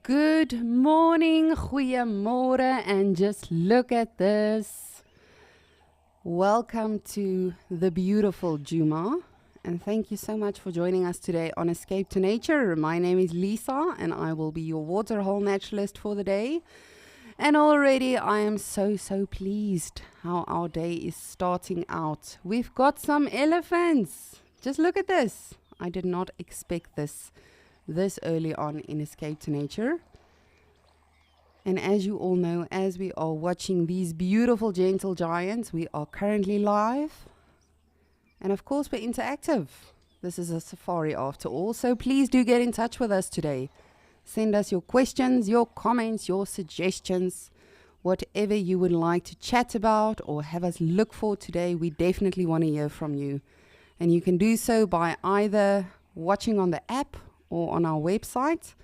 Good morning, goeiemorgen, and just look at this. Welcome to the beautiful Juma, and thank you so much for joining us today on Escape to Nature. My name is Lisa, and I will be your waterhole naturalist for the day. And already I am so pleased how our day is starting out. We've got some elephants. Just look at this. I did not expect this early on in Escape to Nature. And as you all know, as we are watching these beautiful gentle giants, we are currently live. And of course, we're interactive. This is a safari after all, so please do get in touch with us today. Send us your questions, your comments, your suggestions, whatever you would like to chat about or have us look for today. We definitely want to hear from you. And you can do so by either watching on the app or on our website.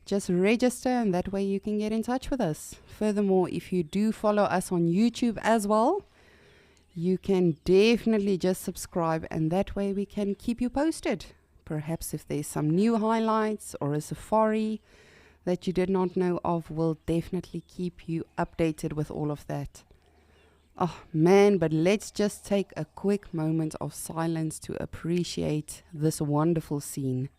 Just register and that way you can get in touch with us. Furthermore, if you do follow us on YouTube as well, you can definitely just subscribe and that way we can keep you posted. Perhaps if there's some new highlights or a safari that you did not know of, we'll definitely keep you updated with all of that. Oh man, but let's just take a quick moment of silence to appreciate this wonderful scene.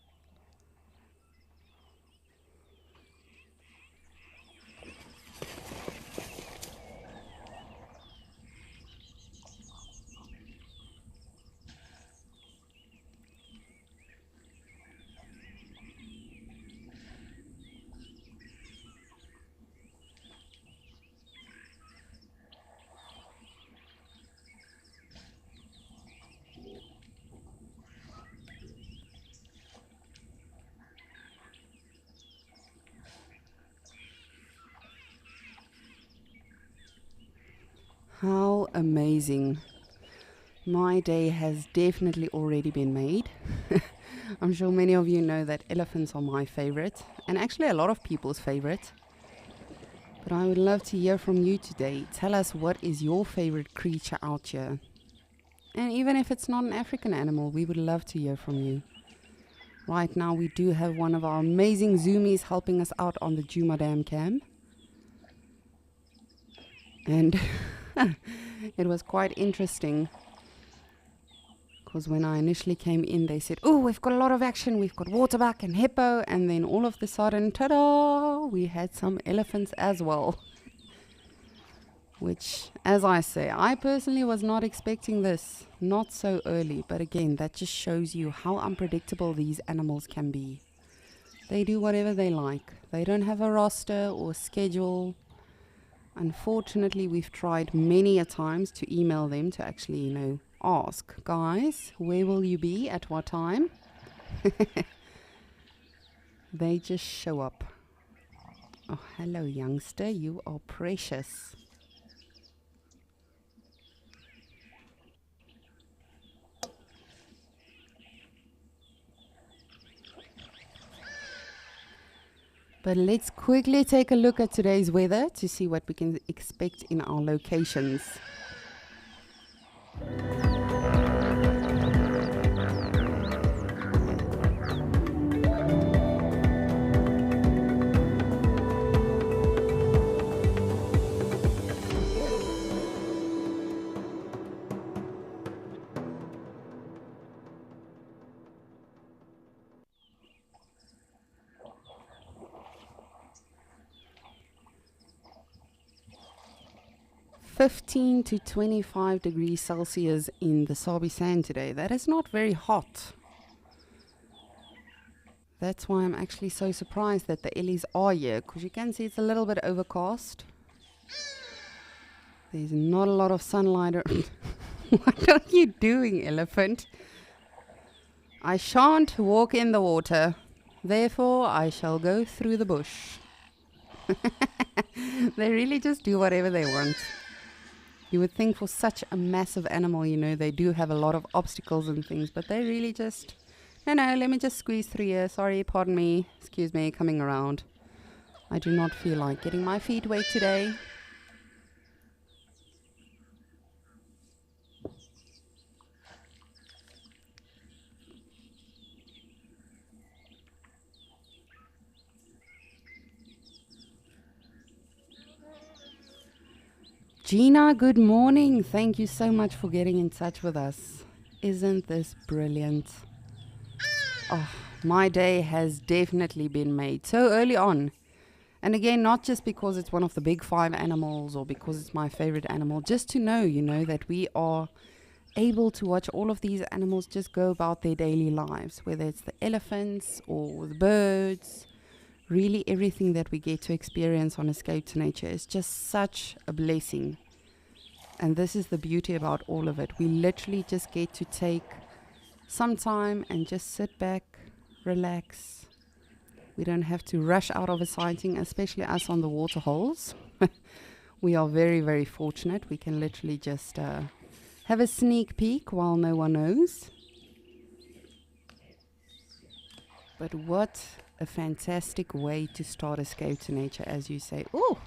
How amazing. My day has definitely already been made. I'm sure many of you know that elephants are my favorite, and actually a lot of people's favorite. But I would love to hear from you today. Tell us, what is your favorite creature out here? And even if it's not an African animal, we would love to hear from you. Right now we do have one of our amazing Zoomies helping us out on the Juma Dam Cam. And it was quite interesting because when I initially came in, they said, oh, we've got a lot of action. We've got waterbuck and hippo. And then all of a sudden, ta-da, we had some elephants as well. Which, as I say, I personally was not expecting this. Not so early. But again, that just shows you how unpredictable these animals can be. They do whatever they like. They don't have a roster or schedule. Unfortunately, we've tried many a times to email them to actually, ask, guys, where will you be at what time? They just show up. Oh, hello, youngster. You are precious. But let's quickly take a look at today's weather to see what we can expect in our locations. 15 to 25 degrees Celsius in the Sabi Sand today. That is not very hot. That's why I'm actually so surprised that the Ellies are here, because you can see it's a little bit overcast. There's not a lot of sunlight. What are you doing, elephant? I shan't walk in the water. Therefore, I shall go through the bush. They really just do whatever they want. You would think for such a massive animal, they do have a lot of obstacles and things, but they really just, no, let me just squeeze through here. Sorry, pardon me, excuse me, coming around. I do not feel like getting my feet wet today. Gina, good morning. Thank you so much for getting in touch with us. Isn't this brilliant? Oh, my day has definitely been made so early on. And again, not just because it's one of the big 5 animals or because it's my favorite animal, just to know, that we are able to watch all of these animals just go about their daily lives, whether it's the elephants or the birds. Really, everything that we get to experience on Escape to Nature is just such a blessing. And this is the beauty about all of it. We literally just get to take some time and just sit back, relax. We don't have to rush out of a sighting, especially us on the water holes. We are very, very fortunate. We can literally just have a sneak peek while no one knows. But what a fantastic way to start Escape to Nature, as you say. Ooh!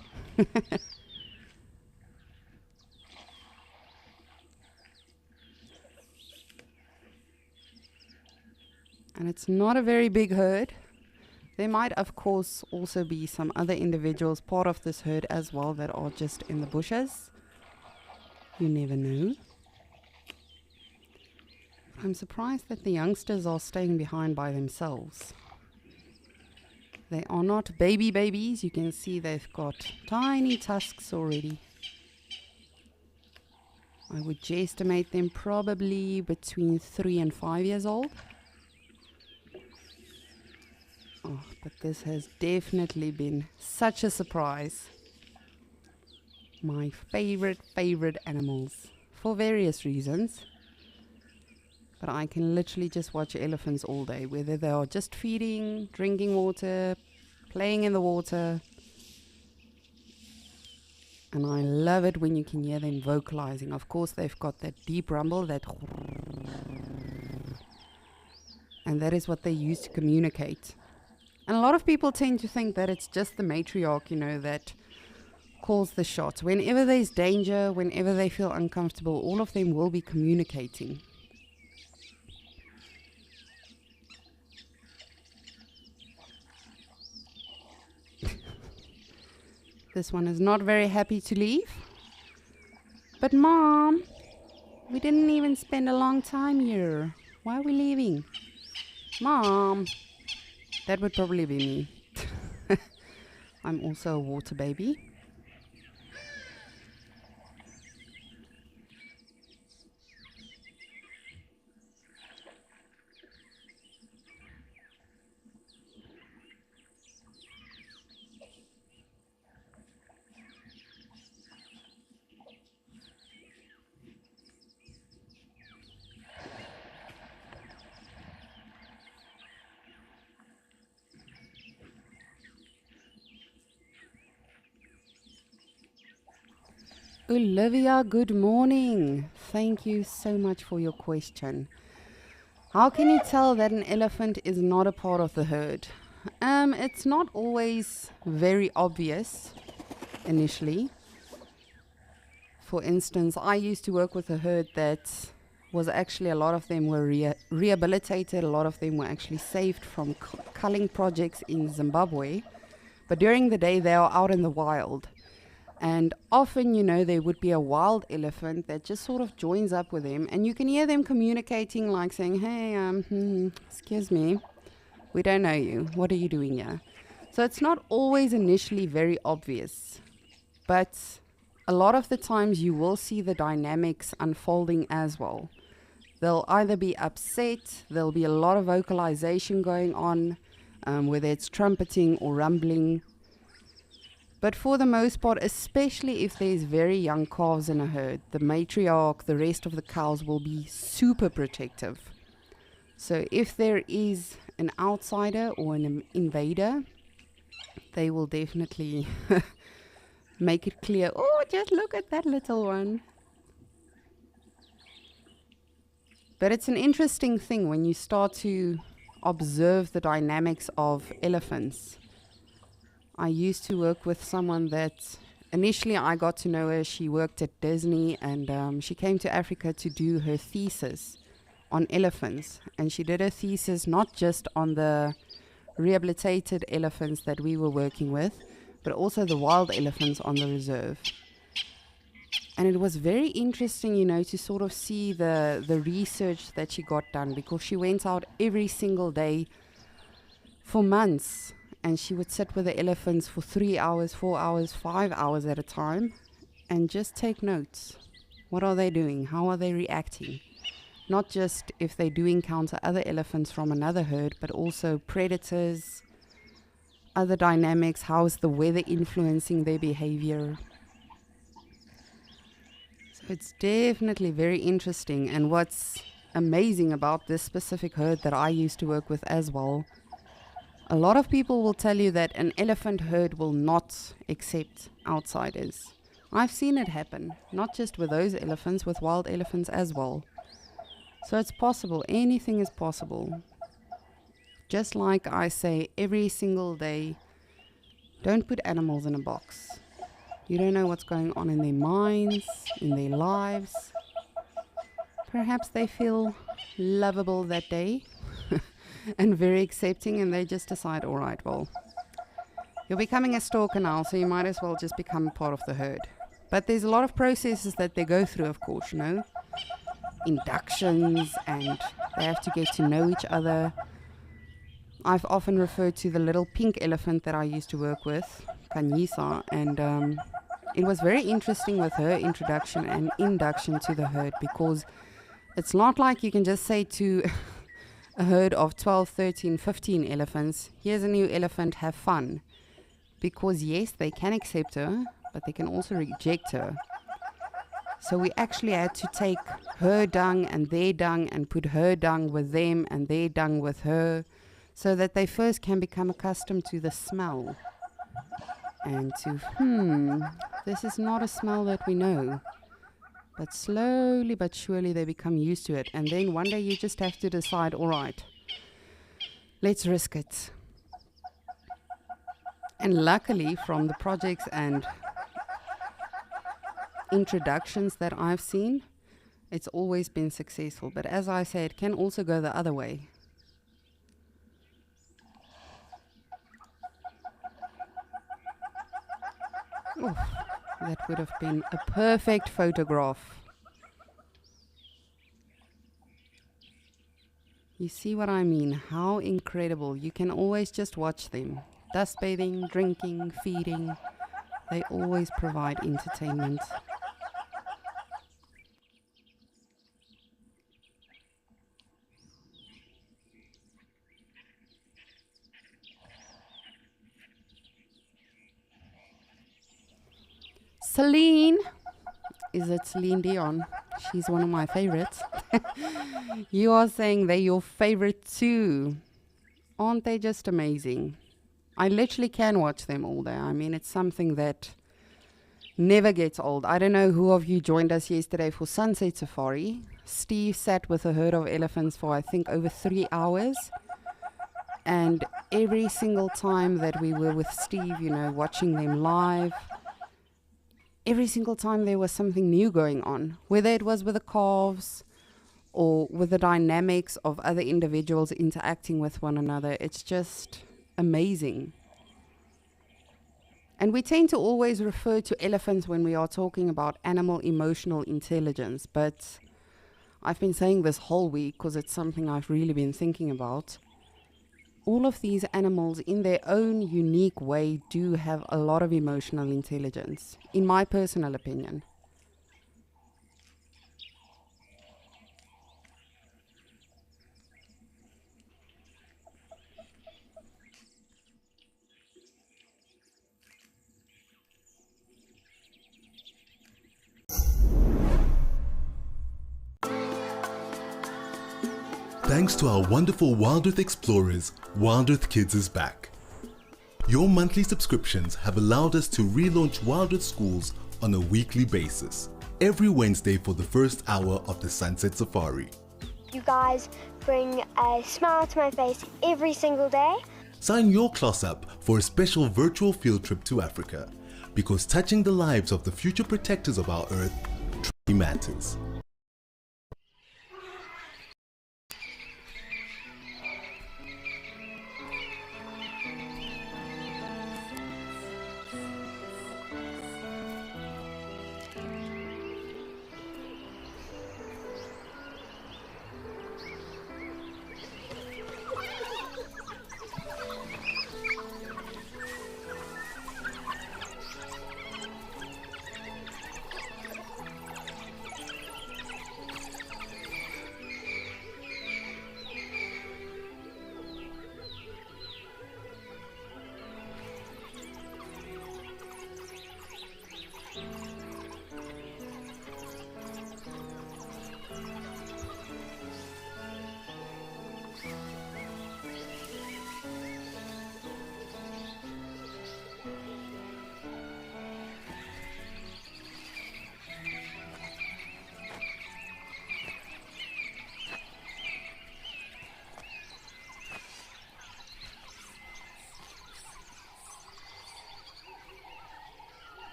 And it's not a very big herd. There might, of course, also be some other individuals part of this herd as well that are just in the bushes. You never know. I'm surprised that the youngsters are staying behind by themselves. They are not babies. You can see they've got tiny tusks already. I would estimate them probably between 3 and 5 years old. Oh, but this has definitely been such a surprise. My favorite animals, for various reasons. But I can literally just watch elephants all day, whether they are just feeding, drinking water, playing in the water. And I love it when you can hear them vocalizing. Of course, they've got that deep rumble, and that is what they use to communicate. And a lot of people tend to think that it's just the matriarch, that calls the shots. Whenever there's danger, whenever they feel uncomfortable, all of them will be communicating. This one is not very happy to leave. But Mom, we didn't even spend a long time here. Why are we leaving? Mom. That would probably be me. I'm also a water baby. Olivia, good morning. Thank you so much for your question. How can you tell that an elephant is not a part of the herd? It's not always very obvious initially. For instance, I used to work with a herd that was actually, a lot of them were rehabilitated, a lot of them were actually saved from culling projects in Zimbabwe. But during the day, they are out in the wild. And often, there would be a wild elephant that just sort of joins up with them. And you can hear them communicating, like saying, hey, excuse me, we don't know you. What are you doing here? So it's not always initially very obvious. But a lot of the times you will see the dynamics unfolding as well. They'll either be upset, there'll be a lot of vocalization going on, whether it's trumpeting or rumbling. But for the most part, especially if there's very young calves in a herd, the matriarch, the rest of the cows will be super protective. So if there is an outsider or an invader, they will definitely make it clear, oh, just look at that little one. But it's an interesting thing when you start to observe the dynamics of elephants. I used to work with someone that initially I got to know her. She worked at Disney, and she came to Africa to do her thesis on elephants. And she did her thesis not just on the rehabilitated elephants that we were working with, but also the wild elephants on the reserve. And it was very interesting, to sort of see the research that she got done, because she went out every single day for months, and she would sit with the elephants for 3 hours, 4 hours, 5 hours at a time and just take notes. What are they doing? How are they reacting? Not just if they do encounter other elephants from another herd, but also predators, other dynamics. How is the weather influencing their behavior? So it's definitely very interesting. And what's amazing about this specific herd that I used to work with as well, a lot of people will tell you that an elephant herd will not accept outsiders. I've seen it happen, not just with those elephants, with wild elephants as well. So it's possible. Anything is possible. Just like I say every single day, don't put animals in a box. You don't know what's going on in their minds, in their lives. Perhaps they feel lovable that day and very accepting, and they just decide, all right, well, you're becoming a stalker now, so you might as well just become part of the herd. But there's a lot of processes that they go through, of course, inductions, and they have to get to know each other. I've often referred to the little pink elephant that I used to work with, Kanyisa, and it was very interesting with her introduction and induction to the herd, because it's not like you can just say to a herd of 12, 13, 15 elephants, here's a new elephant, have fun. Because yes, they can accept her, but they can also reject her. So we actually had to take her dung and their dung and put her dung with them and their dung with her, so that they first can become accustomed to the smell. And to, this is not a smell that we know. But slowly but surely they become used to it. And then one day you just have to decide, all right, let's risk it. And luckily, from the projects and introductions that I've seen, it's always been successful. But as I say, it can also go the other way. Oof, that would have been a perfect photograph. You see what I mean? How incredible. You can always just watch them. Dust bathing, drinking, feeding. They always provide entertainment. Celine. Is it Celine Dion? She's one of my favorites. You are saying they're your favorite too. Aren't they just amazing? I literally can watch them all day. I mean, it's something that never gets old. I don't know who of you joined us yesterday for Sunset Safari. Steve sat with a herd of elephants for, I think, over 3 hours. And every single time that we were with Steve, watching them live, every single time there was something new going on, whether it was with the calves or with the dynamics of other individuals interacting with one another. It's just amazing. And we tend to always refer to elephants when we are talking about animal emotional intelligence, but I've been saying this whole week because it's something I've really been thinking about. All of these animals, in their own unique way, do have a lot of emotional intelligence, in my personal opinion. Thanks to our wonderful Wild Earth explorers, Wild Earth Kids is back. Your monthly subscriptions have allowed us to relaunch Wild Earth Schools on a weekly basis, every Wednesday for the first hour of the Sunset Safari. You guys bring a smile to my face every single day. Sign your class up for a special virtual field trip to Africa, because touching the lives of the future protectors of our Earth truly matters.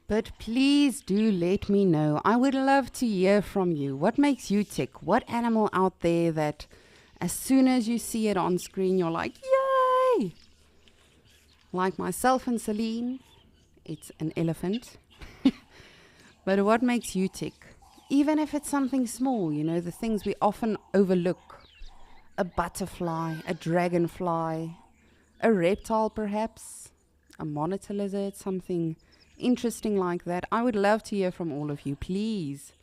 But please do let me know. I would love to hear from you. What makes you tick? What animal out there that as soon as you see it on screen, you're like, yay! Like myself and Celine, it's an elephant. But what makes you tick? Even if it's something small, you know, the things we often overlook. A butterfly, a dragonfly, a reptile perhaps, a monitor lizard, something interesting like that. I would love to hear from all of you. Please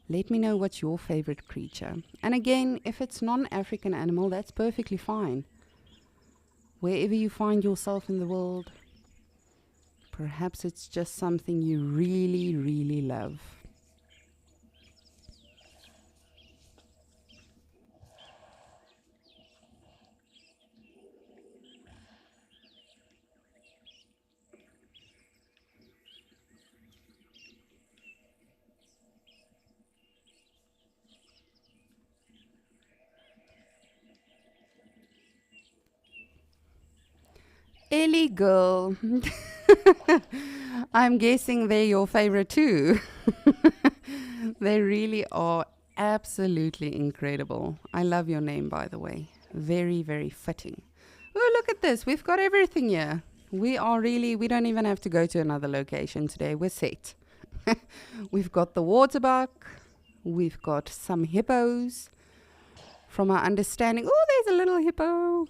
let me know what's your favorite creature. And again, if it's non-African animal, that's perfectly fine. Wherever you find yourself in the world, perhaps it's just something you really, really love. Ellie girl, I'm guessing they're your favorite too. They really are absolutely incredible. I love your name, by the way. Very, very fitting. Oh, look at this. We've got everything here. We don't even have to go to another location today. We're set. We've got the waterbuck. We've got some hippos. From our understanding, oh, there's a little hippo.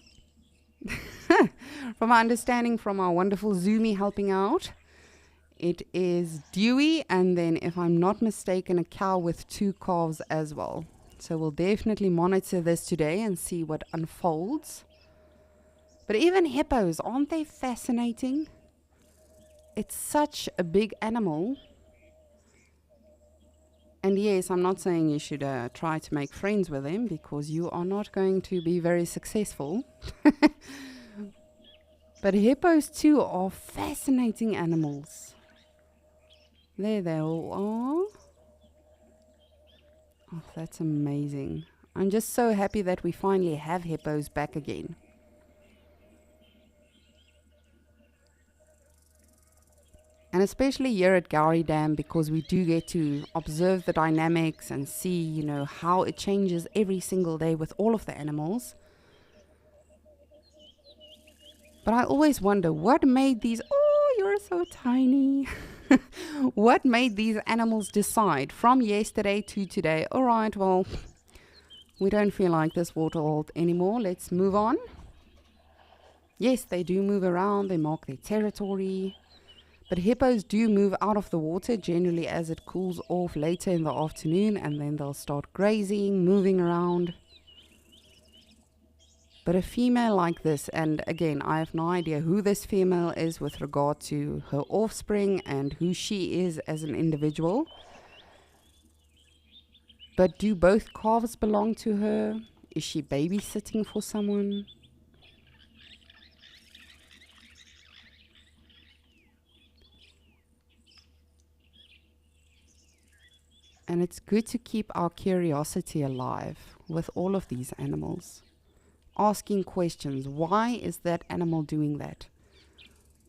From our understanding from our wonderful Zoomy helping out, it is Dewey, and then, if I'm not mistaken, a cow with 2 calves as well. So we'll definitely monitor this today and see what unfolds. But even hippos, aren't they fascinating? It's such a big animal. And yes, I'm not saying you should try to make friends with them, because you are not going to be very successful. But hippos too are fascinating animals. There they all are. Oh, that's amazing. I'm just so happy that we finally have hippos back again. And especially here at Gowrie Dam, because we do get to observe the dynamics and see, you know, how it changes every single day with all of the animals. But I always wonder, what made these, oh, you're so tiny. What made these animals decide from yesterday to today, all right, well, we don't feel like this water hole anymore, let's move on. Yes, they do move around, they mark their territory. But hippos do move out of the water generally as it cools off later in the afternoon, and then they'll start grazing, moving around. But a female like this, and again, I have no idea who this female is with regard to her offspring and who she is as an individual. But do both calves belong to her? Is she babysitting for someone? And it's good to keep our curiosity alive with all of these animals. Asking questions. Why is that animal doing that?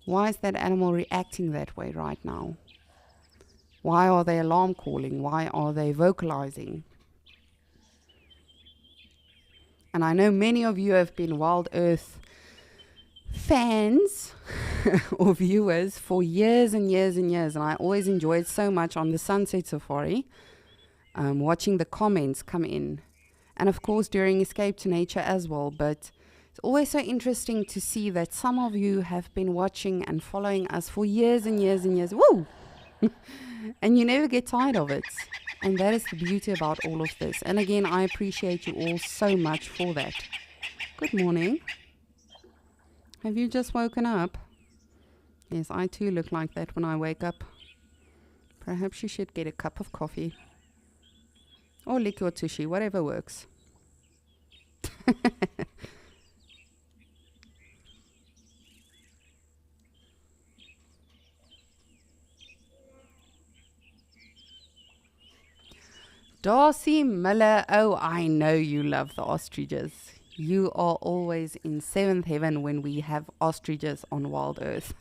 Why is that animal reacting that way right now? Why are they alarm calling? Why are they vocalizing? And I know many of you have been Wild Earth fans or viewers for years and years and years. And I always enjoyed so much on the Sunset Safari. Watching the comments come in, and of course during Escape to Nature as well. But it's always so interesting to see that some of you have been watching and following us for years and years and years. Woo! And you never get tired of it. And that is the beauty about all of this. And again, I appreciate you all so much for that. Good morning. Have you just woken up? Yes, I too look like that when I wake up. Perhaps you should get a cup of coffee. Or lick your tushy, whatever works. Darcy Miller, oh, I know you love the ostriches. You are always in 7th heaven when we have ostriches on Wild Earth.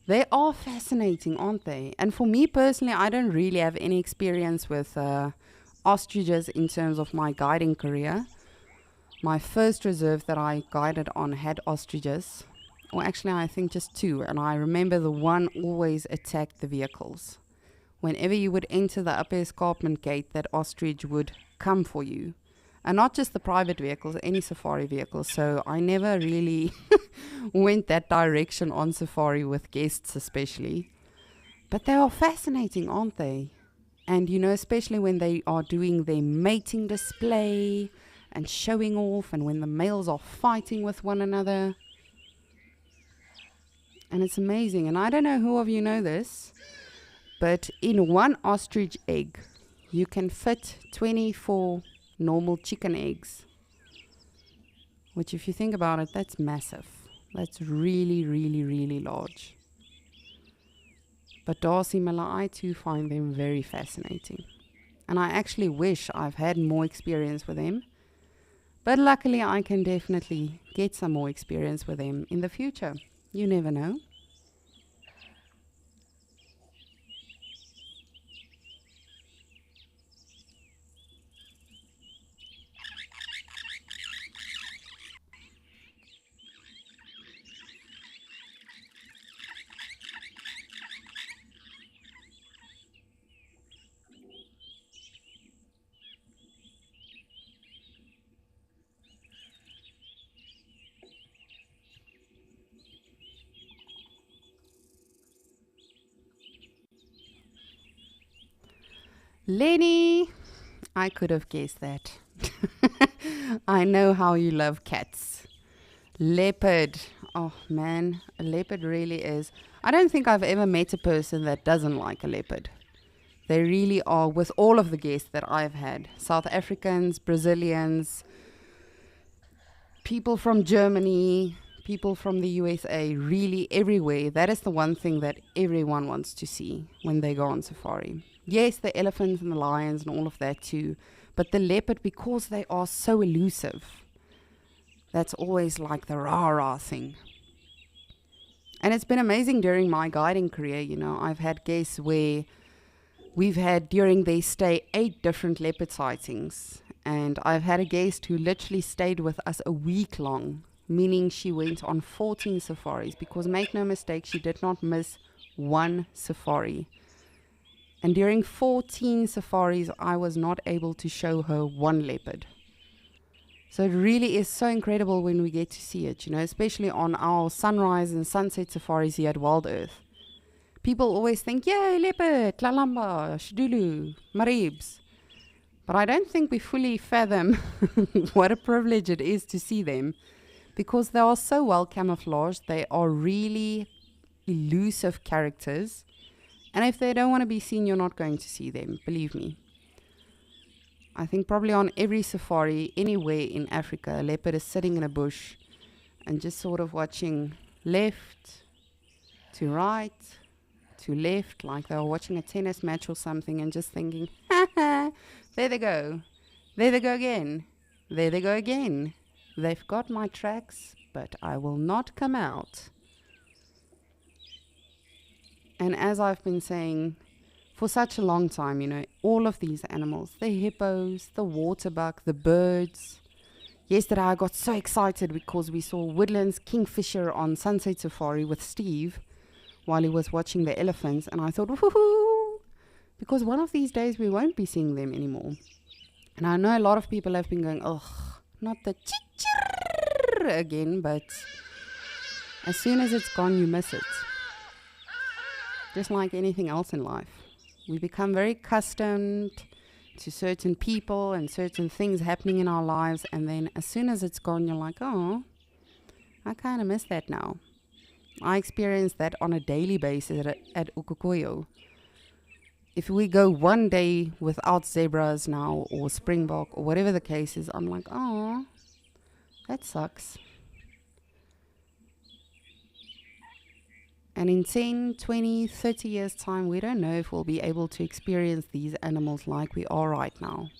They are fascinating, aren't they? And for me personally, I don't really have any experience with ostriches in terms of my guiding career. My first reserve that I guided on had ostriches, or actually I think just two, and I remember the one always attacked the vehicles. Whenever you would enter the upper escarpment gate, that ostrich would come for you. And not just the private vehicles, any safari vehicles. So I never really went that direction on safari with guests especially. But they are fascinating, aren't they? And you know, especially when they are doing their mating display and showing off, and when the males are fighting with one another. And it's amazing. And I don't know who of you know this, but in one ostrich egg, you can fit 24 normal chicken eggs. Which, if you think about it, that's massive. That's really, really, really large. But Darcy Miller, I too find them very fascinating. And I actually wish I've had more experience with them. But luckily, I can definitely get some more experience with them in the future. You never know. Lenny, I could have guessed that. I know how you love cats. Leopard. Oh man, a leopard really is. I don't think I've ever met a person that doesn't like a leopard. They really are, with all of the guests that I've had. South Africans, Brazilians, people from Germany, people from the USA, really everywhere. That is the one thing that everyone wants to see when they go on safari. Yes, the elephants and the lions and all of that too, but the leopard, because they are so elusive, that's always like the rah-rah thing. And it's been amazing during my guiding career, you know. I've had guests where we've had, during their stay, 8 different leopard sightings. And I've had a guest who literally stayed with us a week long, meaning she went on 14 safaris, because make no mistake, she did not miss one safari. And during 14 safaris, I was not able to show her one leopard. So it really is so incredible when we get to see it, you know, especially on our sunrise and sunset safaris here at Wild Earth. People always think, yay, leopard, Lalamba, Shidulu, Maribs. But I don't think we fully fathom what a privilege it is to see them, because they are so well camouflaged. They are really elusive characters. And if they don't want to be seen, you're not going to see them, believe me. I think probably on every safari, anywhere in Africa, a leopard is sitting in a bush and just sort of watching left to right to left, like they were watching a tennis match or something, and just thinking, ha ha, there they go. There they go again. There they go again. They've got my tracks, but I will not come out. And as I've been saying for such a long time, you know, all of these animals, the hippos, the waterbuck, the birds. Yesterday I got so excited because we saw Woodland's kingfisher on Sunset Safari with Steve while he was watching the elephants, and I thought, woohoo, because one of these days we won't be seeing them anymore. And I know a lot of people have been going, ugh, not the chir again, but as soon as it's gone, you miss it. Just like anything else in life. We become very accustomed to certain people and certain things happening in our lives, and then as soon as it's gone, you're like, oh, I kind of miss that now. I experience that on a daily basis at Ukukoyo. If we go one day without zebras now, or springbok, or whatever the case is, I'm like, oh, that sucks. And in 10, 20, 30 years' time, we don't know if we'll be able to experience these animals like we are right now.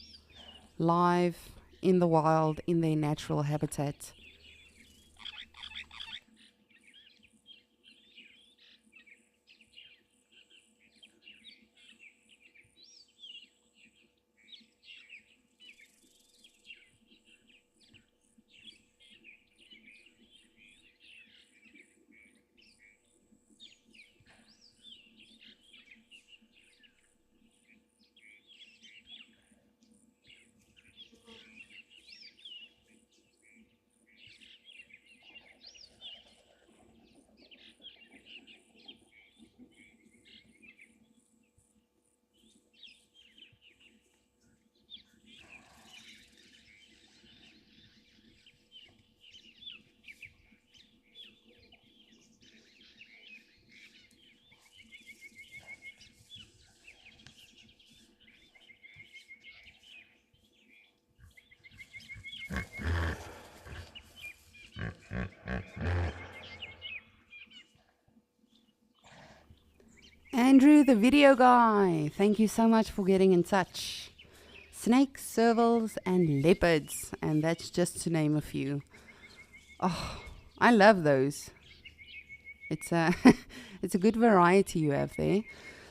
Live, in the wild, in their natural habitat. Andrew, the video guy, thank you so much for getting in touch. Snakes, servals, and leopards, and that's just to name a few. Oh, I love those. It's a it's a good variety you have there.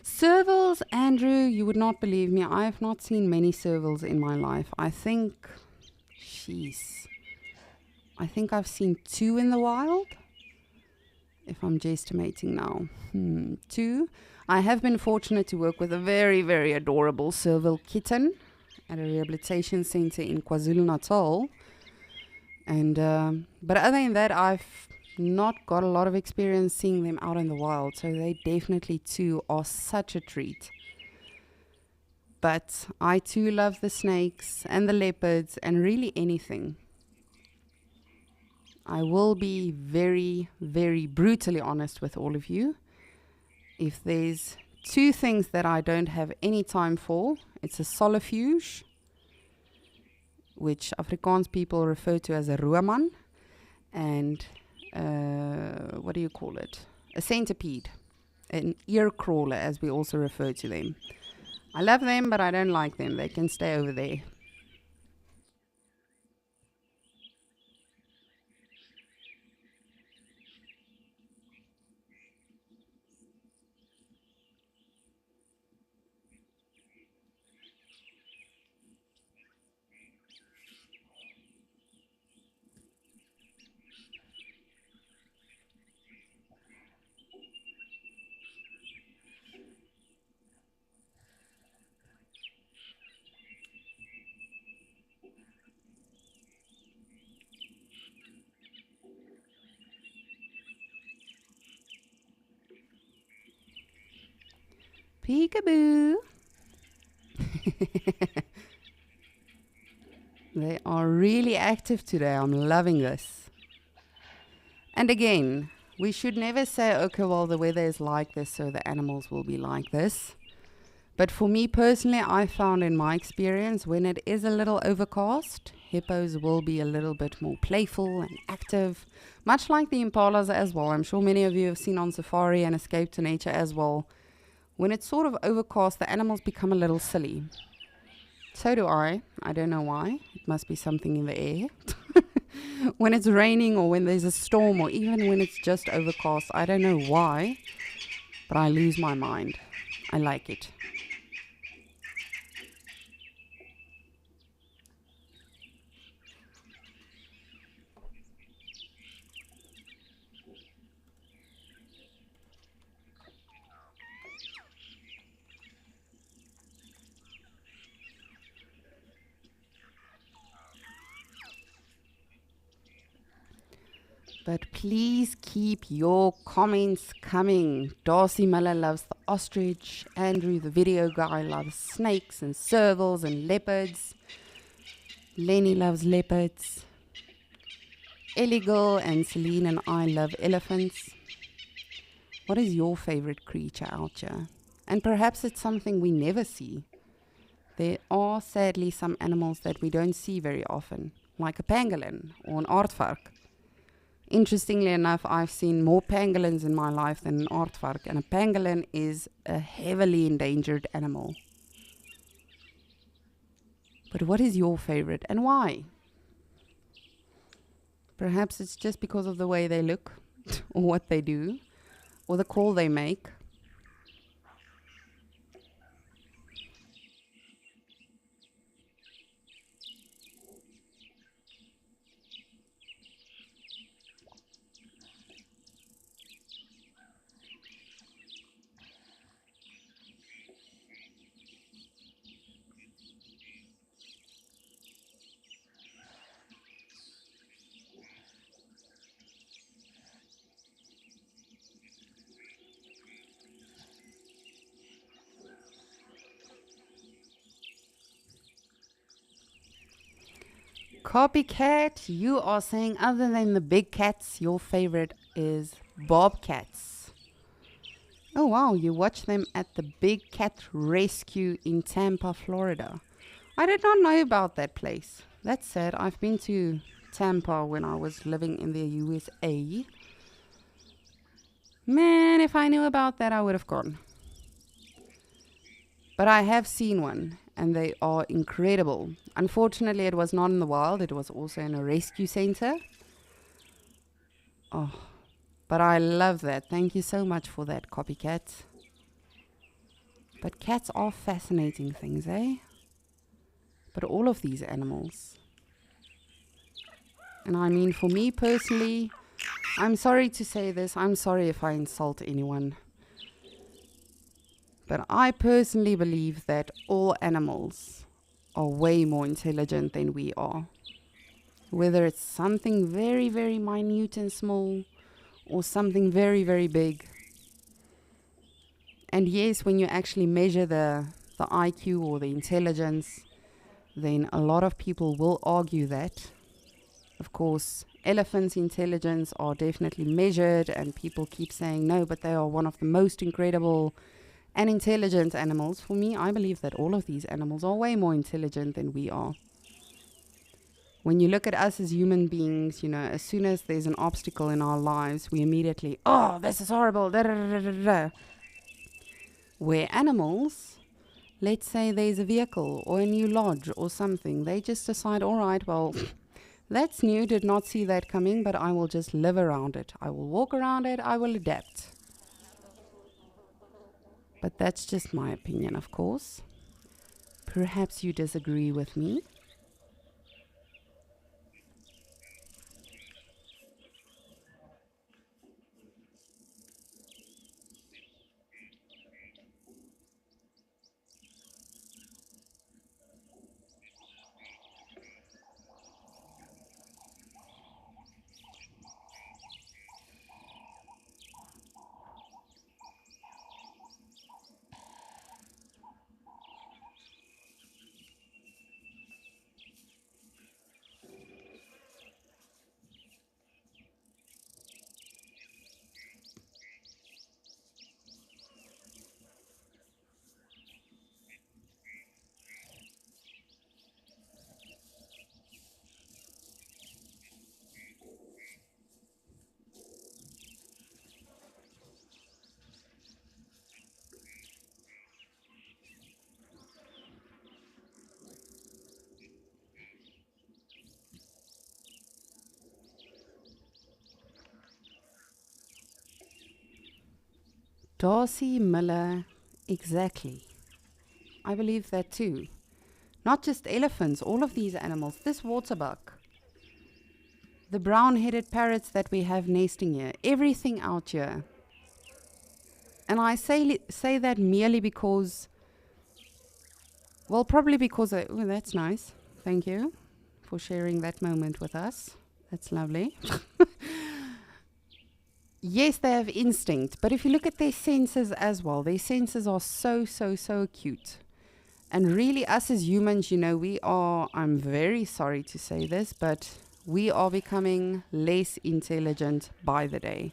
Servals, Andrew, you would not believe me. I have not seen many servals in my life. I think I've seen 2 in the wild, if I'm estimating now. 2. I have been fortunate to work with a very, very adorable serval kitten at a rehabilitation center in KwaZulu-Natal. And but other than that, I've not got a lot of experience seeing them out in the wild. So they definitely too are such a treat. But I too love the snakes and the leopards and really anything. I will be very, very brutally honest with all of you. If there's 2 things that I don't have any time for, it's a solifuge, which Afrikaans people refer to as a roeman, and what do you call it? A centipede, an ear crawler, as we also refer to them. I love them, but I don't like them. They can stay over there. Peekaboo. They are really active today. I'm loving this. And again, we should never say, okay, well, the weather is like this, so the animals will be like this. But for me personally, I found in my experience, when it is a little overcast, hippos will be a little bit more playful and active, much like the impalas as well. I'm sure many of you have seen on safari and Escape to Nature as well. When it's sort of overcast, the animals become a little silly. So do I. I don't know why. It must be something in the air. When it's raining or when there's a storm or even when it's just overcast, I don't know why, but I lose my mind. I like it. But please keep your comments coming. Darcy Miller loves the ostrich. Andrew, the video guy, loves snakes and servals and leopards. Lenny loves leopards. Ellie Girl and Celine and I love elephants. What is your favorite creature out here? And perhaps it's something we never see. There are sadly some animals that we don't see very often, like a pangolin or an aardvark. Interestingly enough, I've seen more pangolins in my life than an aardvark, and a pangolin is a heavily endangered animal. But what is your favorite and why? Perhaps it's just because of the way they look, or what they do, or the call they make. Copycat, you are saying other than the big cats, your favorite is bobcats. Oh wow, you watch them at the Big Cat Rescue in Tampa, Florida. I did not know about that place. That said, I've been to Tampa when I was living in the USA. Man, if I knew about that, I would have gone. But I have seen one, and they are incredible. Unfortunately, it was not in the wild. It was also in a rescue center. Oh, but I love that. Thank you so much for that, Copycat. But cats are fascinating things, eh? But all of these animals. And I mean, for me personally, I'm sorry to say this. I'm sorry if I insult anyone. But I personally believe that all animals are way more intelligent than we are. Whether it's something very, very minute and small, or something very, very big. And yes, when you actually measure the IQ or the intelligence, then a lot of people will argue that. Of course, elephants' intelligence are definitely measured, and people keep saying no, but they are one of the most incredible and intelligent animals. For me, I believe that all of these animals are way more intelligent than we are. When you look at us as human beings, as soon as there's an obstacle in our lives, we immediately, oh, this is horrible, da, da, da, da, da. Where animals, let's say there's a vehicle or a new lodge or something, they just decide, all right, well, that's new, did not see that coming, but I will just live around it. I will walk around it, I will adapt. But that's just my opinion, of course. Perhaps you disagree with me. Darcy Miller, exactly. I believe that too. Not just elephants, all of these animals. This waterbuck, the brown-headed parrots that we have nesting here, everything out here. And I say that merely because, well, probably because, oh, that's nice. Thank you for sharing that moment with us. That's lovely. Yes, they have instinct, but if you look at their senses as well, their senses are so acute. And really, us as humans, we are, I'm very sorry to say this, but we are becoming less intelligent by the day.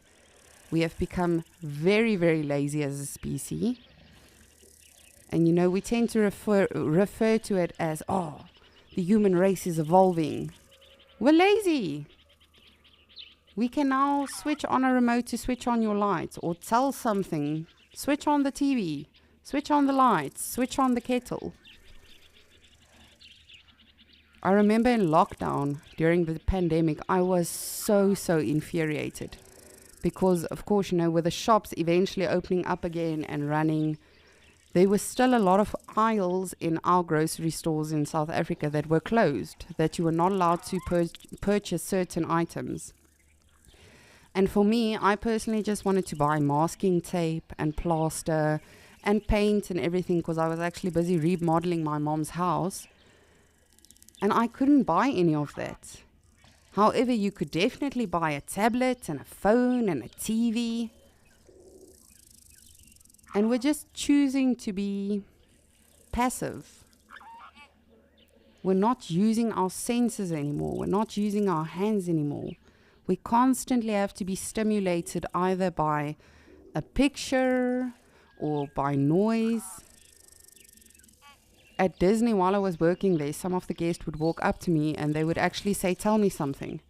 We have become very, very lazy as a species. And we tend to refer to it as, oh, the human race is evolving. We're lazy. We can now switch on a remote to switch on your lights, or tell something, switch on the TV, switch on the lights, switch on the kettle. I remember in lockdown during the pandemic, I was so infuriated because, of course, with the shops eventually opening up again and running, there was still a lot of aisles in our grocery stores in South Africa that were closed, that you were not allowed to purchase certain items. And for me, I personally just wanted to buy masking tape and plaster and paint and everything because I was actually busy remodeling my mom's house. And I couldn't buy any of that. However, you could definitely buy a tablet and a phone and a TV. And we're just choosing to be passive. We're not using our senses anymore. We're not using our hands anymore. We constantly have to be stimulated either by a picture or by noise. at Disney, while I was working there, some of the guests would walk up to me and they would actually say, "Tell me something."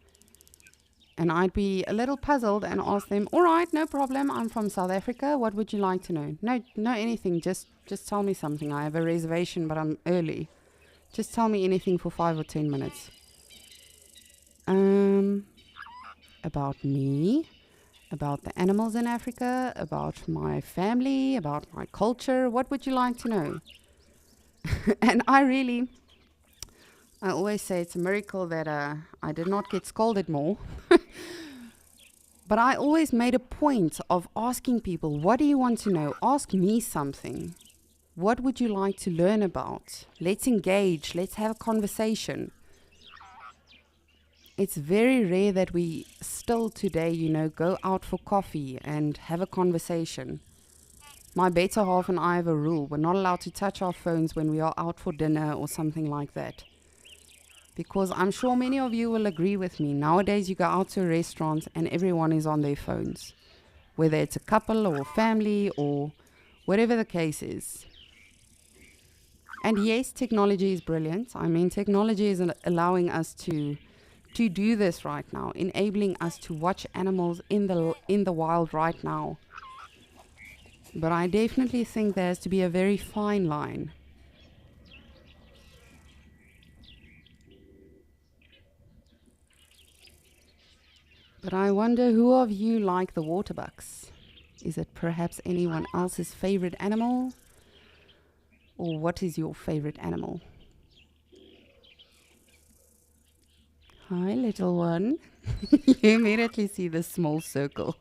And I'd be a little puzzled and ask them, "All right, no problem. I'm from South Africa. What would you like to know?" No, anything. Just tell me something. I have a reservation, but I'm early. Just tell me anything for 5 or 10 minutes. About me, about the animals in Africa, about my family, about my culture. What would you like to know? And I always say it's a miracle that I did not get scolded more. But I always made a point of asking people, what do you want to know? Ask me something. What would you like to learn about? Let's engage. Let's have a conversation. It's very rare that we still today, go out for coffee and have a conversation. My better half and I have a rule. We're not allowed to touch our phones when we are out for dinner or something like that. Because I'm sure many of you will agree with me. Nowadays, you go out to a restaurant and everyone is on their phones. Whether it's a couple or family or whatever the case is. And yes, technology is brilliant. I mean, technology is allowing us to do this right now, enabling us to watch animals in the wild right now. But I definitely think there has to be a very fine line. But I wonder, who of you like the water bucks? Is it perhaps anyone else's favorite animal? Or what is your favorite animal? Hi, little one. You immediately see the small circle.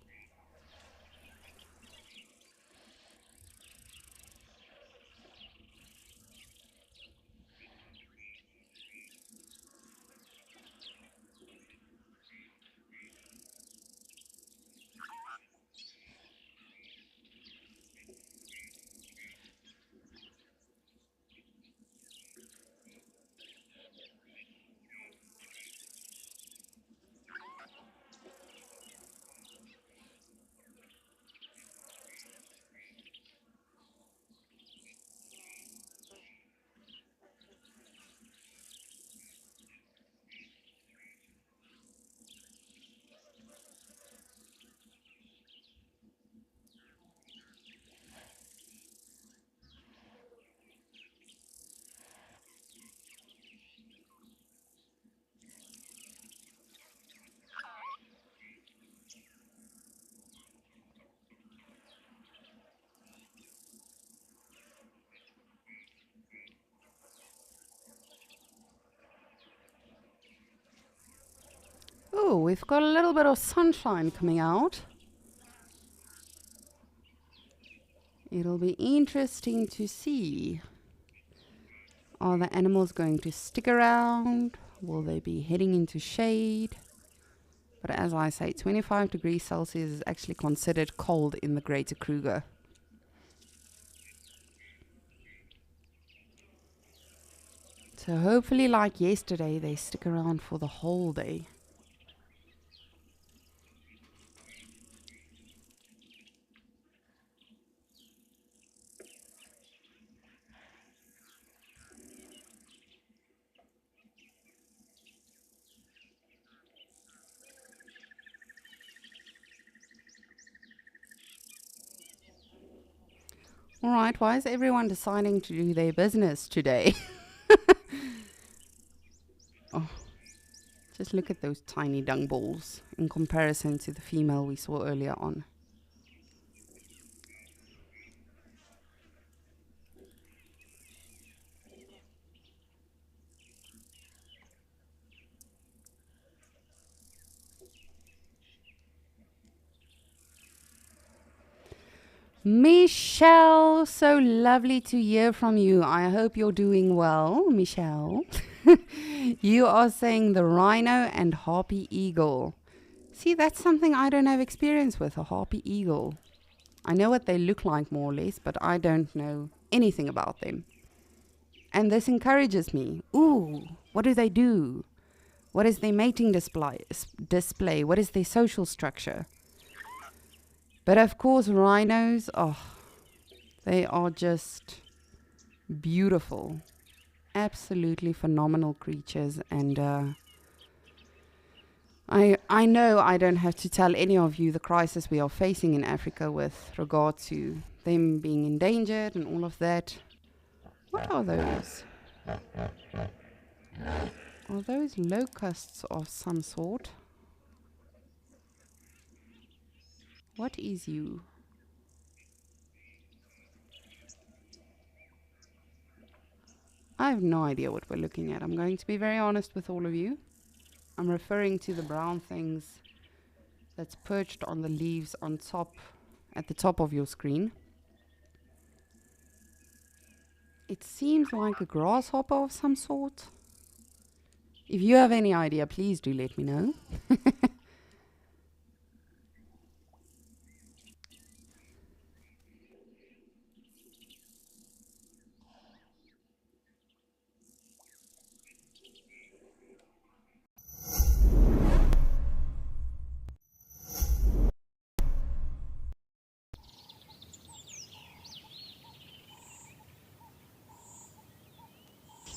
Oh, we've got a little bit of sunshine coming out. It'll be interesting to see. Are the animals going to stick around? Will they be heading into shade? But as I say, 25 degrees Celsius is actually considered cold in the Greater Kruger. So hopefully, like yesterday, they stick around for the whole day. All right, why is everyone deciding to do their business today? Oh, just look at those tiny dung balls in comparison to the female we saw earlier on. Michelle, so lovely to hear from you. I hope you're doing well, Michelle. You are saying the rhino and harpy eagle. See, that's something I don't have experience with, a harpy eagle. I know what they look like more or less, but I don't know anything about them. And this encourages me. Ooh, what do they do? What is their mating display? What is their social structure? But of course, rhinos, they are just beautiful. absolutely phenomenal creatures, and I know I don't have to tell any of you the crisis we are facing in Africa with regard to them being endangered and all of that. What are those? Are those locusts of some sort? What is you? I have no idea what we're looking at. I'm going to be very honest with all of you. I'm referring to the brown things that's perched on the leaves on top, at the top of your screen. It seems like a grasshopper of some sort. If you have any idea, please do let me know.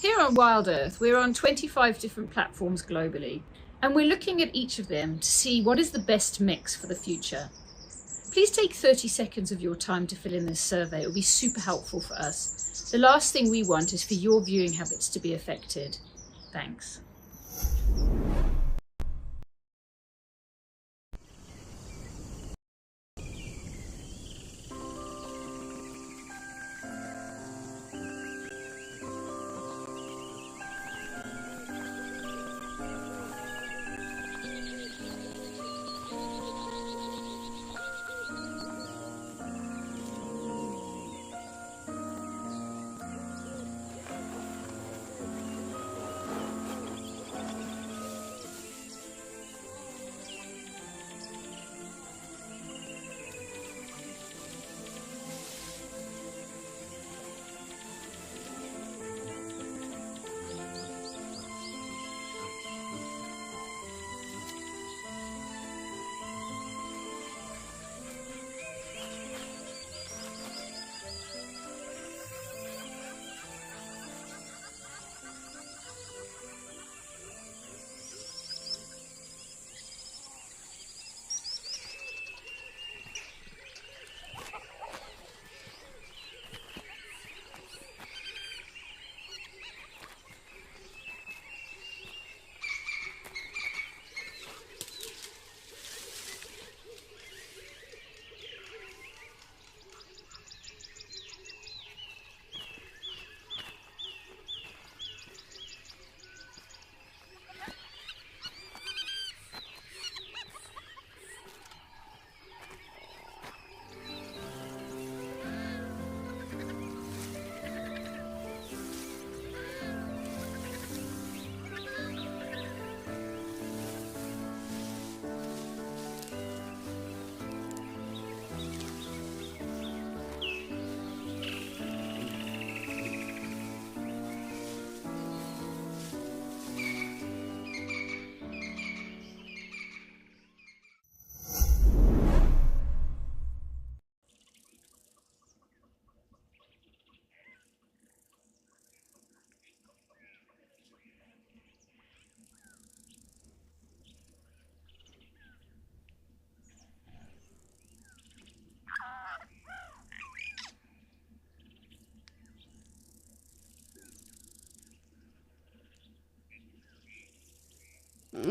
Here on Wild Earth, we're on 25 different platforms globally, and we're looking at each of them to see what is the best mix for the future. Please take 30 seconds of your time to fill in this survey. It will be super helpful for us. The last thing we want is for your viewing habits to be affected. Thanks.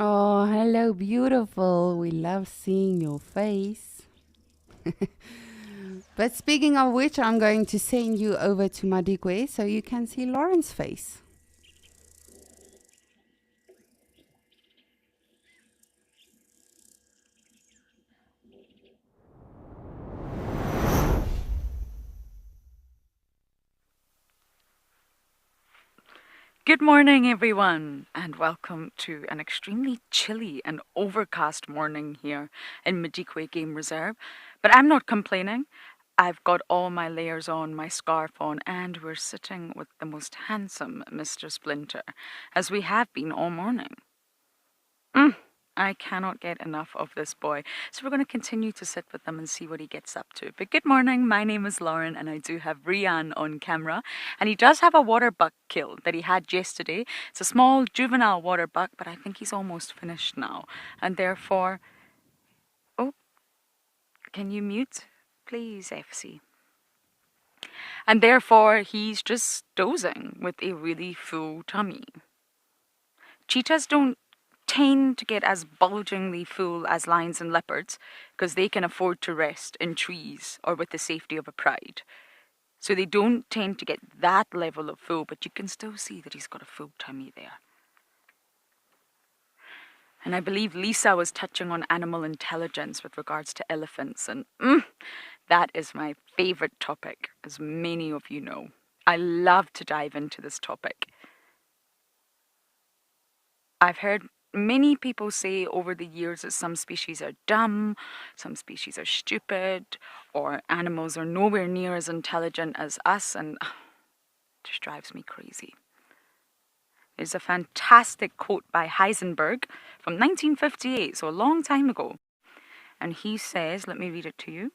Oh, hello, beautiful. We love seeing your face. But speaking of which, I'm going to send you over to Madikwe so you can see Lauren's face. Good morning, everyone, and welcome to an extremely chilly and overcast morning here in Madikwe Game Reserve. But I'm not complaining. I've got all my layers on, my scarf on, and we're sitting with the most handsome Mr. Splinter, as we have been all morning. I cannot get enough of this boy. So we're going to continue to sit with him and see what he gets up to. But good morning, my name is Lauren and I do have Rian on camera. And he does have a water buck kill that he had yesterday. It's a small juvenile water buck, but I think he's almost finished now. And therefore... Oh, can you mute, please, FC? And therefore, he's just dozing with a really full tummy. Cheetahs don't tend to get as bulgingly full as lions and leopards because they can afford to rest in trees or with the safety of a pride. So they don't tend to get that level of full, but you can still see that he's got a full tummy there. And I believe Lisa was touching on animal intelligence with regards to elephants, and that is my favorite topic, as many of you know. I love to dive into this topic. I've heard many people say over the years that some species are dumb, some species are stupid, or animals are nowhere near as intelligent as us, and it just drives me crazy. There's a fantastic quote by Heisenberg from 1958, so a long time ago. And he says, let me read it to you.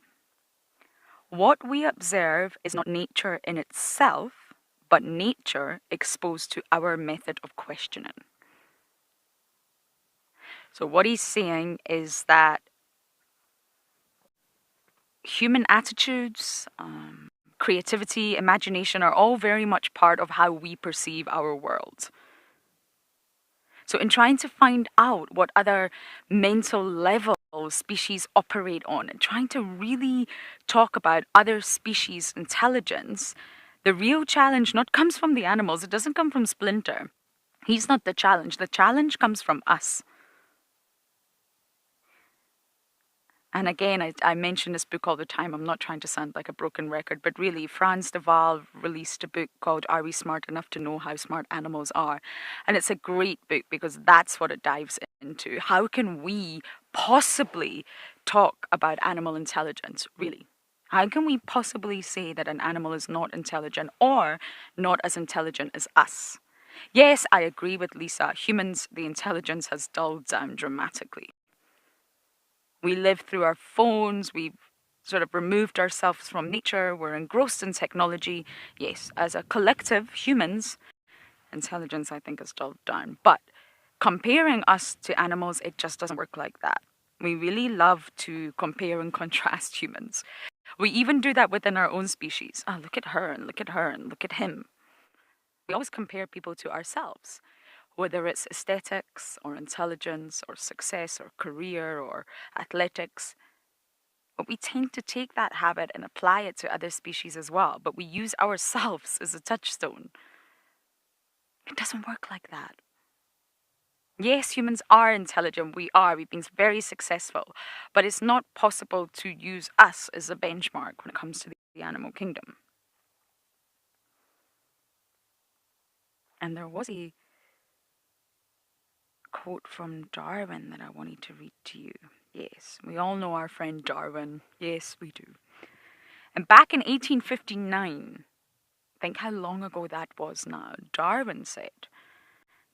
What we observe is not nature in itself, but nature exposed to our method of questioning. So what he's saying is that human attitudes, creativity, imagination are all very much part of how we perceive our world. So in trying to find out what other mental levels species operate on and trying to really talk about other species' intelligence, the real challenge not comes from the animals, it doesn't come from Splinter. He's not the challenge comes from us. And again, I mention this book all the time. I'm not trying to sound like a broken record, but really, Frans de Waal released a book called Are We Smart Enough to Know How Smart Animals Are? And it's a great book because that's what it dives into. How can we possibly talk about animal intelligence, really? How can we possibly say that an animal is not intelligent or not as intelligent as us? Yes, I agree with Lisa. Humans, the intelligence has dulled down dramatically. We live through our phones, we've sort of removed ourselves from nature, we're engrossed in technology. Yes, as a collective, humans, intelligence I think is dulled down. But comparing us to animals, it just doesn't work like that. We really love to compare and contrast humans. We even do that within our own species. Oh, look at her and look at her and look at him. We always compare people to ourselves. Whether it's aesthetics or intelligence or success or career or athletics. But we tend to take that habit and apply it to other species as well. But we use ourselves as a touchstone. It doesn't work like that. Yes, humans are intelligent. We've been very successful. But it's not possible to use us as a benchmark when it comes to the animal kingdom. And there was a quote from Darwin that I wanted to read to you. Yes, we all know our friend Darwin. Yes, we do. And back in 1859, think how long ago that was now, Darwin said,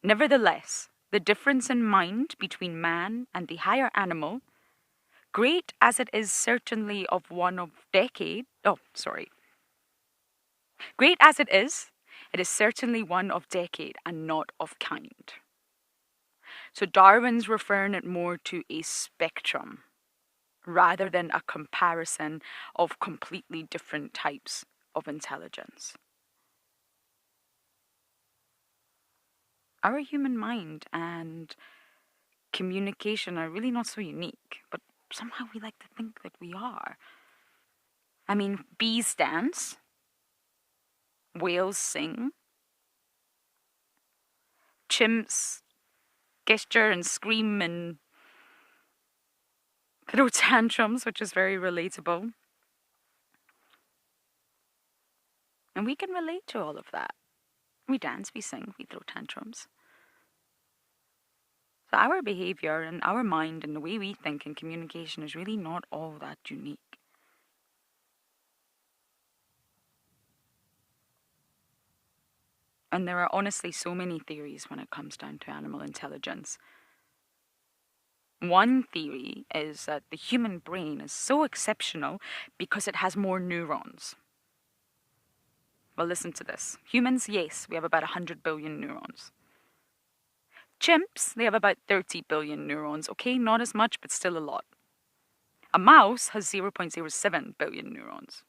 "Nevertheless, the difference in mind between man and the higher animal, great as it is certainly of one of decade, great as it is certainly one of decade and not of kind." So Darwin's referring it more to a spectrum rather than a comparison of completely different types of intelligence. Our human mind and communication are really not so unique, but somehow we like to think that we are. I mean, bees dance, whales sing, chimps gesture and scream and throw tantrums, which is very relatable. And we can relate to all of that. We dance, we sing, we throw tantrums. So our behavior and our mind and the way we think and communication is really not all that unique. And there are honestly so many theories when it comes down to animal intelligence. One theory is that the human brain is so exceptional because it has more neurons. Well, listen to this. Humans, yes, we have about 100 billion neurons. Chimps, they have about 30 billion neurons. Okay, not as much, but still a lot. A mouse has 0.07 billion neurons.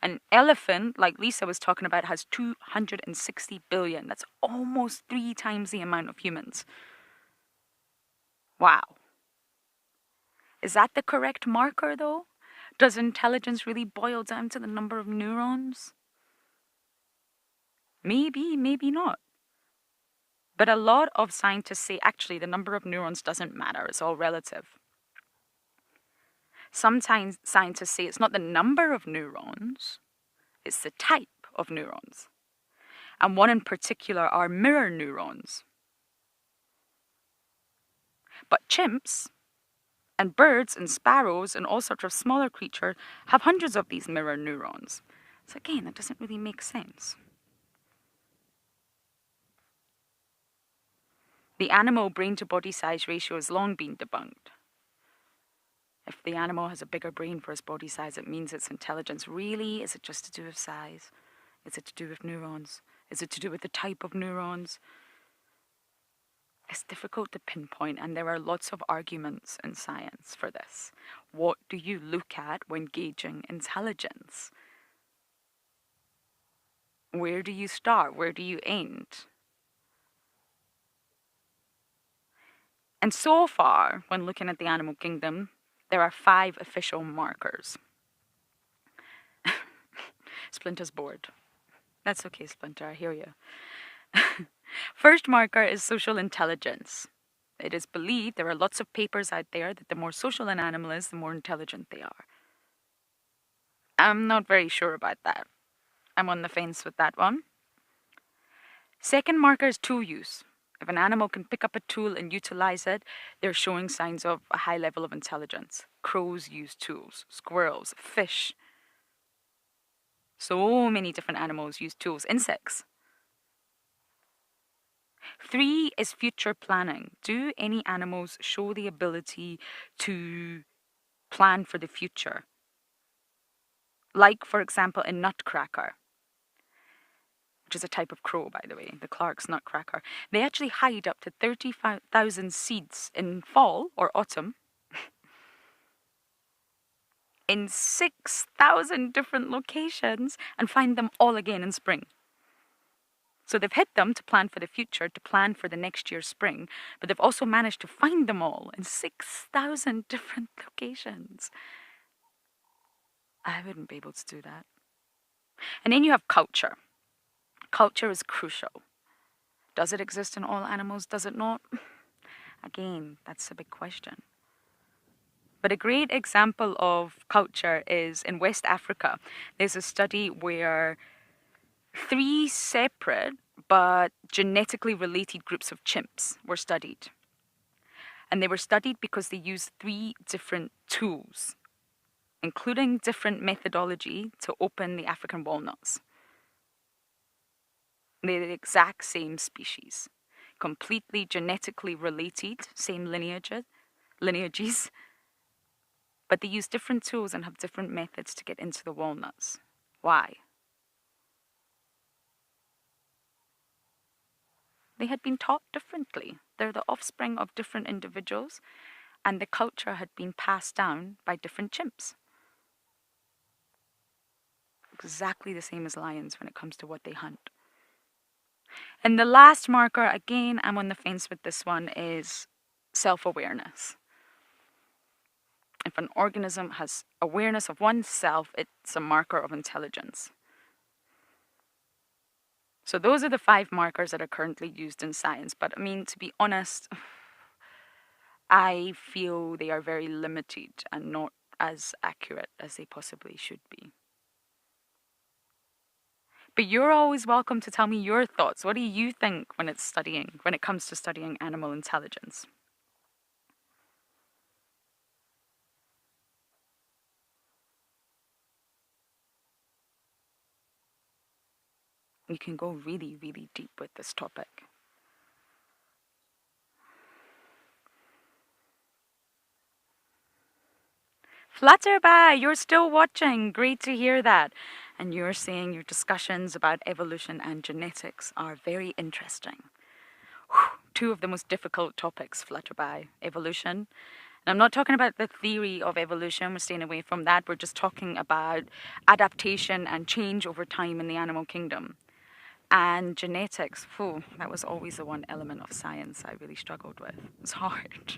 An elephant, like Lisa was talking about, has 260 billion. That's almost 3 times the amount of humans. Wow. Is that the correct marker, though? Does intelligence really boil down to the number of neurons? Maybe, maybe not. But a lot of scientists say actually the number of neurons doesn't matter, it's all relative. Sometimes scientists say it's not the number of neurons, it's the type of neurons. And one in particular are mirror neurons. But chimps and birds and sparrows and all sorts of smaller creatures have hundreds of these mirror neurons. So again, that doesn't really make sense. The animal brain to body size ratio has long been debunked. If the animal has a bigger brain for its body size, it means its intelligence. Really? Is it just to do with size? Is it to do with neurons? Is it to do with the type of neurons? It's difficult to pinpoint, and there are lots of arguments in science for this. What do you look at when gauging intelligence? Where do you start? Where do you end? And so far, when looking at the animal kingdom, there are 5 official markers. Splinter's bored. That's okay, Splinter, I hear you. First marker is social intelligence. It is believed, there are lots of papers out there, that the more social an animal is, the more intelligent they are. I'm not very sure about that. I'm on the fence with that one. Second marker is tool use. If an animal can pick up a tool and utilize it, they're showing signs of a high level of intelligence. Crows use tools, squirrels, fish. So many different animals use tools, insects. 3 is future planning. Do any animals show the ability to plan for the future? Like, for example, in Nutcracker, which is a type of crow, by the way, the Clark's Nutcracker. They actually hide up to 35,000 seeds in fall or autumn in 6,000 different locations and find them all again in spring. So they've hid them to plan for the future, to plan for the next year's spring, but they've also managed to find them all in 6,000 different locations. I wouldn't be able to do that. And then you have culture. Culture is crucial. Does it exist in all animals? Does it not? Again, that's a big question. But a great example of culture is in West Africa. There's a study where 3 separate but genetically related groups of chimps were studied. And they were studied because they used 3 different tools, including different methodology to open the African walnuts. They're the exact same species, completely genetically related, same lineages, but they use different tools and have different methods to get into the walnuts. Why? They had been taught differently. They're the offspring of different individuals, and the culture had been passed down by different chimps. Exactly the same as lions when it comes to what they hunt. And the last marker, again, I'm on the fence with this one, is self-awareness. If an organism has awareness of oneself, it's a marker of intelligence. So those are the 5 markers that are currently used in science. But I mean, to be honest, I feel they are very limited and not as accurate as they possibly should be. But you're always welcome to tell me your thoughts. What do you think when it comes to studying animal intelligence? We can go really, really deep with this topic. Flutterby, you're still watching. Great to hear that. And you're saying your discussions about evolution and genetics are very interesting. Whew, two of the most difficult topics, Flutterby. Evolution. And I'm not talking about the theory of evolution. We're staying away from that. We're just talking about adaptation and change over time in the animal kingdom. And genetics, phew, that was always the one element of science I really struggled with. It was hard.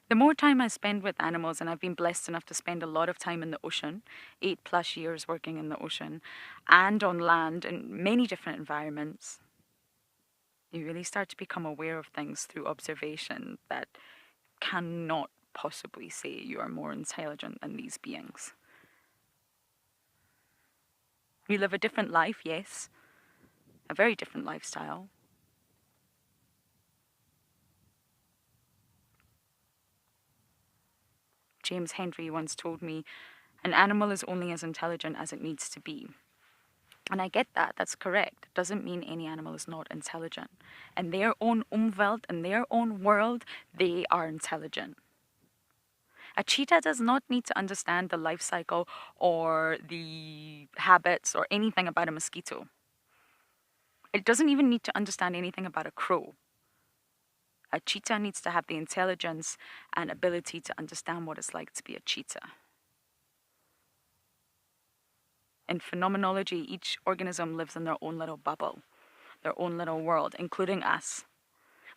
The more time I spend with animals, and I've been blessed enough to spend a lot of time in the ocean, 8+ years working in the ocean, and on land in many different environments, you really start to become aware of things through observation that cannot possibly say you are more intelligent than these beings. We live a different life, yes, a very different lifestyle. James Hendry once told me, an animal is only as intelligent as it needs to be. And I get that, that's correct. It doesn't mean any animal is not intelligent. In their own Umwelt, in their own world, they are intelligent. A cheetah does not need to understand the life cycle or the habits or anything about a mosquito. It doesn't even need to understand anything about a crow. A cheetah needs to have the intelligence and ability to understand what it's like to be a cheetah. In phenomenology, each organism lives in their own little bubble, their own little world, including us.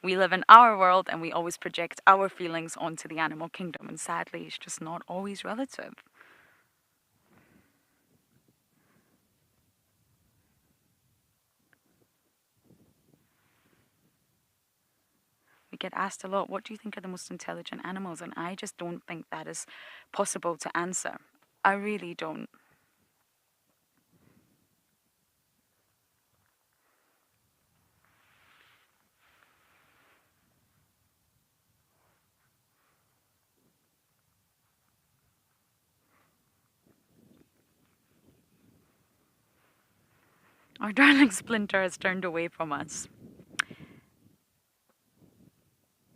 We live in our world and we always project our feelings onto the animal kingdom, and sadly, it's just not always relative. We get asked a lot, what do you think are the most intelligent animals? And I just don't think that is possible to answer. I really don't. Our darling Splinter has turned away from us.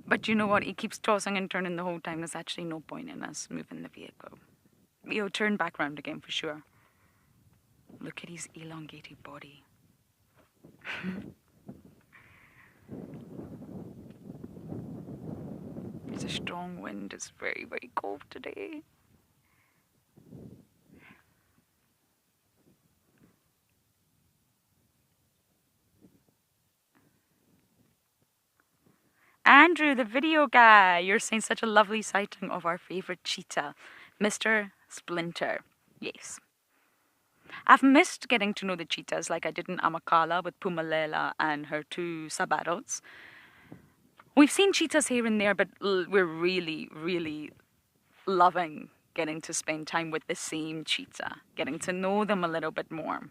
But you know what? He keeps tossing and turning the whole time. There's actually no point in us moving the vehicle. He'll turn back round again for sure. Look at his elongated body. There's a strong wind. It's very, very cold today. Andrew, the video guy, you're saying such a lovely sighting of our favourite cheetah, Mr. Splinter. Yes. I've missed getting to know the cheetahs like I did in Amakala with Pumalela and her 2 sub-adults. We've seen cheetahs here and there, but we're really, really loving getting to spend time with the same cheetah, getting to know them a little bit more.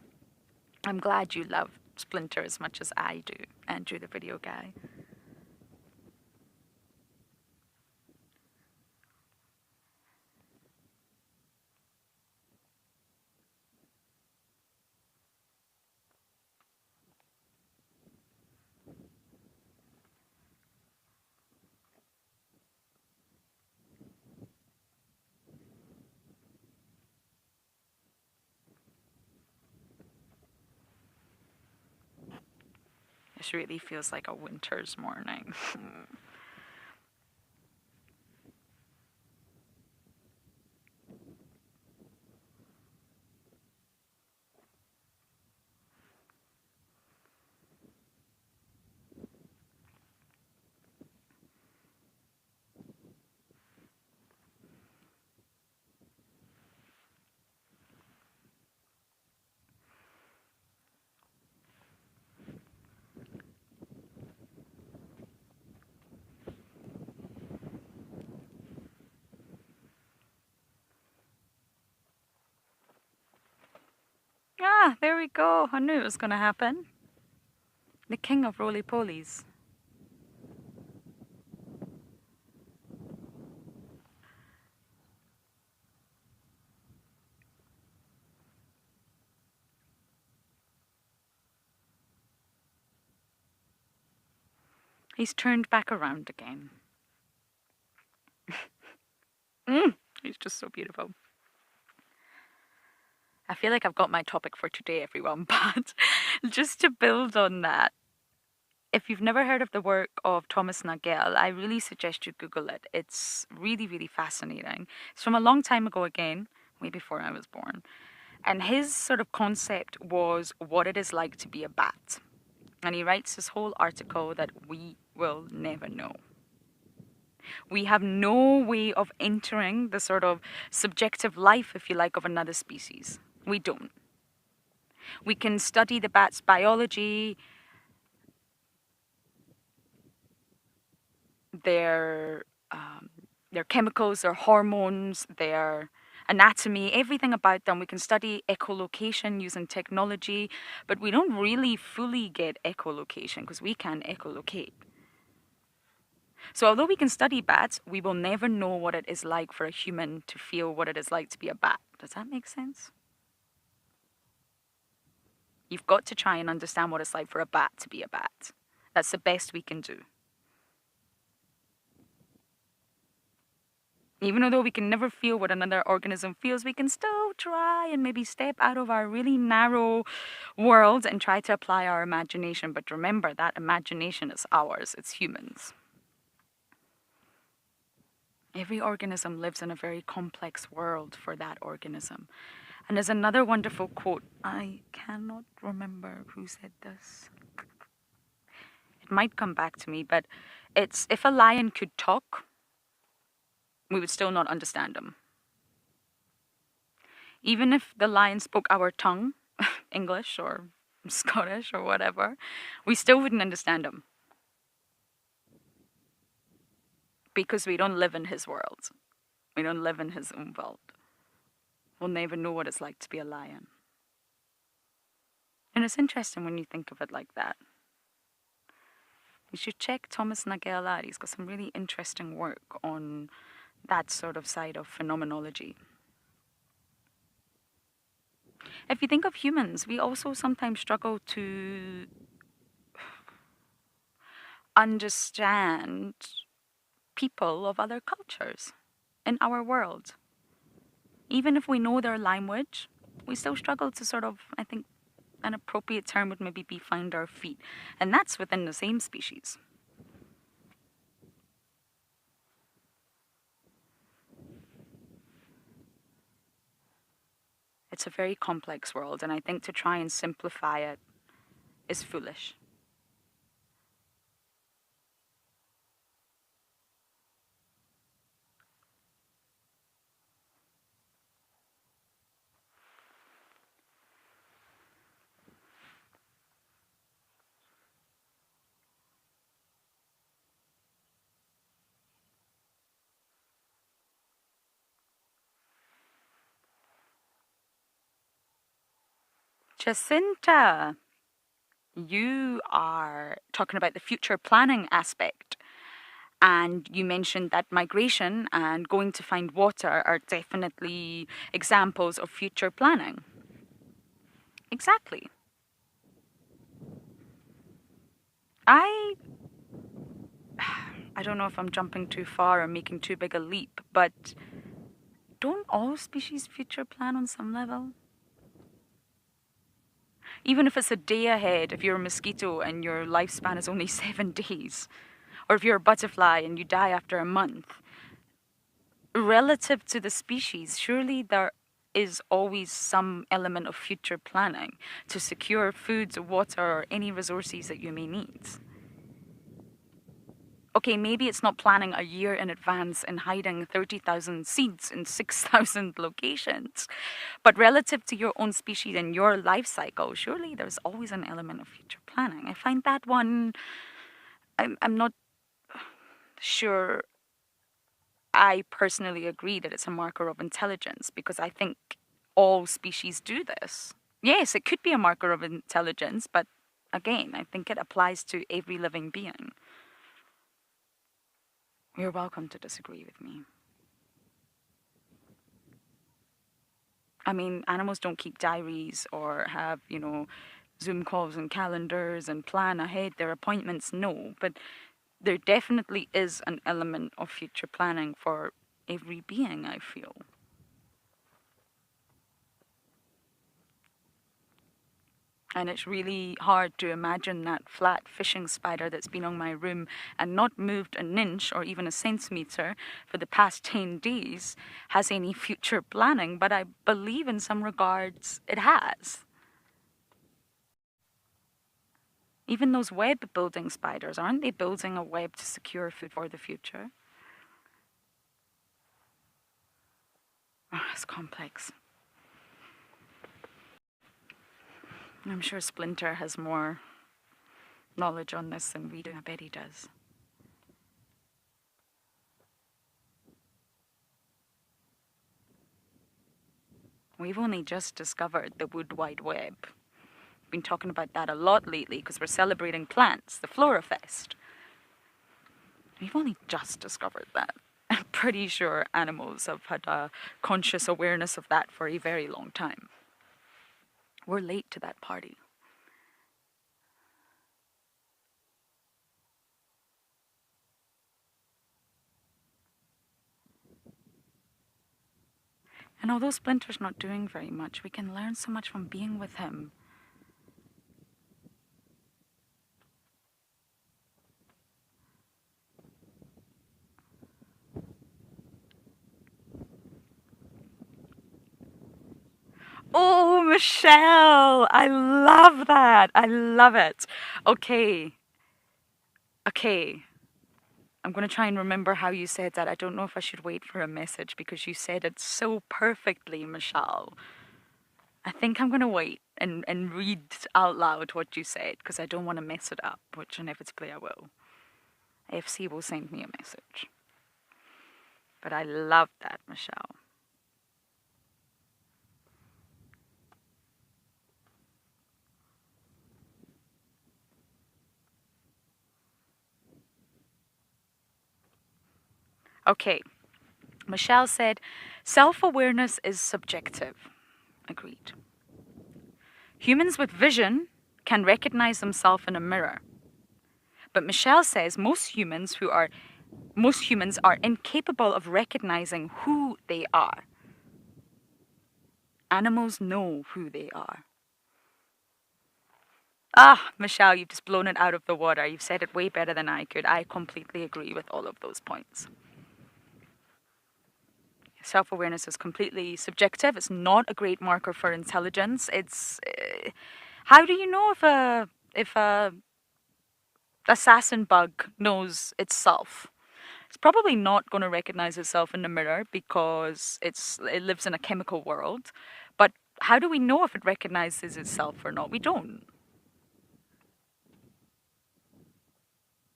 I'm glad you love Splinter as much as I do, Andrew, the video guy. This really feels like a winter's morning. Ah, there we go. I knew it was going to happen. The king of roly-polies. He's turned back around again. He's just so beautiful. I feel like I've got my topic for today, everyone, but just to build on that, if you've never heard of the work of Thomas Nagel, I really suggest you Google it. It's really, really fascinating. It's from a long time ago again, way before I was born. And his sort of concept was what it is like to be a bat. And he writes this whole article that we will never know. We have no way of entering the sort of subjective life, if you like, of another species. We don't. We can study the bat's biology, their chemicals, their hormones, their anatomy, everything about them. We can study echolocation using technology, but we don't really fully get echolocation because we can't echolocate. So although we can study bats, we will never know what it is like for a human to feel what it is like to be a bat. Does that make sense? You've got to try and understand what it's like for a bat to be a bat. That's the best we can do. Even though we can never feel what another organism feels, we can still try and maybe step out of our really narrow world and try to apply our imagination. But remember, that imagination is ours. It's humans. Every organism lives in a very complex world for that organism. And there's another wonderful quote. I cannot remember who said this. It might come back to me, but it's, if a lion could talk, we would still not understand him. Even if the lion spoke our tongue, English or Scottish or whatever, we still wouldn't understand him. Because we don't live in his world. We don't live in his own world. We'll never know what it's like to be a lion. And it's interesting when you think of it like that. You should check Thomas Nagel out. He's got some really interesting work on that sort of side of phenomenology. If you think of humans, we also sometimes struggle to understand people of other cultures in our world. Even if we know their language, we still struggle to sort of, I think an appropriate term would maybe be find our feet. And that's within the same species. It's a very complex world, and I think to try and simplify it is foolish. Jacinta, you are talking about the future planning aspect. And you mentioned that migration and going to find water are definitely examples of future planning. Exactly. I don't know if I'm jumping too far or making too big a leap, but don't all species future plan on some level? Even if it's a day ahead, if you're a mosquito and your lifespan is only 7 days, or if you're a butterfly and you die after a month, relative to the species, surely there is always some element of future planning to secure food, water, or any resources that you may need. Okay, maybe it's not planning a year in advance and hiding 30,000 seeds in 6,000 locations, but relative to your own species and your life cycle, surely there's always an element of future planning. I find that one, I'm not sure I personally agree that it's a marker of intelligence, because I think all species do this. Yes, it could be a marker of intelligence, but again, I think it applies to every living being. You're welcome to disagree with me. I mean, animals don't keep diaries or have, Zoom calls and calendars and plan ahead their appointments, no. But there definitely is an element of future planning for every being, I feel. And it's really hard to imagine that flat fishing spider that's been on my room and not moved an inch or even a centimeter for the past 10 days has any future planning, but I believe in some regards it has. Even those web building spiders, aren't they building a web to secure food for the future? Oh, it's complex. I'm sure Splinter has more knowledge on this than we do. I bet he does. We've only just discovered the Wood Wide Web. Been talking about that a lot lately because we're celebrating plants, the Florafest. We've only just discovered that. I'm pretty sure animals have had a conscious awareness of that for a very long time. We're late to that party. And although Splinter's not doing very much, we can learn so much from being with him. Oh, Michelle! I love that! I love it! Okay. I'm going to try and remember how you said that. I don't know if I should wait for a message because you said it so perfectly, Michelle. I think I'm going to wait and read out loud what you said because I don't want to mess it up, which inevitably I will. FC will send me a message. But I love that, Michelle. Okay. Michelle said, self-awareness is subjective. Agreed. Humans with vision can recognize themselves in a mirror. But Michelle says most humans are incapable of recognizing who they are. Animals know who they are. Ah, Michelle, you've just blown it out of the water. You've said it way better than I could. I completely agree with all of those points. Self-awareness is completely subjective. It's not a great marker for intelligence. It's how do you know if a assassin bug knows itself? It's probably not going to recognize itself in the mirror because it lives in a chemical world. But how do we know if it recognizes itself or not? We don't.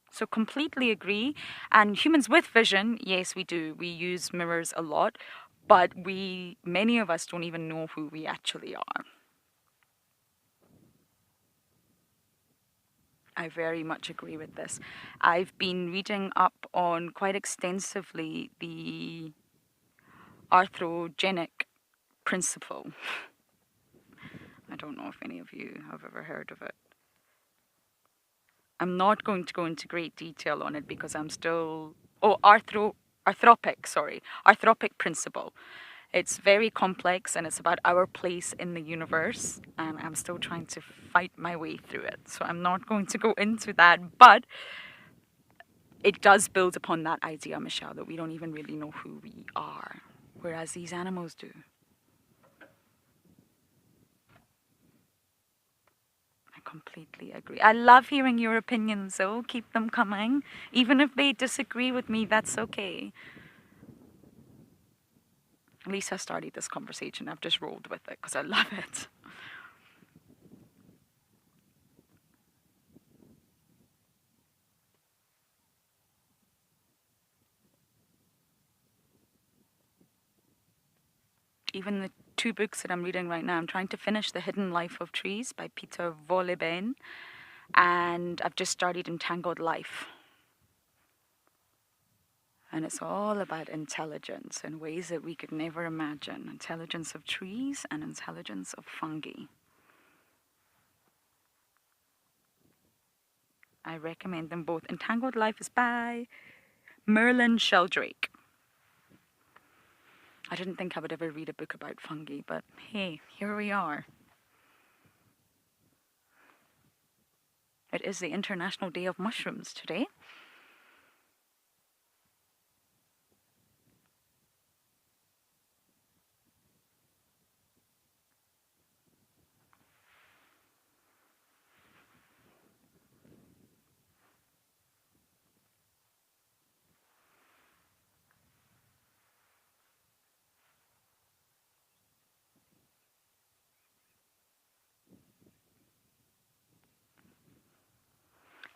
So completely agree. And humans with vision, yes, we do. We use mirrors a lot, but many of us don't even know who we actually are. I very much agree with this. I've been reading up on quite extensively the arthrogenic principle. I don't know if any of you have ever heard of it. I'm not going to go into great detail on it because I'm still... Oh, arthropic principle. It's very complex and it's about our place in the universe, and I'm still trying to fight my way through it. So I'm not going to go into that, but it does build upon that idea, Michelle, that we don't even really know who we are, whereas these animals do. Completely agree. I love hearing your opinions, though. Keep them coming. Even if they disagree with me, that's okay. At least I started this conversation. I've just rolled with it because I love it. Even the 2 books that I'm reading right now, I'm trying to finish The Hidden Life of Trees by Peter Wohlleben, and I've just started Entangled Life. And it's all about intelligence in ways that we could never imagine. Intelligence of trees and intelligence of fungi. I recommend them both. Entangled Life is by Merlin Sheldrake. I didn't think I would ever read a book about fungi, but hey, here we are. It is the International Day of Mushrooms today.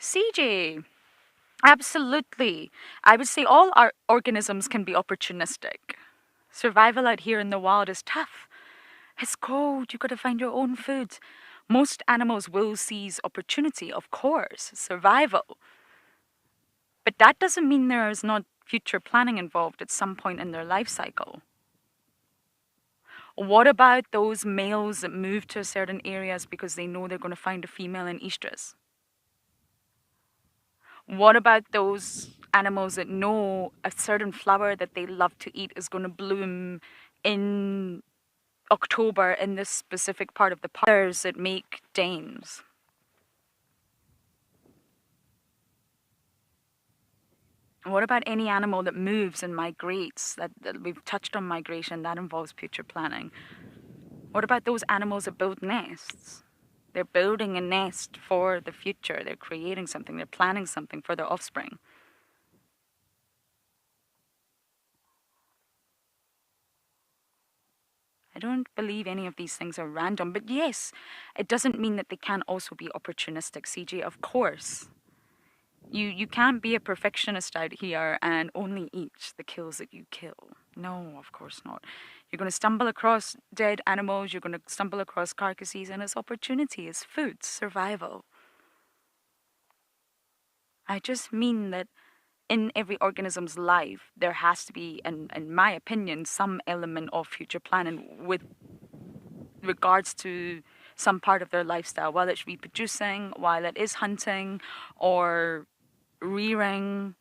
CJ, absolutely. I would say all our organisms can be opportunistic. Survival out here in the wild is tough. It's cold, you gotta find your own food. Most animals will seize opportunity, of course, survival. But that doesn't mean there is not future planning involved at some point in their life cycle. What about those males that move to certain areas because they know they're going to find a female in estrus? What about those animals that know a certain flower that they love to eat is going to bloom in October in this specific part of the park? Others that make dames. What about any animal that moves and migrates? That we've touched on migration, that involves future planning. What about those animals that build nests? They're building a nest for the future. They're creating something. They're planning something for their offspring. I don't believe any of these things are random. But yes, it doesn't mean that they can also be opportunistic, CJ, of course. You can't be a perfectionist out here and only eat the kills that you kill. No, of course not. You're going to stumble across dead animals, you're going to stumble across carcasses, and it's opportunity, it's food, survival. I just mean that in every organism's life, there has to be, in my opinion, some element of future planning with regards to some part of their lifestyle, while it's reproducing, while it is hunting, or rearing.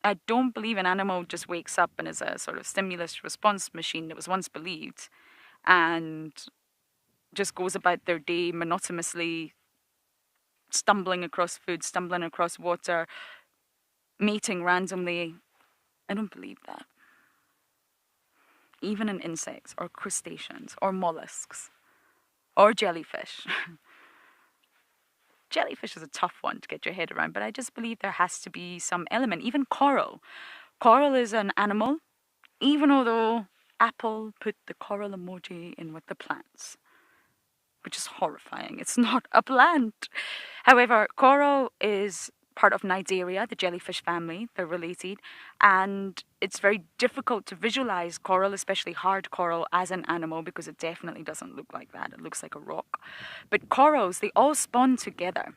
I don't believe an animal just wakes up and is a sort of stimulus response machine that was once believed and just goes about their day monotonously stumbling across food, stumbling across water, mating randomly. I don't believe that. Even in insects or crustaceans or mollusks or jellyfish. Jellyfish is a tough one to get your head around, but I just believe there has to be some element. Even coral. Coral is an animal, even although Apple put the coral emoji in with the plants, which is horrifying. It's not a plant. However, coral is part of Cnidaria, the jellyfish family. They're related. And it's very difficult to visualize coral, especially hard coral, as an animal because it definitely doesn't look like that. It looks like a rock. But corals, they all spawn together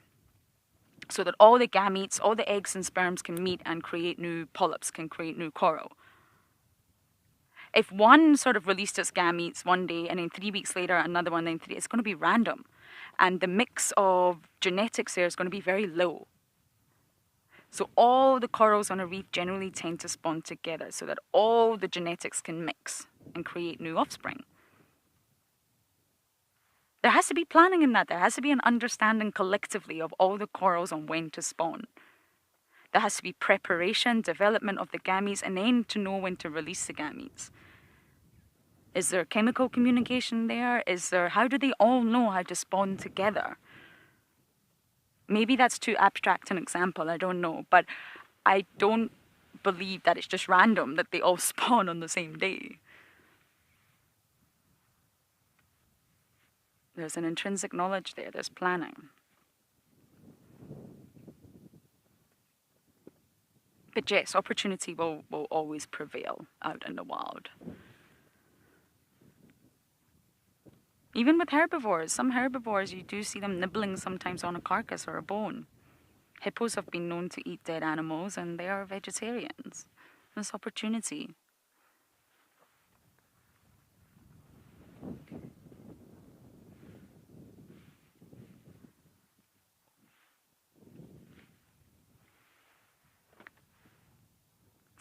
so that all the gametes, all the eggs and sperms can meet and create new polyps, can create new coral. If one sort of released its gametes one day and then 3 weeks later another one, then three, it's going to be random. And the mix of genetics there is going to be very low. So all the corals on a reef generally tend to spawn together so that all the genetics can mix and create new offspring. There has to be planning in that. There has to be an understanding collectively of all the corals on when to spawn. There has to be preparation, development of the gametes, and then to know when to release the gametes. Is there chemical communication there? How do they all know how to spawn together? Maybe that's too abstract an example, I don't know. But I don't believe that it's just random that they all spawn on the same day. There's an intrinsic knowledge there, there's planning. But yes, opportunity will always prevail out in the wild. Even with herbivores, some herbivores, you do see them nibbling sometimes on a carcass or a bone. Hippos have been known to eat dead animals and they are vegetarians. There's opportunity.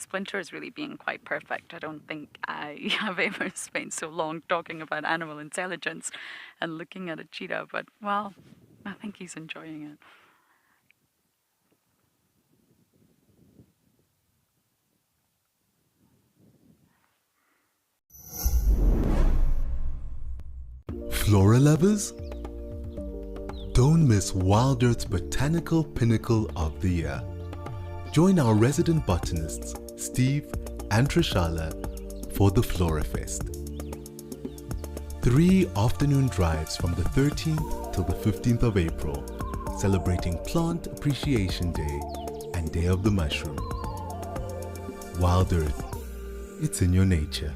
Splinter is really being quite perfect. I don't think I have ever spent so long talking about animal intelligence and looking at a cheetah, but well, I think he's enjoying it. Flora lovers? Don't miss Wild Earth's botanical pinnacle of the year. Join our resident botanists, Steve and Trishala, for the Flora Fest. 3 afternoon drives from the 13th till the 15th of April, celebrating Plant Appreciation Day and Day of the Mushroom. Wild Earth, it's in your nature.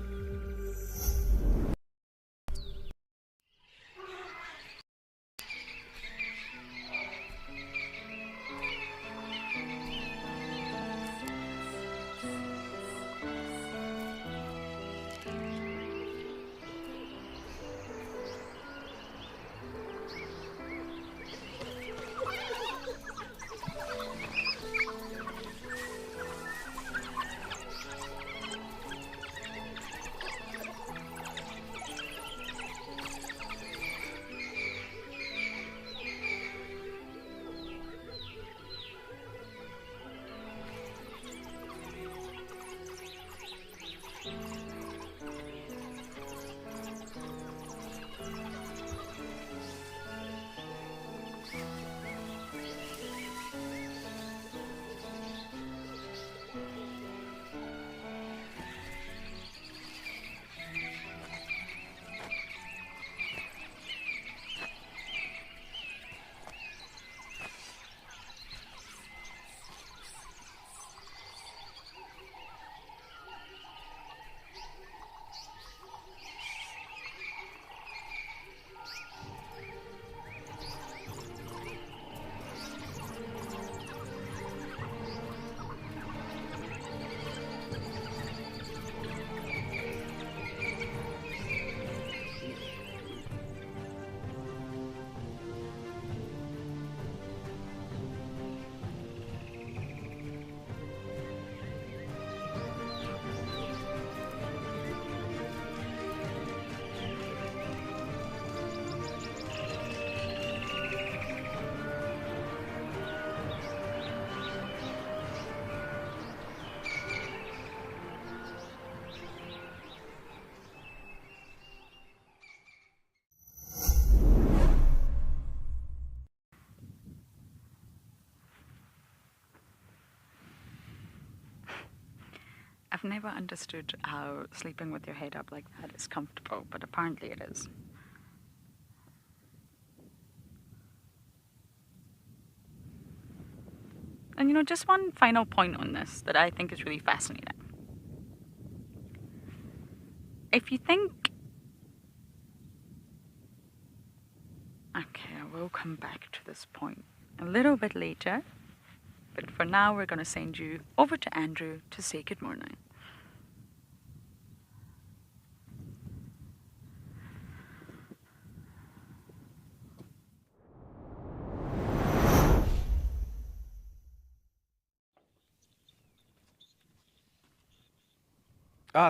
I've never understood how sleeping with your head up like that is comfortable, but apparently it is. And just one final point on this that I think is really fascinating. If you think... Okay, I will come back to this point a little bit later, but for now we're going to send you over to Andrew to say good morning.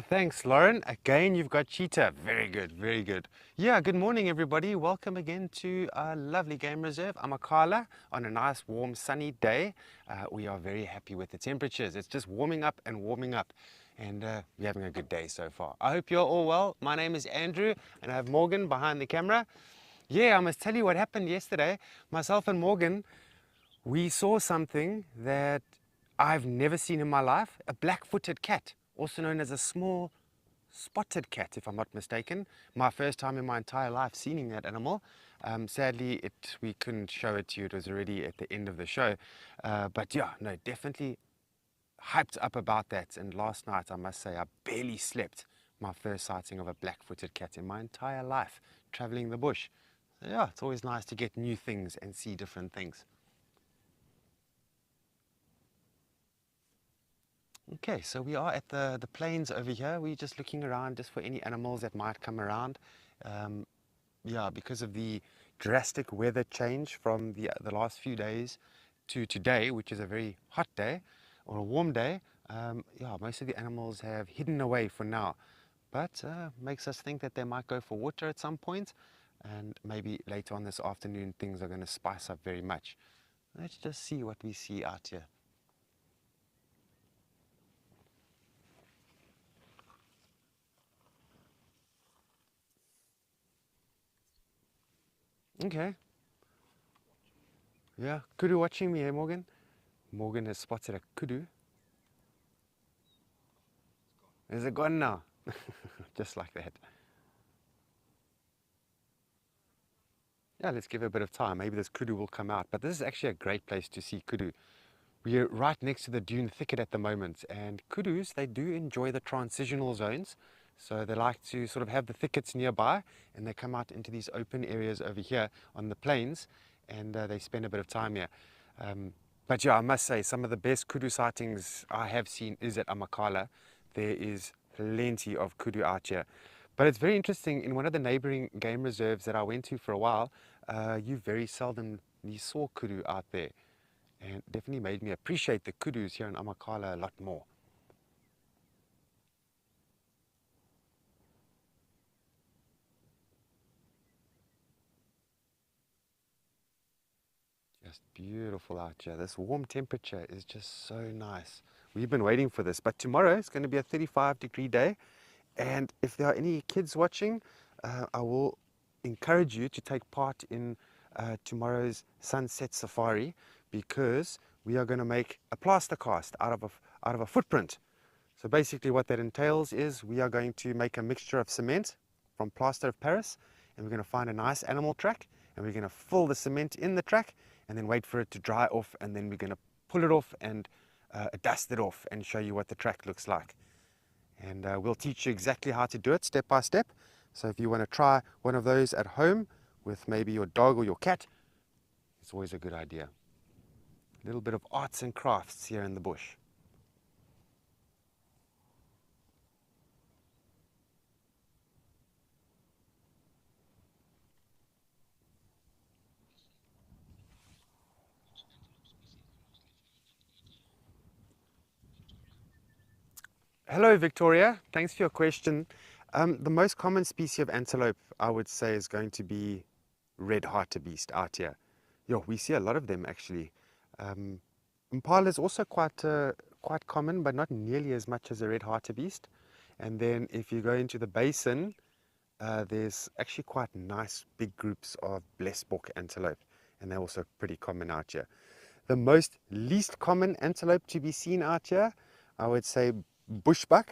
Thanks, Lauren. Again, you've got cheetah. Very good, very good. Yeah, good morning, everybody. Welcome again to our lovely game reserve, Amakhala, on a nice, warm, sunny day. We are very happy with the temperatures. It's just warming up and warming up, and we're having a good day so far. I hope you're all well. My name is Andrew, and I have Morgan behind the camera. Yeah, I must tell you what happened yesterday. Myself and Morgan, we saw something that I've never seen in my life, a black-footed cat, also known as a small spotted cat, if I'm not mistaken. My first time in my entire life seeing that animal. Sadly, we couldn't show it to you. It was already at the end of the show. But yeah, no, definitely hyped up about that. And last night, I must say, I barely slept. My first sighting of a black-footed cat in my entire life, traveling the bush. So yeah, it's always nice to get new things and see different things. Okay, so we are at the plains over here. We're just looking around just for any animals that might come around. Yeah, because of the drastic weather change from the last few days to today, which is a very hot day or a warm day, Yeah, most of the animals have hidden away for now, but makes us think that they might go for water at some point, and maybe later on this afternoon things are going to spice up very much. Let's just see what we see out here. Okay. Yeah, kudu watching me, eh, Morgan? Morgan has spotted a kudu. Is it gone now? Just like that. Yeah, let's give it a bit of time. Maybe this kudu will come out. But this is actually a great place to see kudu. We're right next to the dune thicket at the moment, and kudus, they do enjoy the transitional zones. So they like to sort of have the thickets nearby, and they come out into these open areas over here on the plains, and they spend a bit of time here. But yeah, I must say, some of the best kudu sightings I have seen is at Amakhala. There is plenty of kudu out here. But it's very interesting, in one of the neighboring game reserves that I went to for a while, you very seldom saw kudu out there. And definitely made me appreciate the kudus here in Amakhala a lot more. Just beautiful out here. This warm temperature is just so nice. We've been waiting for this, but tomorrow is going to be a 35-degree day. And if there are any kids watching, I will encourage you to take part in tomorrow's sunset safari, because we are going to make a plaster cast out of a footprint. So basically what that entails is we are going to make a mixture of cement from plaster of Paris, and we're going to find a nice animal track, and we're going to fill the cement in the track and then wait for it to dry off, and then we're going to pull it off and dust it off and show you what the track looks like. And we'll teach you exactly how to do it step by step. So if you want to try one of those at home with maybe your dog or your cat, it's always a good idea. A little bit of arts and crafts here in the bush. Hello, Victoria. Thanks for your question. The most common species of antelope, I would say, is going to be red hartebeest out here. Yeah, we see a lot of them actually. Impala is also quite common, but not nearly as much as a red hartebeest. And then if you go into the basin, there's actually quite nice big groups of blesbok antelope, and they're also pretty common out here. The most least common antelope to be seen out here, I would say bushbuck.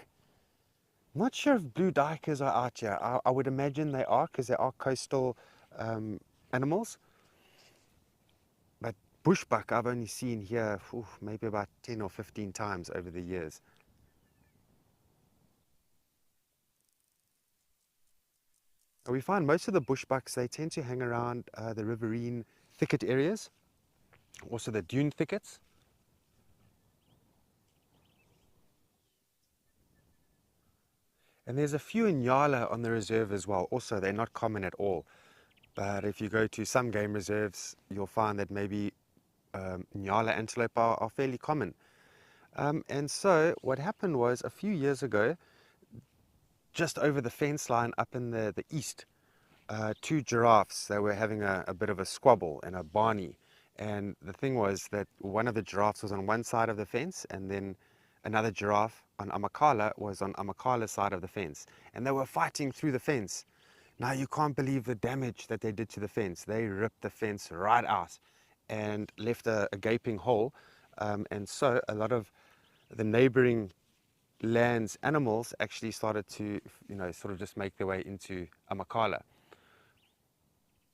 Not sure if blue duikers are out here. I would imagine they are, because they are coastal animals. But bushbuck I've only seen here maybe about 10 or 15 times over the years. We find most of the bushbucks, they tend to hang around the riverine thicket areas, also the dune thickets. And there's a few in Nyala on the reserve as well. Also, they're not common at all. But if you go to some game reserves, you'll find that maybe Nyala antelope are fairly common. And so what happened was, a few years ago, just over the fence line up in the east, two giraffes, they were having a bit of a squabble and a barney. And the thing was that one of the giraffes was on one side of the fence, and then another giraffe on Amakhala was on Amakhala's side of the fence. And they were fighting through the fence. Now, you can't believe the damage that they did to the fence. They ripped the fence right out and left a gaping hole. And so a lot of the neighboring land's animals actually started to, sort of just make their way into Amakhala.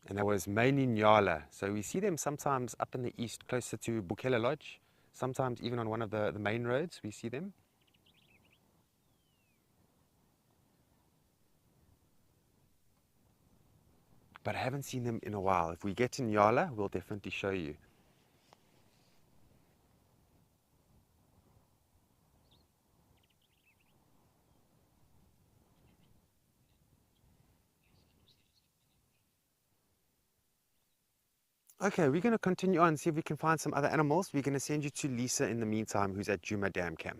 And that was mainly Nyala. So we see them sometimes up in the east, closer to Bukela Lodge. Sometimes even on one of the main roads, we see them. But I haven't seen them in a while. If we get to Nyala, we'll definitely show you. Okay, we're going to continue on and see if we can find some other animals. We're going to send you to Lisa in the meantime, who's at Djuma Dam Camp.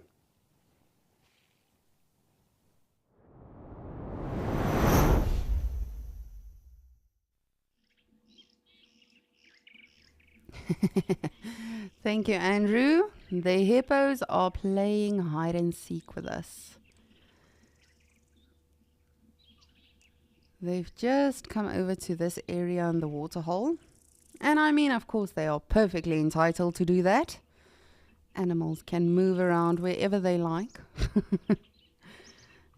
Thank you, Andrew. The hippos are playing hide and seek with us. They've just come over to this area in the waterhole. And I mean, of course, they are perfectly entitled to do that. Animals can move around wherever they like.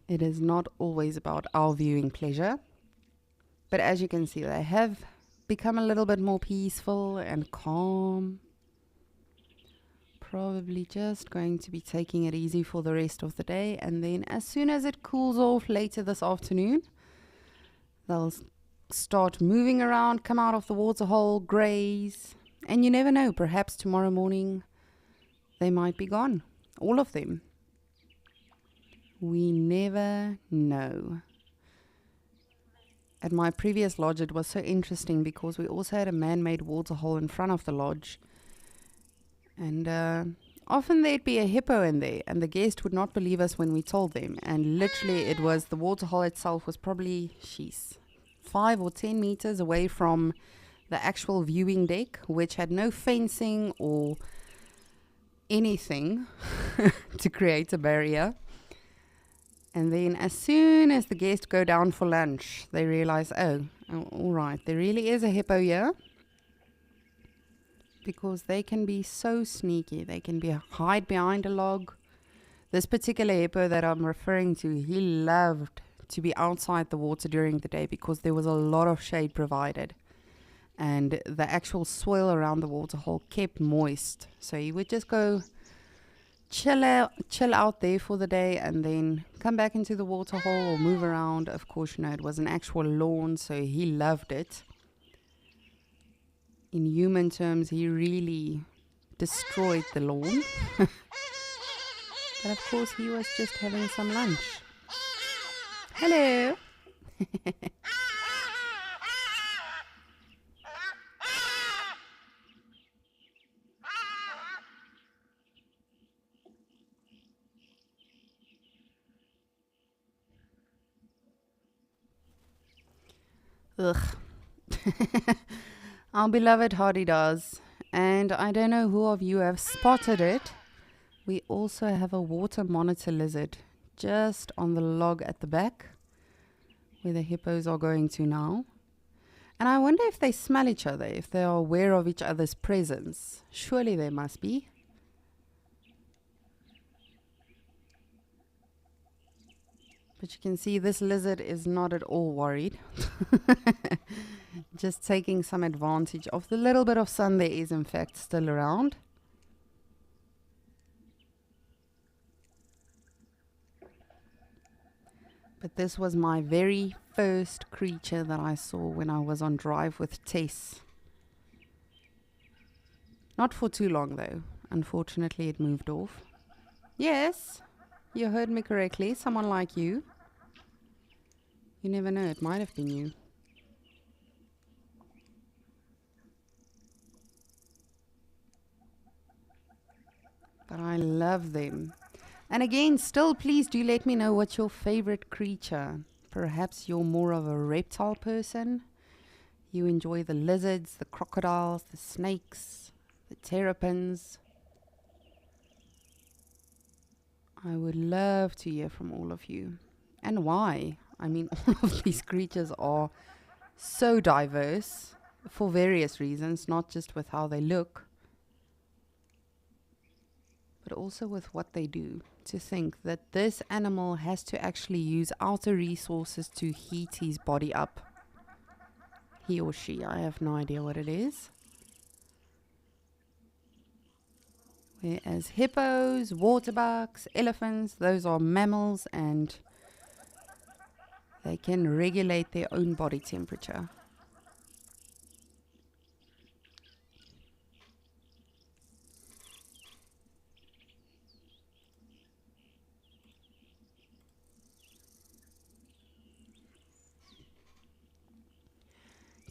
It is not always about our viewing pleasure. But as you can see, they have become a little bit more peaceful and calm. Probably just going to be taking it easy for the rest of the day. And then as soon as it cools off later this afternoon, they'll start moving around, come out of the waterhole, graze. And you never know, perhaps tomorrow morning they might be gone. All of them. We never know. At my previous lodge, it was so interesting because we also had a man-made waterhole in front of the lodge. And often there'd be a hippo in there, and the guest would not believe us when we told them. And literally, it was the waterhole itself was probably, 5 or 10 meters away from the actual viewing deck, which had no fencing or anything to create a barrier. And then as soon as the guests go down for lunch, they realize, oh, all right, there really is a hippo here. Because they can be so sneaky. They can hide behind a log. This particular hippo that I'm referring to, he loved to be outside the water during the day because there was a lot of shade provided. And the actual soil around the waterhole kept moist. So he would just go chill out there for the day and then come back into the waterhole or move around. Of course, it was an actual lawn, so he loved it. In human terms, he really destroyed the lawn. But of course, he was just having some lunch. Hello. Ugh. Our beloved Hardie-Dars. And I don't know who of you have spotted it. We also have a water monitor lizard just on the log at the back where the hippos are going to now. And I wonder if they smell each other, if they are aware of each other's presence. Surely they must be. But you can see this lizard is not at all worried. Just taking some advantage of the little bit of sun there is in fact still around. But this was my very first creature that I saw when I was on drive with Tess. Not for too long though. Unfortunately it moved off. Yes, you heard me correctly. Someone like you. You never know, it might have been you. But I love them. And again, still please do let me know what's your favorite creature. Perhaps you're more of a reptile person. You enjoy the lizards, the crocodiles, the snakes, the terrapins. I would love to hear from all of you. And why? I mean, all of these creatures are so diverse for various reasons, not just with how they look, but also with what they do. To think that this animal has to actually use outer resources to heat his body up. He or she, I have no idea what it is. Whereas hippos, waterbucks, elephants, those are mammals and they can regulate their own body temperature.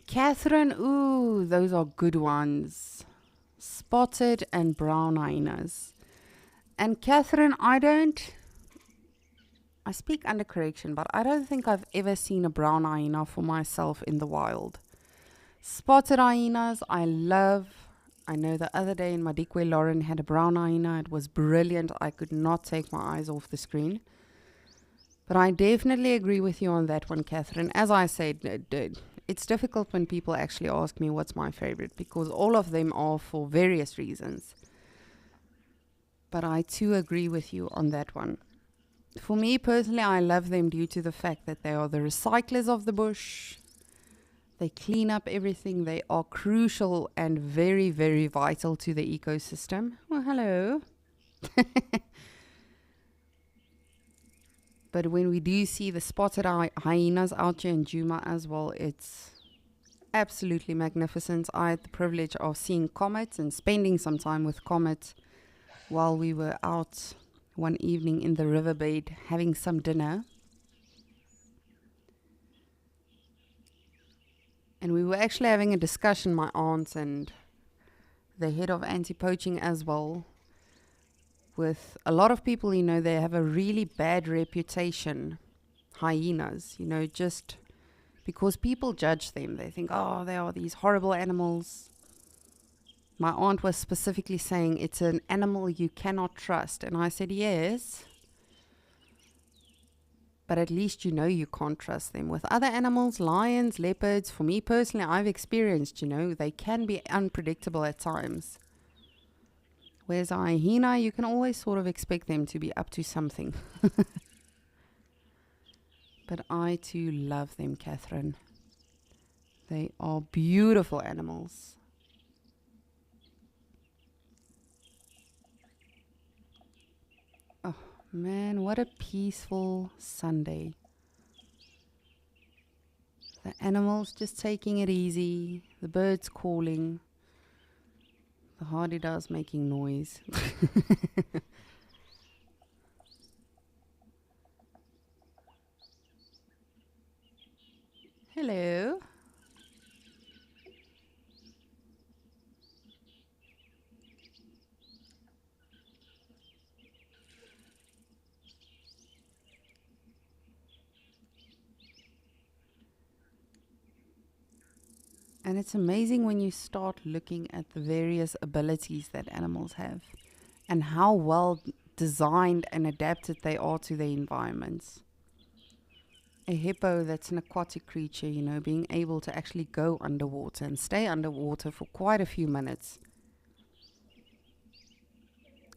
Catherine, ooh, those are good ones. Spotted and brown hyenas. And Catherine, I speak under correction, but I don't think I've ever seen a brown hyena for myself in the wild. Spotted hyenas, I love. I know the other day in Madikwe, Lauren had a brown hyena. It was brilliant. I could not take my eyes off the screen. But I definitely agree with you on that one, Catherine. As I said, it's difficult when people actually ask me what's my favorite, because all of them are for various reasons. But I too agree with you on that one. For me personally, I love them due to the fact that they are the recyclers of the bush. They clean up everything. They are crucial and very, very vital to the ecosystem. Well, hello. But when we do see the spotted hyenas out here in Djuma as well, it's absolutely magnificent. I had the privilege of seeing Comet and spending some time with Comet while we were out one evening in the riverbed having some dinner. And we were actually having a discussion, my aunt and the head of anti-poaching as well, with a lot of people, they have a really bad reputation, hyenas, just because people judge them. They think, oh, they are these horrible animals. My aunt was specifically saying it's an animal you cannot trust. And I said, yes, but at least you can't trust them. With other animals, lions, leopards, for me personally, I've experienced, they can be unpredictable at times. Whereas a hyena, you can always sort of expect them to be up to something. But I too love them, Catherine. They are beautiful animals. Oh man, what a peaceful Sunday. The animals just taking it easy, the birds calling, the hardy-does making noise. Hello. And it's amazing when you start looking at the various abilities that animals have and how well designed and adapted they are to their environments. A hippo, that's an aquatic creature, being able to actually go underwater and stay underwater for quite a few minutes.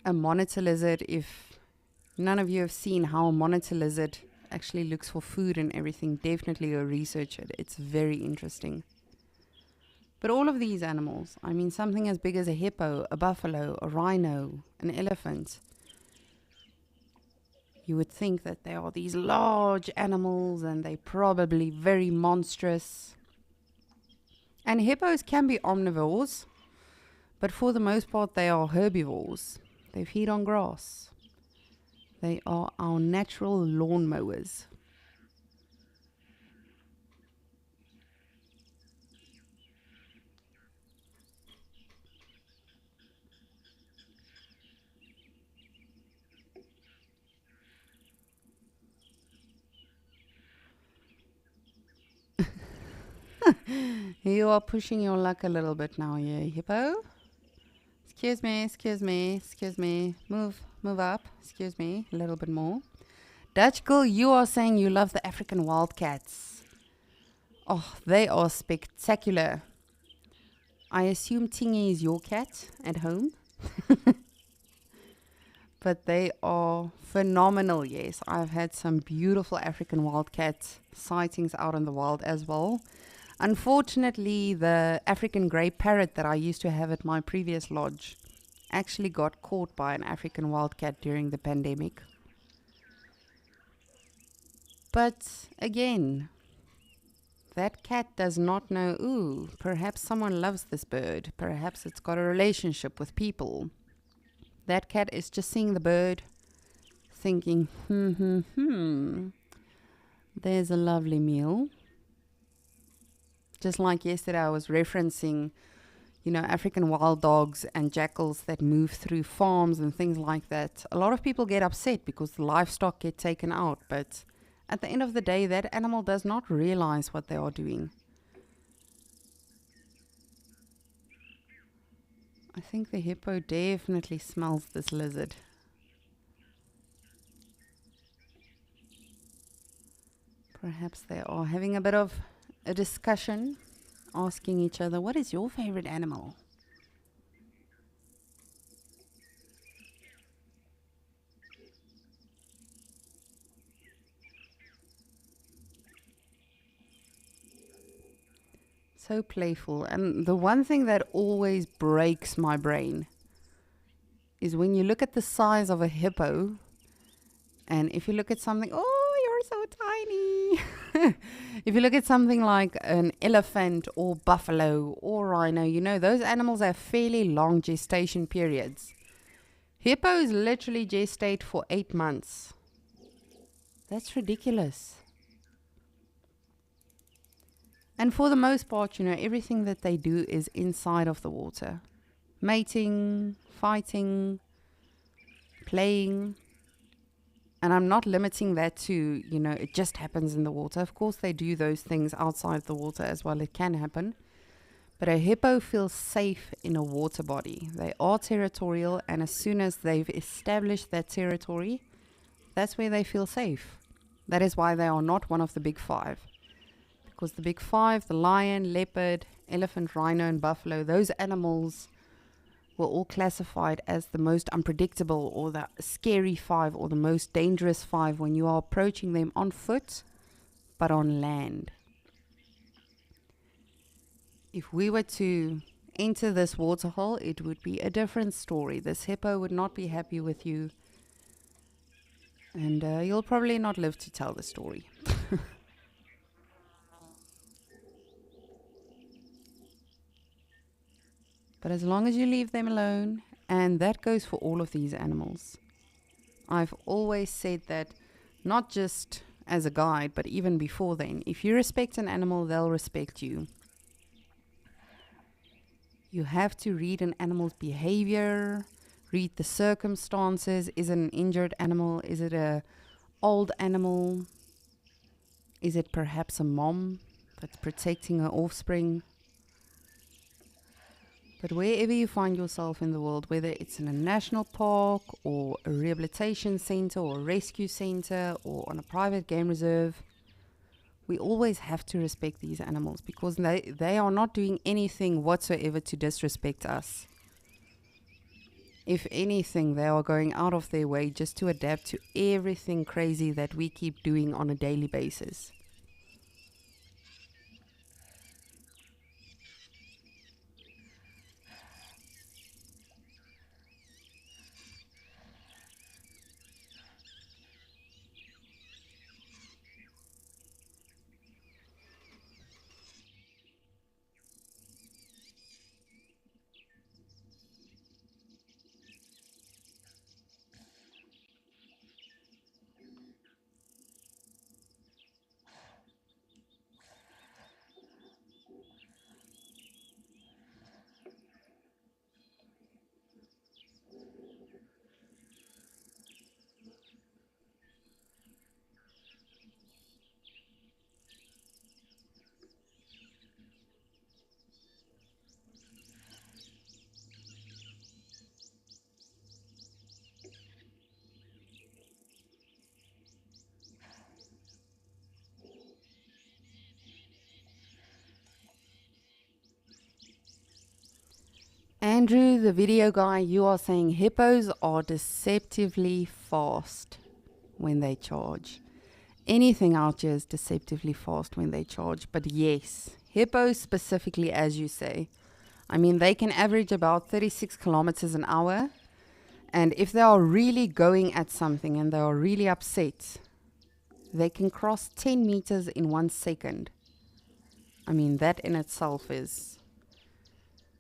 A monitor lizard, if none of you have seen how a monitor lizard actually looks for food and everything, definitely go research it. It's very interesting. But all of these animals, something as big as a hippo, a buffalo, a rhino, an elephant, you would think that they are these large animals and they're probably very monstrous. And hippos can be omnivores, but for the most part they are herbivores. They feed on grass. They are our natural lawn mowers. You are pushing your luck a little bit now, yeah, hippo. Excuse me. Move up. Excuse me, a little bit more. Dutch girl, you are saying you love the African wildcats. Oh, they are spectacular. I assume Tingy is your cat at home. But they are phenomenal, yes. I've had some beautiful African wildcat sightings out in the wild as well. Unfortunately, the African grey parrot that I used to have at my previous lodge actually got caught by an African wildcat during the pandemic. But again, that cat does not know, ooh, perhaps someone loves this bird. Perhaps it's got a relationship with people. That cat is just seeing the bird, thinking, there's a lovely meal. Just like yesterday, I was referencing, African wild dogs and jackals that move through farms and things like that. A lot of people get upset because the livestock get taken out, but at the end of the day, that animal does not realize what they are doing. I think the hippo definitely smells this lizard. Perhaps they are having a bit of a discussion, asking each other, what is your favorite animal? So playful. And the one thing that always breaks my brain is when you look at the size of a hippo, and if you look at something, oh, you're so tiny. If you look at something like an elephant or buffalo or rhino, you know, those animals have fairly long gestation periods. Hippos literally gestate for 8 months. That's ridiculous. And for the most part, you know, everything that they do is inside of the water. Mating, fighting, playing. And I'm not limiting that to, you know, it just happens in the water. Of course, they do those things outside the water as well. It can happen. But a hippo feels safe in a water body. They are territorial, and as soon as they've established that territory, that's where they feel safe. That is why they are not one of the big five. Because the big five, the lion, leopard, elephant, rhino, and buffalo, those animals were all classified as the most unpredictable or the scary five or the most dangerous five when you are approaching them on foot, but on land. If we were to enter this waterhole, it would be a different story. This hippo would not be happy with you, and you'll probably not live to tell the story. But as long as you leave them alone, and that goes for all of these animals. I've always said that, not just as a guide, but even before then. If you respect an animal, they'll respect you. You have to read an animal's behavior, read the circumstances. Is it an injured animal? Is it an old animal? Is it perhaps a mom that's protecting her offspring? But wherever you find yourself in the world, whether it's in a national park or a rehabilitation center or a rescue center or on a private game reserve, we always have to respect these animals because they are not doing anything whatsoever to disrespect us. If anything, they are going out of their way just to adapt to everything crazy that we keep doing on a daily basis. Andrew, the video guy, you are saying hippos are deceptively fast when they charge. Anything out here is deceptively fast when they charge. But yes, hippos specifically, as you say, I mean, they can average about 36 kilometers an hour. And if they are really going at something and they are really upset, they can cross 10 meters in 1 second. I mean, that in itself is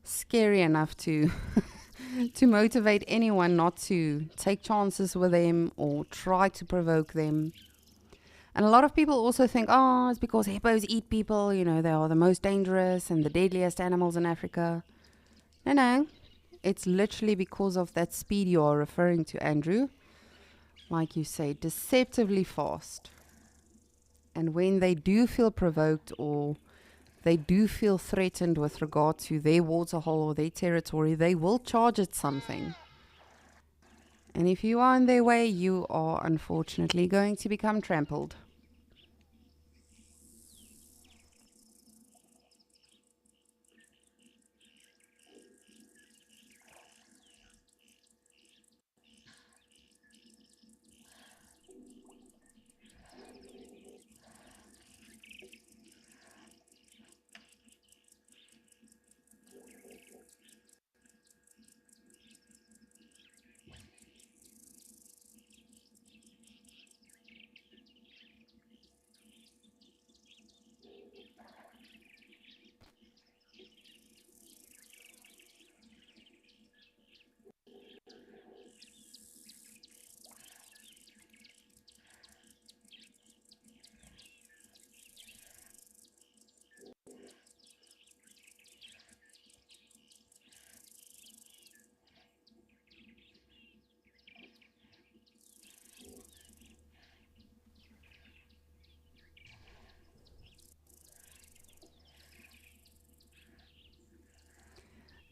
scary enough to to motivate anyone not to take chances with them or try to provoke them. And a lot of people also think, oh, it's because hippos eat people, you know, they are the most dangerous and the deadliest animals in Africa. No, it's literally because of that speed you are referring to, Andrew. Like you say, deceptively fast. And when they do feel provoked or they do feel threatened with regard to their waterhole or their territory, they will charge at something. And if you are in their way, you are unfortunately going to become trampled.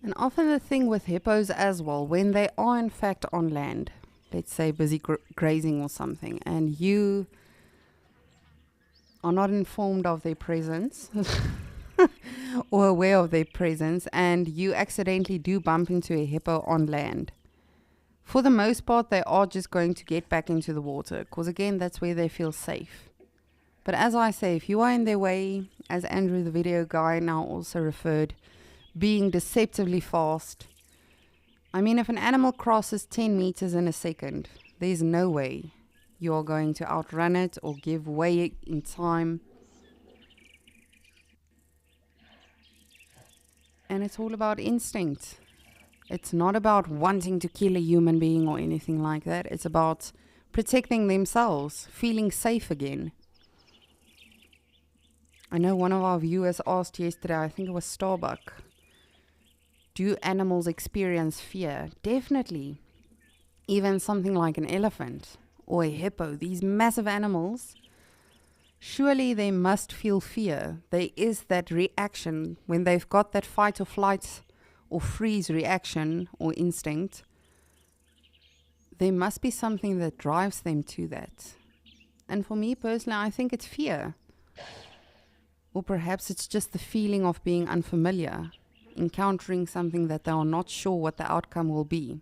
And often the thing with hippos as well, when they are in fact on land, let's say busy grazing or something, and you are not informed of their presence or aware of their presence, and you accidentally do bump into a hippo on land, for the most part, they are just going to get back into the water, because again, that's where they feel safe. But as I say, if you are in their way, as Andrew, the video guy, now also referred, being deceptively fast. I mean, if an animal crosses 10 meters in a second, there's no way you are going to outrun it or give way in time. And it's all about instinct. It's not about wanting to kill a human being or anything like that. It's about protecting themselves, feeling safe again. I know one of our viewers asked yesterday, I think it was Starbuck, do animals experience fear? Definitely. Even something like an elephant or a hippo, these massive animals, surely they must feel fear. There is that reaction when they've got that fight or flight or freeze reaction or instinct. There must be something that drives them to that. And for me personally, I think it's fear. Or perhaps it's just the feeling of being unfamiliar, encountering something that they are not sure what the outcome will be.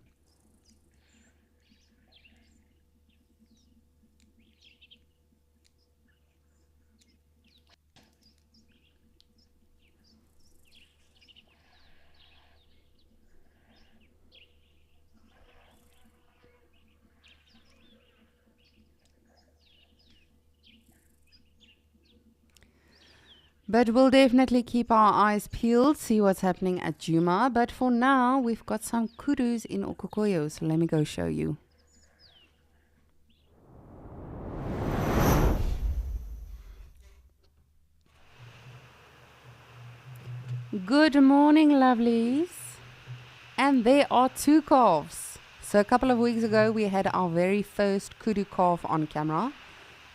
But we'll definitely keep our eyes peeled, see what's happening at Djuma. But for now, we've got some kudus in Okukoyo, so let me go show you. Good morning, lovelies. And there are two calves. So a couple of weeks ago, we had our very first kudu calf on camera.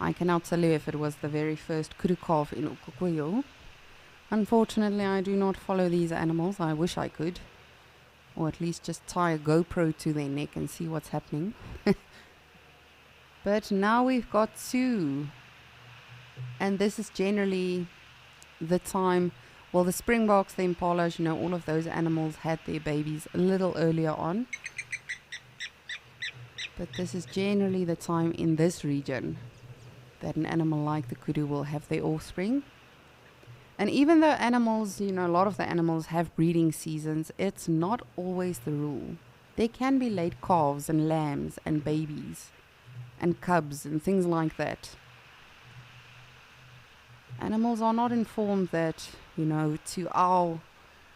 I cannot tell you if it was the very first kudu calf in Okukoyo. Unfortunately, I do not follow these animals. I wish I could. Or at least just tie a GoPro to their neck and see what's happening. But now we've got two. And this is generally the time, well, the Springboks, the Impalas, you know, all of those animals had their babies a little earlier on. But this is generally the time in this region that an animal like the kudu will have their offspring. And even though animals, you know, a lot of the animals have breeding seasons, it's not always the rule. There can be late calves and lambs and babies and cubs and things like that. Animals are not informed that, you know, to our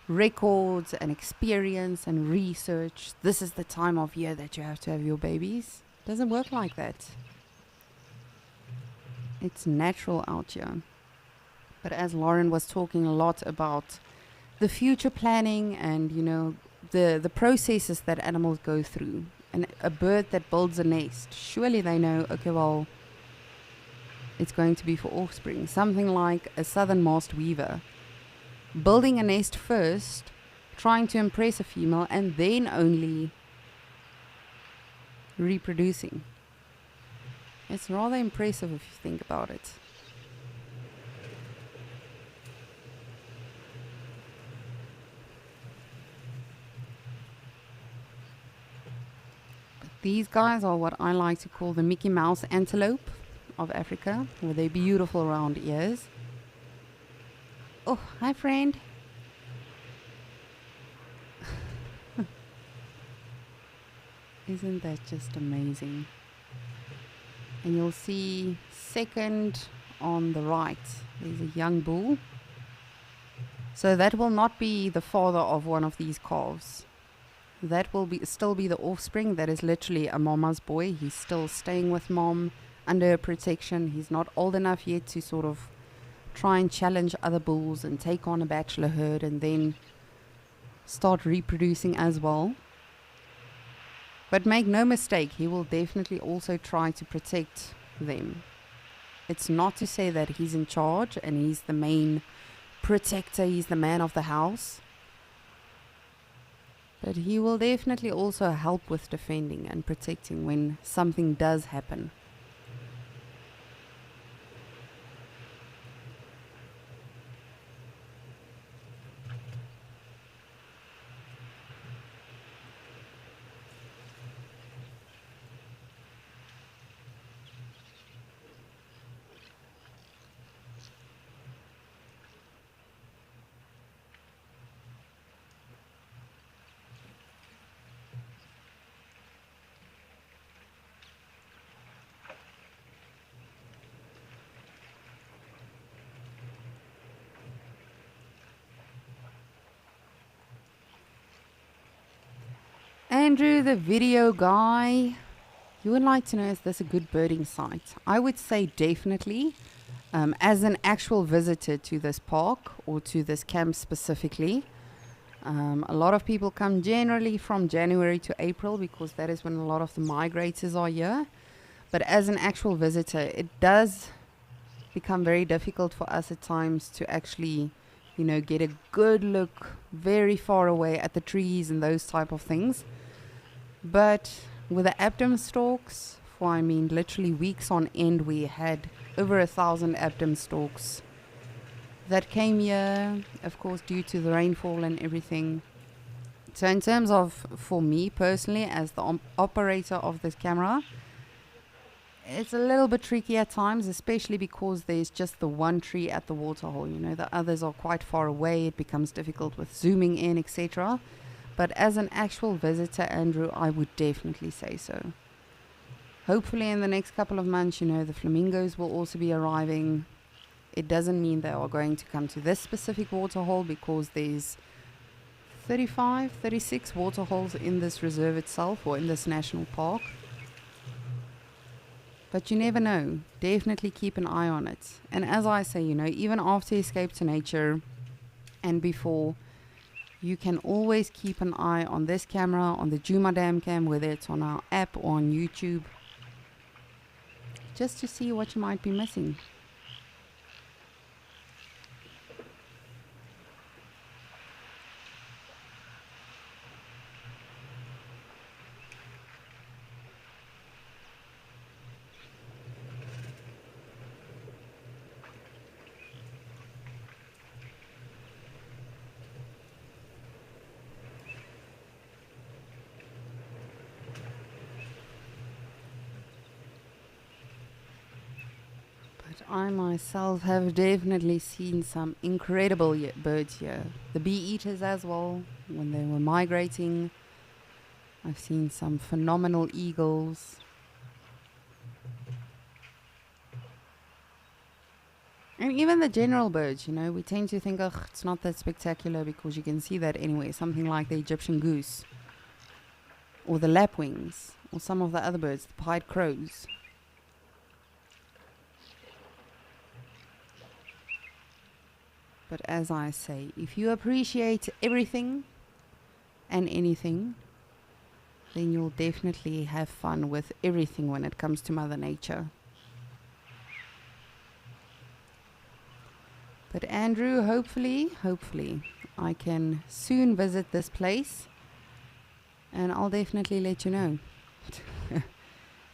records and experience and research, this is the time of year that you have to have your babies. It doesn't work like that. It's natural out here. But as Lauren was talking a lot about the future planning and, you know, the processes that animals go through. And a bird that builds a nest, surely they know, okay, well, it's going to be for offspring. Something like a southern masked weaver. building a nest first, trying to impress a female, and then only reproducing. It's rather impressive if you think about it. But these guys are what I like to call the Mickey Mouse antelope of Africa, with their beautiful round ears. Oh, hi friend. Isn't that just amazing? And you'll see second on the right, there's a young bull. So that will not be the father of one of these calves. That will still be the offspring. That is literally a mama's boy. He's still staying with mom under her protection. He's not old enough yet to sort of try and challenge other bulls and take on a bachelor herd and then start reproducing as well. But make no mistake, he will definitely also try to protect them. It's not to say that he's in charge and he's the main protector, he's the man of the house. But he will definitely also help with defending and protecting when something does happen. Andrew, the video guy, you would like to know, is this a good birding site? I would say definitely. As an actual visitor to this park or to this camp specifically, a lot of people come generally from January to April because that is when a lot of the migrators are here. But as an actual visitor, it does become very difficult for us at times to actually, you know, get a good look very far away at the trees and those type of things. But with the Abdom storks, for I mean literally weeks on end, we had over 1,000 Abdom storks that came here, of course, due to the rainfall and everything. So in terms of, for me personally, as the operator of this camera, it's a little bit tricky at times, especially because there's just the one tree at the waterhole. You know, the others are quite far away. It becomes difficult with zooming in, etc. But as an actual visitor, Andrew, I would definitely say so. Hopefully in the next couple of months, you know, the flamingos will also be arriving. It doesn't mean they are going to come to this specific waterhole because there's 35, 36 waterholes in this reserve itself or in this national park. But you never know. Definitely keep an eye on it. And as I say, you know, even after Escape to Nature and before, you can always keep an eye on this camera, on the Djuma Dam cam, whether it's on our app or on YouTube, just to see what you might be missing. I myself have definitely seen some incredible birds here. The bee eaters as well, when they were migrating. I've seen some phenomenal eagles. And even the general birds, you know, we tend to think, ugh, it's not that spectacular because you can see that anyway. Something like the Egyptian goose, or the lapwings, or some of the other birds, the pied crows. But as I say, if you appreciate everything and anything, then you'll definitely have fun with everything when it comes to Mother Nature. But Andrew, hopefully, I can soon visit this place, and I'll definitely let you know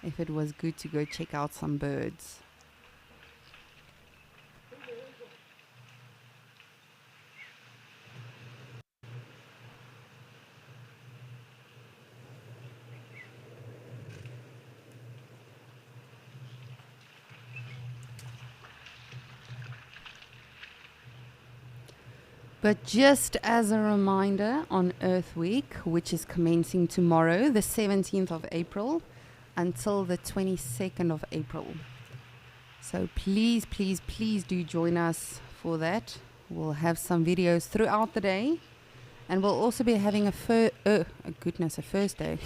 if it was good to go check out some birds. But just as a reminder, on Earth Week, which is commencing tomorrow, the 17th of April, until the 22nd of April. So please do join us for that. We'll have some videos throughout the day, and we'll also be having a first day,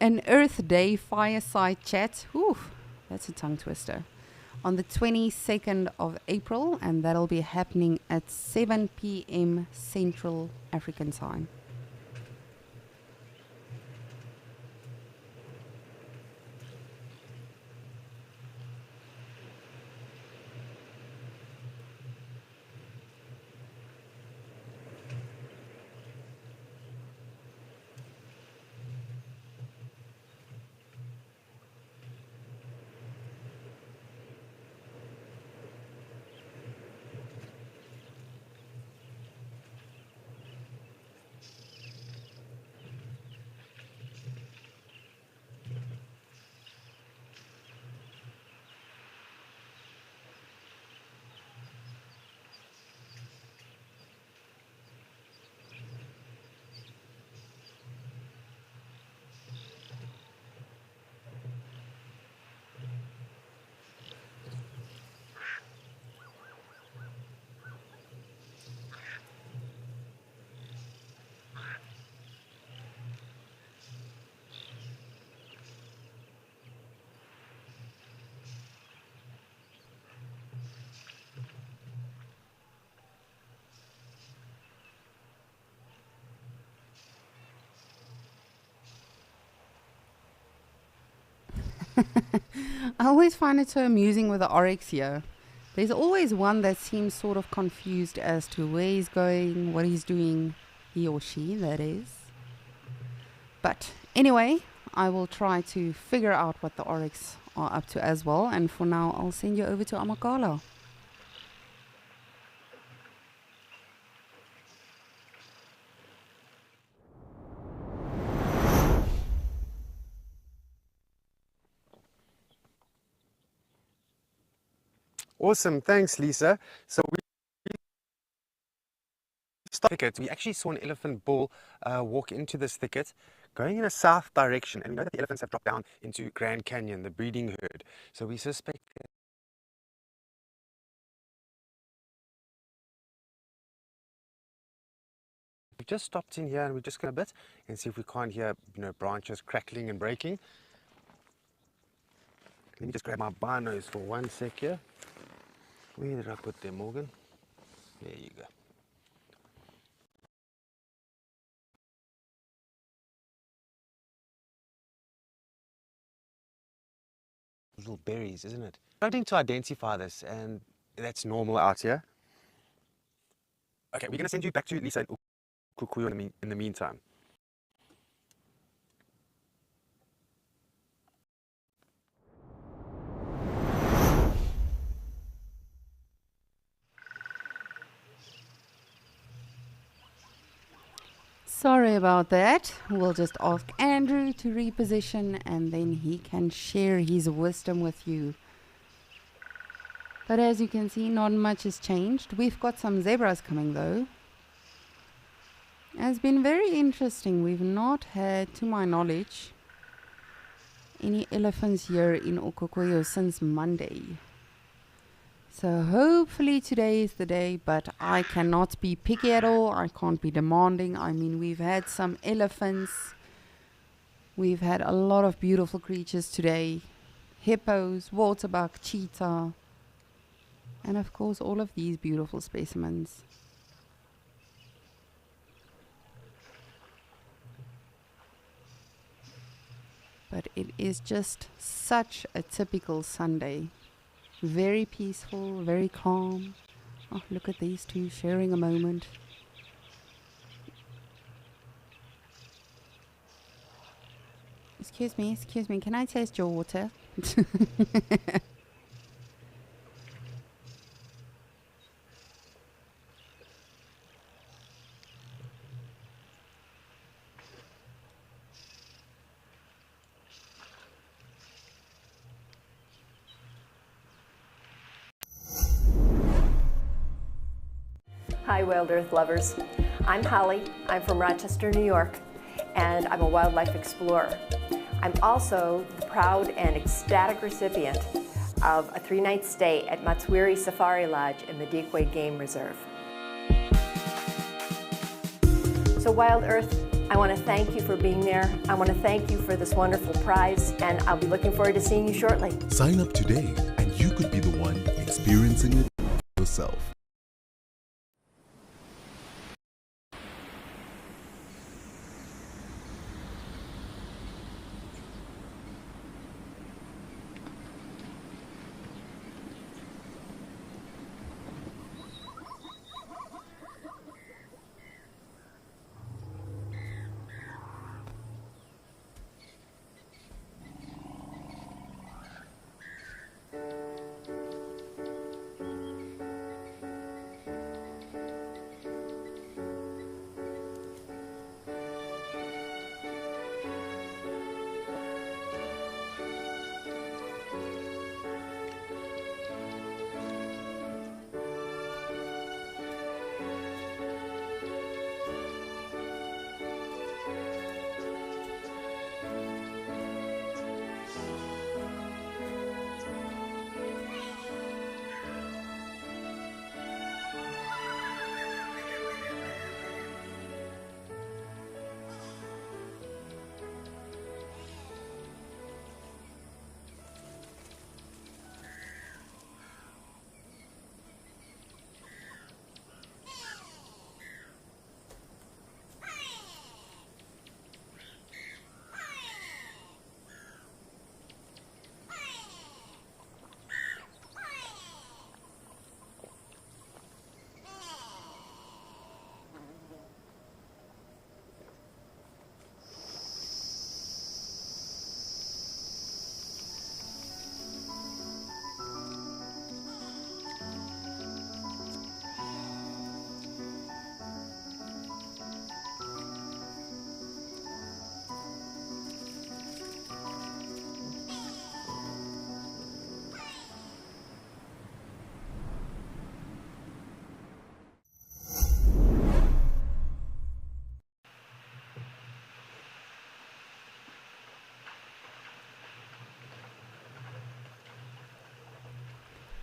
an Earth Day fireside chat. Oof, that's a tongue twister. On the 22nd of April, and that'll be happening at 7 p.m. Central African Time. I always find it so amusing with the oryx here. There's always one that seems sort of confused as to where he's going, what he's doing, he or she, that is. But anyway, I will try to figure out what the oryx are up to as well. And for now, I'll send you over to Amakala. Awesome, thanks Lisa. So we thicket, we actually saw an elephant bull walk into this thicket going in a south direction, and we know that the elephants have dropped down into Grand Canyon, the breeding herd. So we suspect that we've just stopped in here and we're just going to bit and see if we can't hear, branches crackling and breaking. Let me just grab my binos for 1 sec here. Where did I put them, Morgan? There you go. Little berries, isn't it? Struggling to identify this, and that's normal out here. Okay, we're going to send you back to Lisa and Ukukuyo in the meantime. Sorry about that. We'll just ask Andrew to reposition, and then he can share his wisdom with you. But as you can see, not much has changed. We've got some zebras coming though. It's been very interesting. We've not had, to my knowledge, any elephants here in Ukukuyo since Monday. So hopefully today is the day, but I cannot be picky at all. I can't be demanding. I mean, we've had some elephants. We've had a lot of beautiful creatures today. Hippos, waterbuck, cheetah, and of course all of these beautiful specimens. But it is just such a typical Sunday. Very peaceful, very calm. Oh, look at these two sharing a moment. Excuse me, can I taste your water? Hi, Wild Earth lovers. I'm Holly. I'm from Rochester, New York, and I'm a wildlife explorer. I'm also the proud and ecstatic recipient of a 3-night stay at Matswiri Safari Lodge in the Madikwe Game Reserve. So Wild Earth, I want to thank you for being there. I want to thank you for this wonderful prize, and I'll be looking forward to seeing you shortly. Sign up today and you could be the one experiencing it yourself.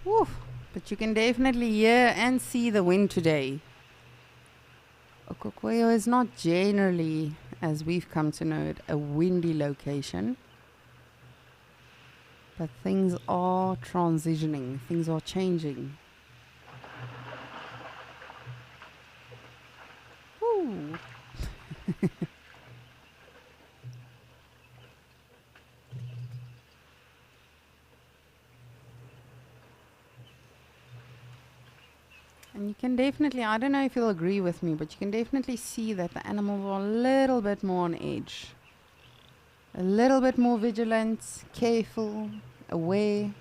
Woof. But you can definitely hear and see the wind today. Okokweyo is not generally, as we've come to know it, a windy location. But things are transitioning, things are changing. Ooh. And you can definitely, I don't know if you'll agree with me, but you can definitely see that the animals are a little bit more on edge. A little bit more vigilant, careful, aware.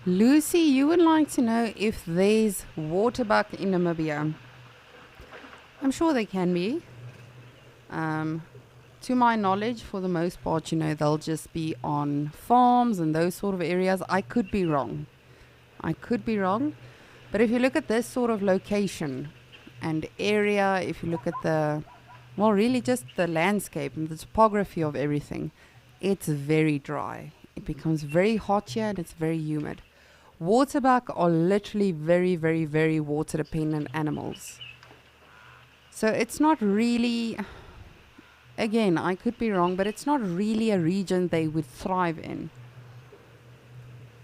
Lucy, you would like to know if there's waterbuck in Namibia. I'm sure there can be. to my knowledge, for the most part, you know, they'll just be on farms and those sort of areas. I could be wrong. But if you look at this sort of location and area, if you look at really just the landscape and the topography of everything, it's very dry. It becomes very hot here and it's very humid. Waterbuck are literally very, very, very water dependent animals. So it's not really, again, I could be wrong, but it's not really a region they would thrive in.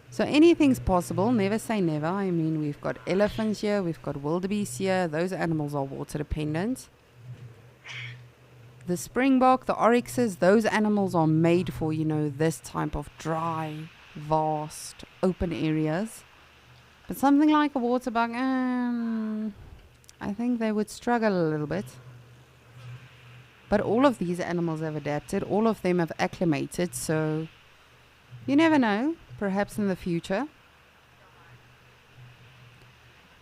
So anything's possible, never say never. I mean, we've got elephants here, we've got wildebeest here. Those animals are water dependent. The springbok, the oryxes, those animals are made for, you know, this type of dry, vast, open areas. But something like a waterbuck, I think they would struggle a little bit. But all of these animals have adapted, all of them have acclimated, so you never know, perhaps in the future.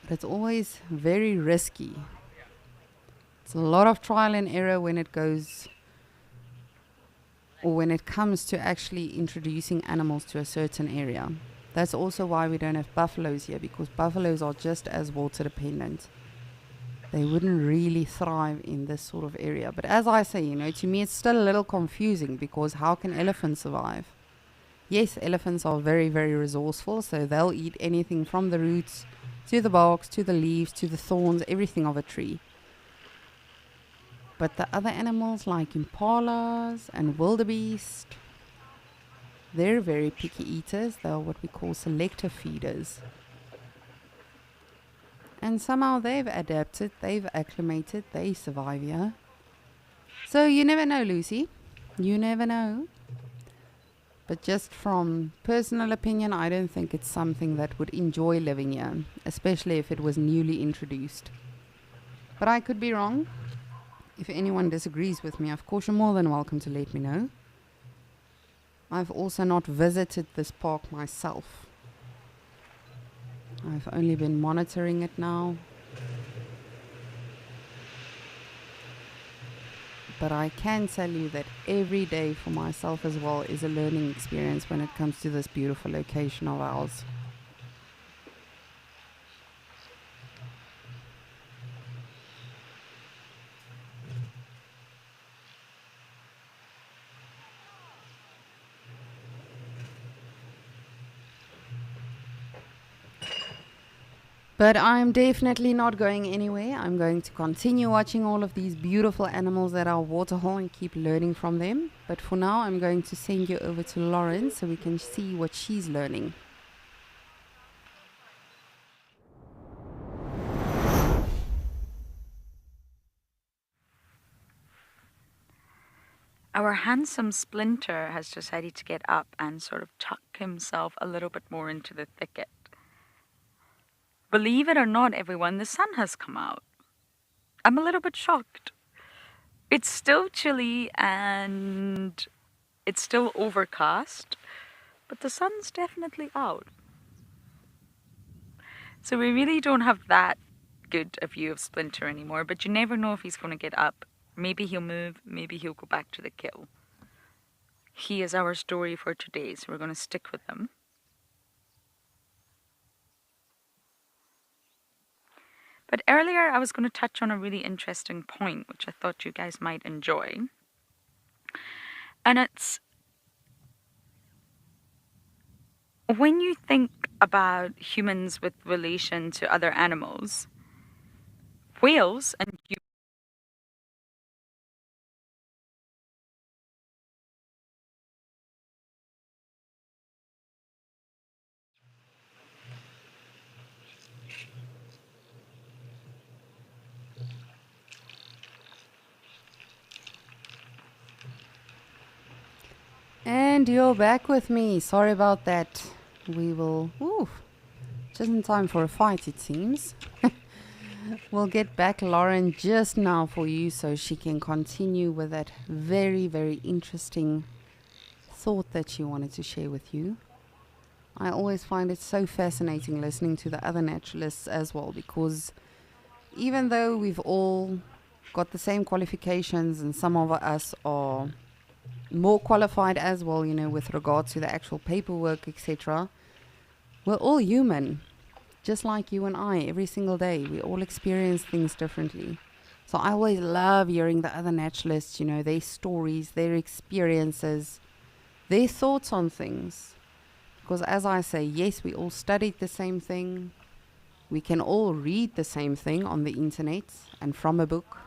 But it's always very risky. It's a lot of trial and error when it goes, or when it comes to actually introducing animals to a certain area. That's also why we don't have buffaloes here, because buffaloes are just as water dependent. They wouldn't really thrive in this sort of area. But as I say, you know, to me it's still a little confusing, because how can elephants survive? Yes, elephants are very, very resourceful, so they'll eat anything from the roots to the barks, to the leaves, to the thorns, everything of a tree. But the other animals like impalas and wildebeest, they're very picky eaters. They are what we call selective feeders. And somehow they've adapted, they've acclimated, they survive here. So you never know, Lucy. You never know. But just from personal opinion, I don't think it's something that would enjoy living here, especially if it was newly introduced. But I could be wrong. If anyone disagrees with me, of course, you're more than welcome to let me know. I've also not visited this park myself. I've only been monitoring it now. But I can tell you that every day for myself as well is a learning experience when it comes to this beautiful location of ours. But I'm definitely not going anywhere. I'm going to continue watching all of these beautiful animals at our waterhole and keep learning from them. But for now, I'm going to send you over to Lauren so we can see what she's learning. Our handsome Splinter has decided to get up and sort of tuck himself a little bit more into the thicket. Believe it or not, everyone, the sun has come out. I'm a little bit shocked. It's still chilly and it's still overcast, but the sun's definitely out. So we really don't have that good a view of Splinter anymore, but you never know if he's going to get up. Maybe he'll move, maybe he'll go back to the kill. He is our story for today, so we're going to stick with him. But earlier I was going to touch on a really interesting point, which I thought you guys might enjoy. And it's when you think about humans with relation to other animals, whales and humans. And you're back with me. Sorry about that. We will... just in time for a fight, it seems. We'll get back Lauren just now for you so she can continue with that very, very interesting thought that she wanted to share with you. I always find it so fascinating listening to the other naturalists as well, because even though we've all got the same qualifications, and some of us are more qualified as well, you know, with regards to the actual paperwork, etc. We're all human, just like you and I. Every single day we all experience things differently. So I always love hearing the other naturalists, you know, their stories, their experiences, their thoughts on things. Because as I say, yes, we all studied the same thing. We can all read the same thing on the internet and from a book.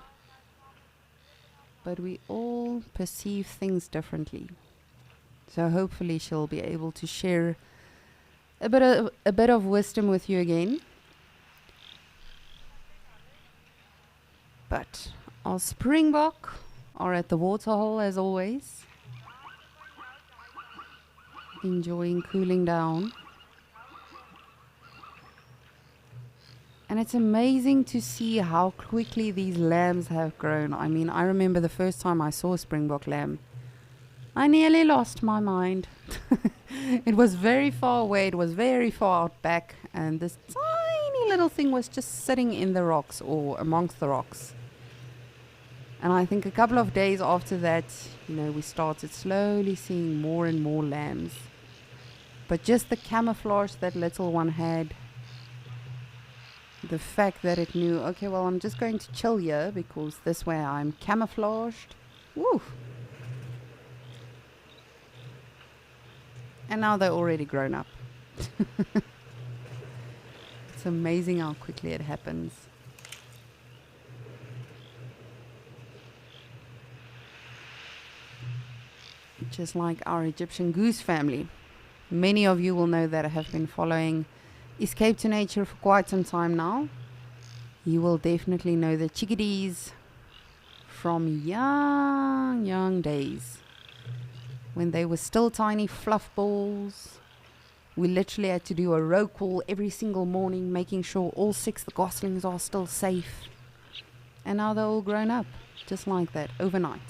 But we all perceive things differently. So hopefully she'll be able to share a bit of wisdom with you again. But our springbok are at the waterhole as always, enjoying cooling down. And it's amazing to see how quickly these lambs have grown. I mean, I remember the first time I saw a springbok lamb, I nearly lost my mind. It was very far away, it was very far out back, and this tiny little thing was just sitting in the rocks or amongst the rocks. And I think a couple of days after that, you know, we started slowly seeing more and more lambs. But just the camouflage that little one had, the fact that it knew, okay, well, I'm just going to chill here because this way I'm camouflaged. Woo! And now they're already grown up. It's amazing how quickly it happens. Just like our Egyptian goose family. Many of you will know that I have been following Escape to Nature for quite some time now. You will definitely know the chickadees from young days, when they were still tiny fluff balls. We literally had to do a roll call every single morning, making sure all 6 the goslings are still safe. And now they're all grown up, just like that, overnight.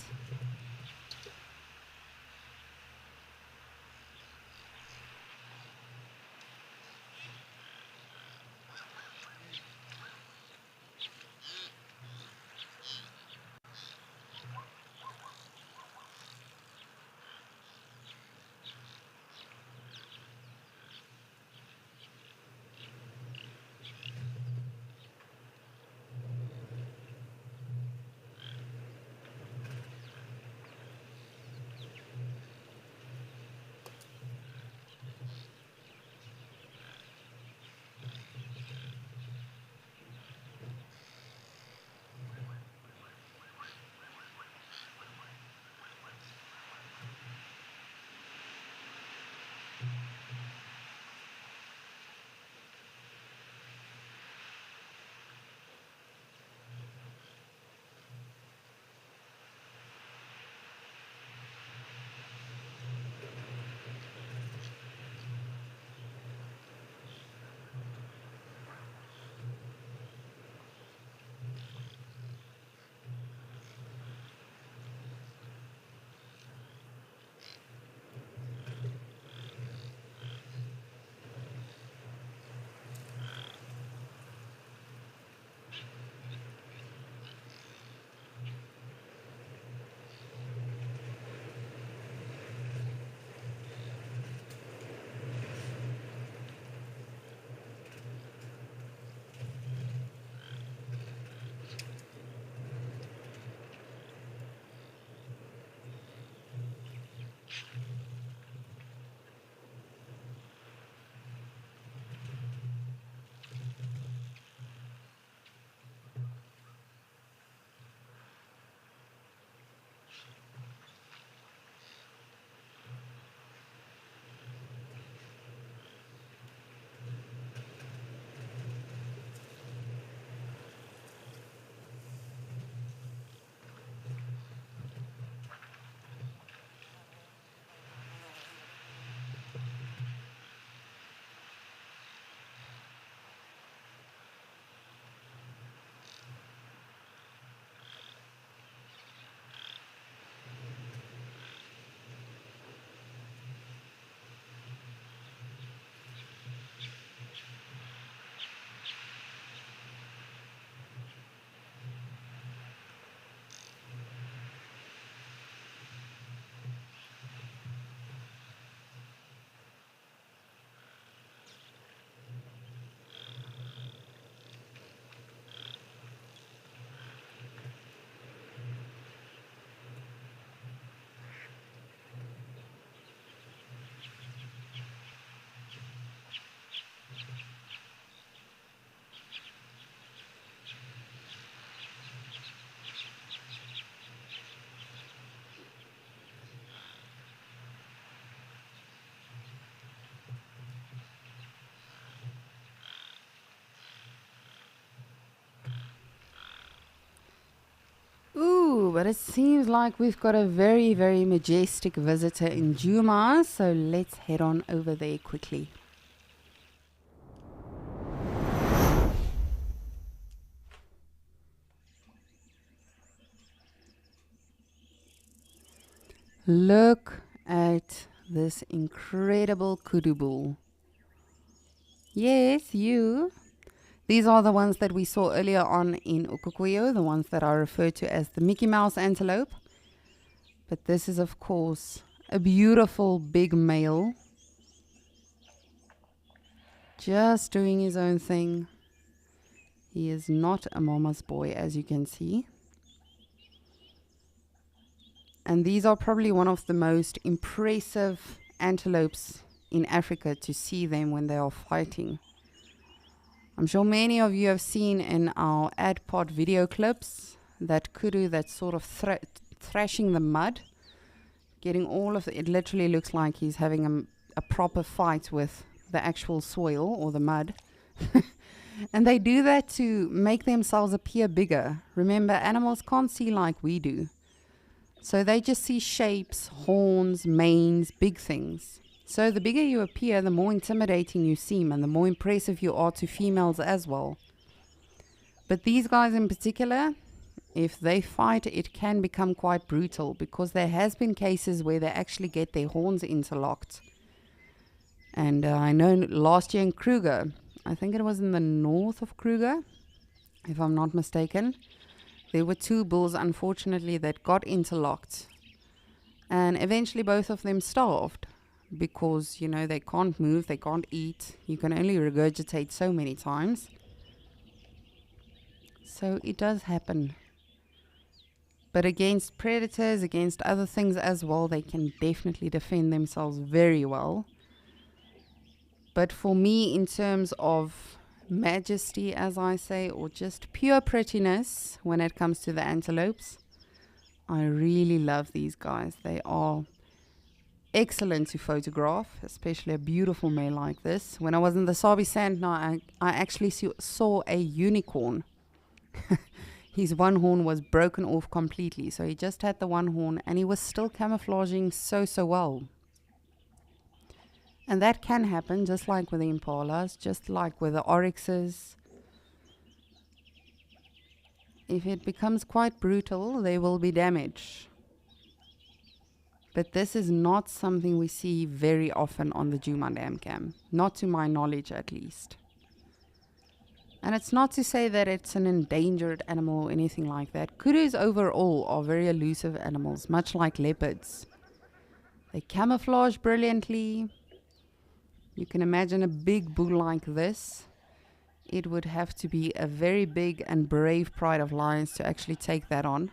Ooh, but it seems like we've got a very, very majestic visitor in Djuma, so let's head on over there quickly. Look at this incredible kudu bull. Yes, you. These are the ones that we saw earlier on in Ukukweyo, the ones that are referred to as the Mickey Mouse antelope. But this is, of course, a beautiful big male. Just doing his own thing. He is not a mama's boy, as you can see. And these are probably one of the most impressive antelopes in Africa to see them when they are fighting. I'm sure many of you have seen in our AdPod video clips that kudu that's sort of thrashing the mud, getting all of it literally looks like he's having a proper fight with the actual soil or the mud. And they do that to make themselves appear bigger. Remember, animals can't see like we do. So they just see shapes, horns, manes, big things. So the bigger you appear, the more intimidating you seem and the more impressive you are to females as well. But these guys in particular, if they fight, it can become quite brutal because there has been cases where they actually get their horns interlocked. And I know last year in Kruger, I think it was in the north of Kruger, if I'm not mistaken, there were two bulls, unfortunately, that got interlocked. And eventually both of them starved because, you know, they can't move, they can't eat. You can only regurgitate so many times. So it does happen. But against predators, against other things as well, they can definitely defend themselves very well. But for me, in terms of majesty, as I say, or just pure prettiness when it comes to the antelopes, I really love these guys. They are excellent to photograph, especially a beautiful male like this. When I was in the Sabi Sand now, I actually saw a unicorn. His one horn was broken off completely, so he just had the one horn and he was still camouflaging so well. And that can happen, just like with the impalas, just like with the oryxes. If it becomes quite brutal, there will be damage. But this is not something we see very often on the Djuma Dam Cam, not to my knowledge at least. And it's not to say that it's an endangered animal or anything like that. Kudus overall are very elusive animals, much like leopards. They camouflage brilliantly. You can imagine a big bull like this. It would have to be a very big and brave pride of lions to actually take that on.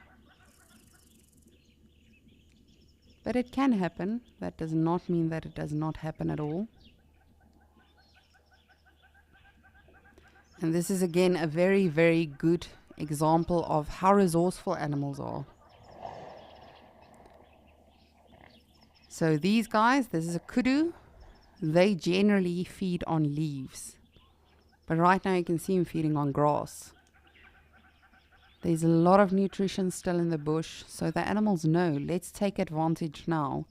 But it can happen. That does not mean that it does not happen at all. And this is again a very, very good example of how resourceful animals are. So these guys, this is a kudu. They generally feed on leaves. But right now you can see them feeding on grass. There's a lot of nutrition still in the bush, so the animals know, let's take advantage now.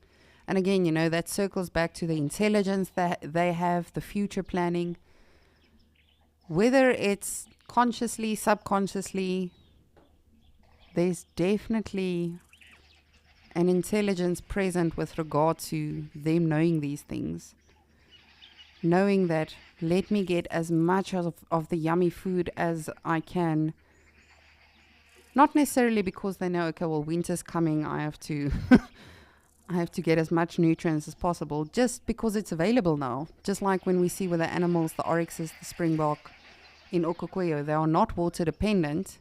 And again, you know, that circles back to the intelligence that they have, the future planning. Whether it's consciously, subconsciously, there's definitely an intelligence present with regard to them knowing these things. Knowing that, let me get as much of the yummy food as I can. Not necessarily because they know, okay, well, winter's coming, I have to I have to get as much nutrients as possible, just because it's available now. Just like when we see with the animals, the oryxes, the springbok in Okokweyo, they are not water dependent.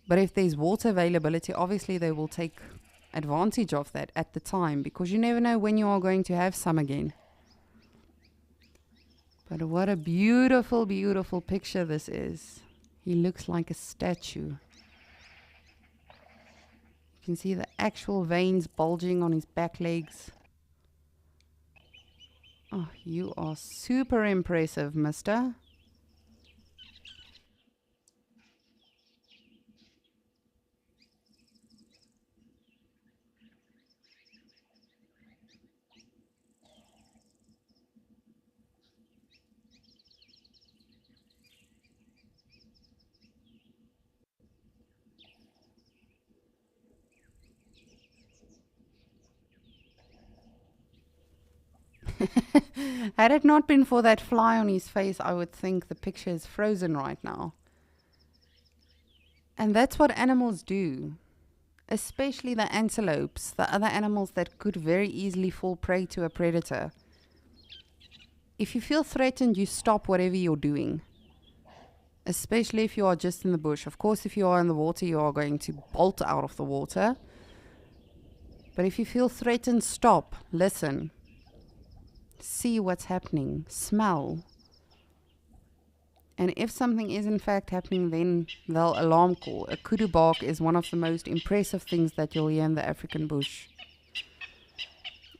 But if there's water availability, obviously they will take advantage of that at the time, because you never know when you are going to have some again. But what a beautiful, beautiful picture this is. He looks like a statue. You can see the actual veins bulging on his back legs. Oh, you are super impressive, mister. Had it not been for that fly on his face, I would think the picture is frozen right now. And that's what animals do, especially the antelopes, the other animals that could very easily fall prey to a predator. If you feel threatened, you stop whatever you're doing, especially if you are just in the bush. Of course, if you are in the water, you are going to bolt out of the water. But if you feel threatened, stop, listen, see what's happening, smell. And if something is in fact happening, then they'll alarm call. A kudu bark is one of the most impressive things that you'll hear in the African bush.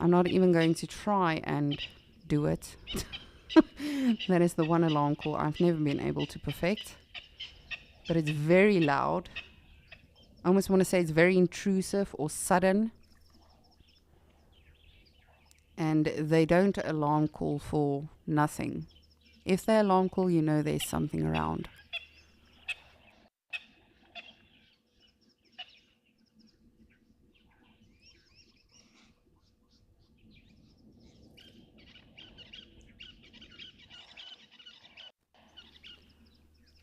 I'm not even going to try and do it. That is the one alarm call I've never been able to perfect. But it's very loud. I almost want to say it's very intrusive or sudden. And they don't alarm call for nothing. If they alarm call, you know there's something around.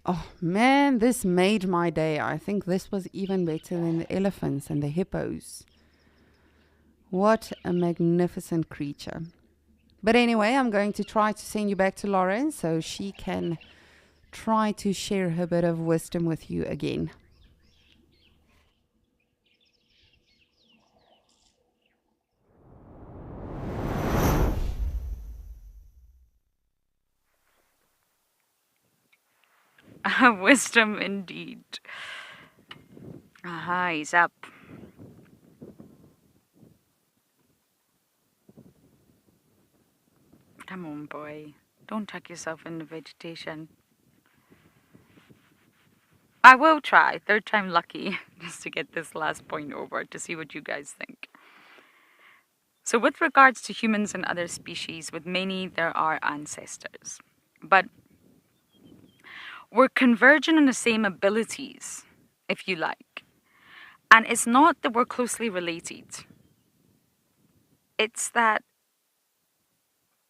Oh man, this made my day. I think this was even better than the elephants and the hippos. What a magnificent creature. But anyway, I'm going to try to send you back to Lauren so she can try to share her bit of wisdom with you again. Wisdom indeed. Aha, he's up. Come on, boy. Don't tuck yourself in the vegetation. I will try, third time lucky, just to get this last point over to see what you guys think. So with regards to humans and other species, with many there are ancestors. But we're converging on the same abilities, if you like. And it's not that we're closely related. It's that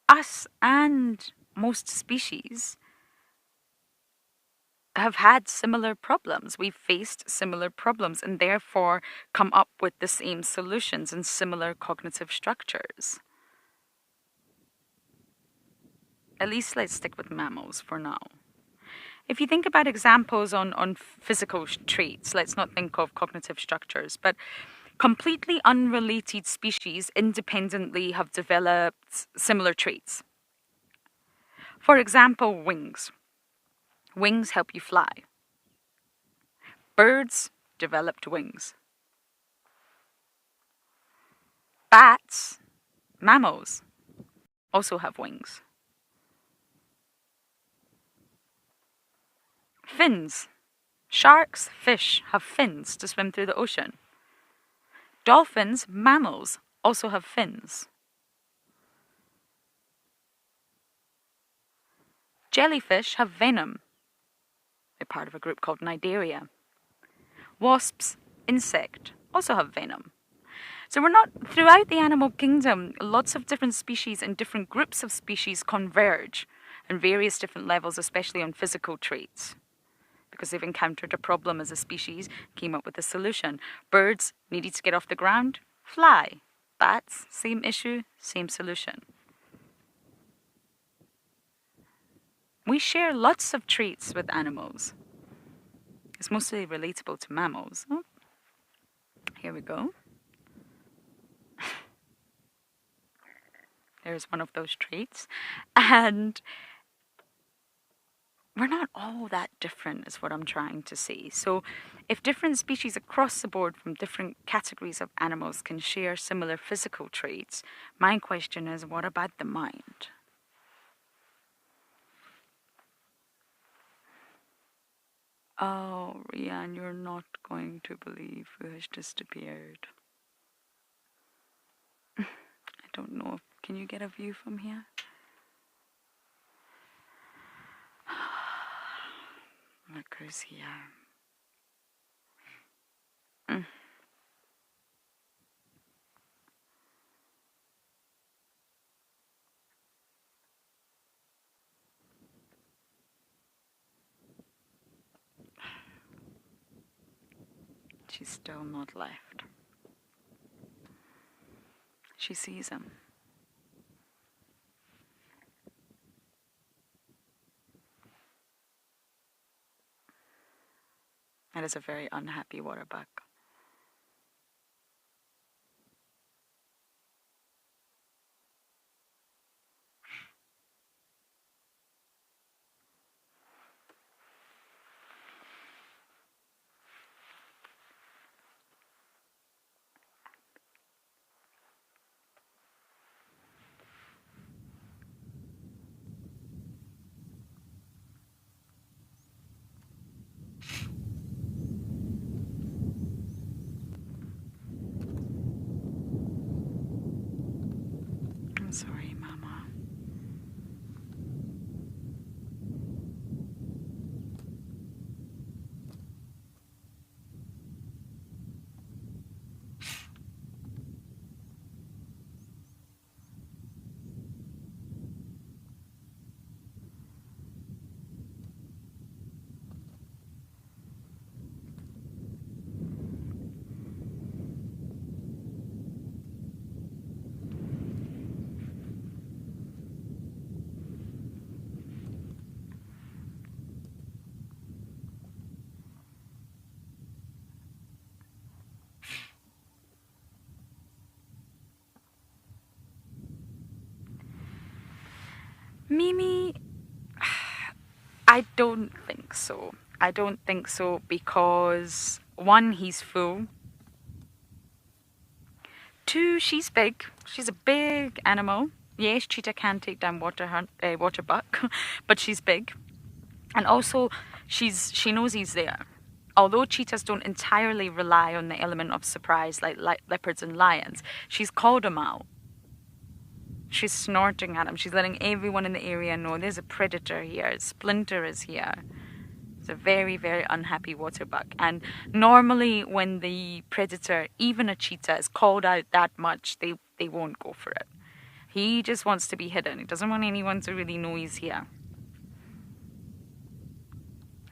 us and most species have had similar problems. We've faced similar problems and therefore come up with the same solutions and similar cognitive structures. At least let's stick with mammals for now. If you think about examples on physical traits, let's not think of cognitive structures, but completely unrelated species independently have developed similar traits. For example, wings. Wings help you fly. Birds developed wings. Bats, mammals, also have wings. Fins. Sharks, fish have fins to swim through the ocean. Dolphins, mammals, also have fins. Jellyfish have venom. They're part of a group called Cnidaria. Wasps, insect, also have venom. So we're not, throughout the animal kingdom, lots of different species and different groups of species converge on various different levels, especially on physical traits. Because they've encountered a problem as a species, came up with a solution. Birds needed to get off the ground, fly. Bats, same issue, same solution. We share lots of traits with animals. It's mostly relatable to mammals. Oh, here we go. There's one of those traits. And we're not all that different is what I'm trying to say. So if different species across the board from different categories of animals can share similar physical traits, my question is, what about the mind? Oh, Rian, you're not going to believe who has disappeared. I don't know. Can you get a view from here? Look who's here. she's still not left. She sees him. It is a very unhappy waterbuck. I'm sorry, Mama. Mimi, I don't think so. I don't think so because, one, he's full. Two, she's big. She's a big animal. Yes, cheetah can take down waterbuck, but she's big. And also, she knows he's there. Although cheetahs don't entirely rely on the element of surprise like leopards and lions, she's called him out. She's snorting at him. She's letting everyone in the area know there's a predator here. Splinter is here. It's a very, very unhappy waterbuck. And normally when the predator, even a cheetah, is called out that much, they won't go for it. He just wants to be hidden. He doesn't want anyone to really know he's here.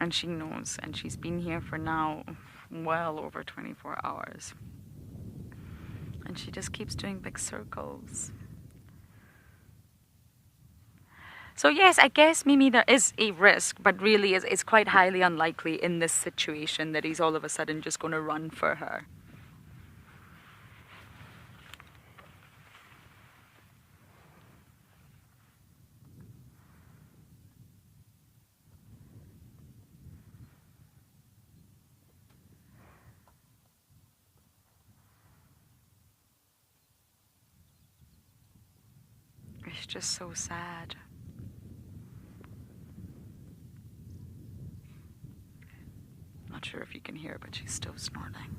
And she knows. And she's been here for now well over 24 hours. And she just keeps doing big circles. So yes, I guess, Mimi, there is a risk, but really it's quite highly unlikely in this situation that he's all of a sudden just going to run for her. It's just so sad. Not sure if you can hear, but she's still snorting.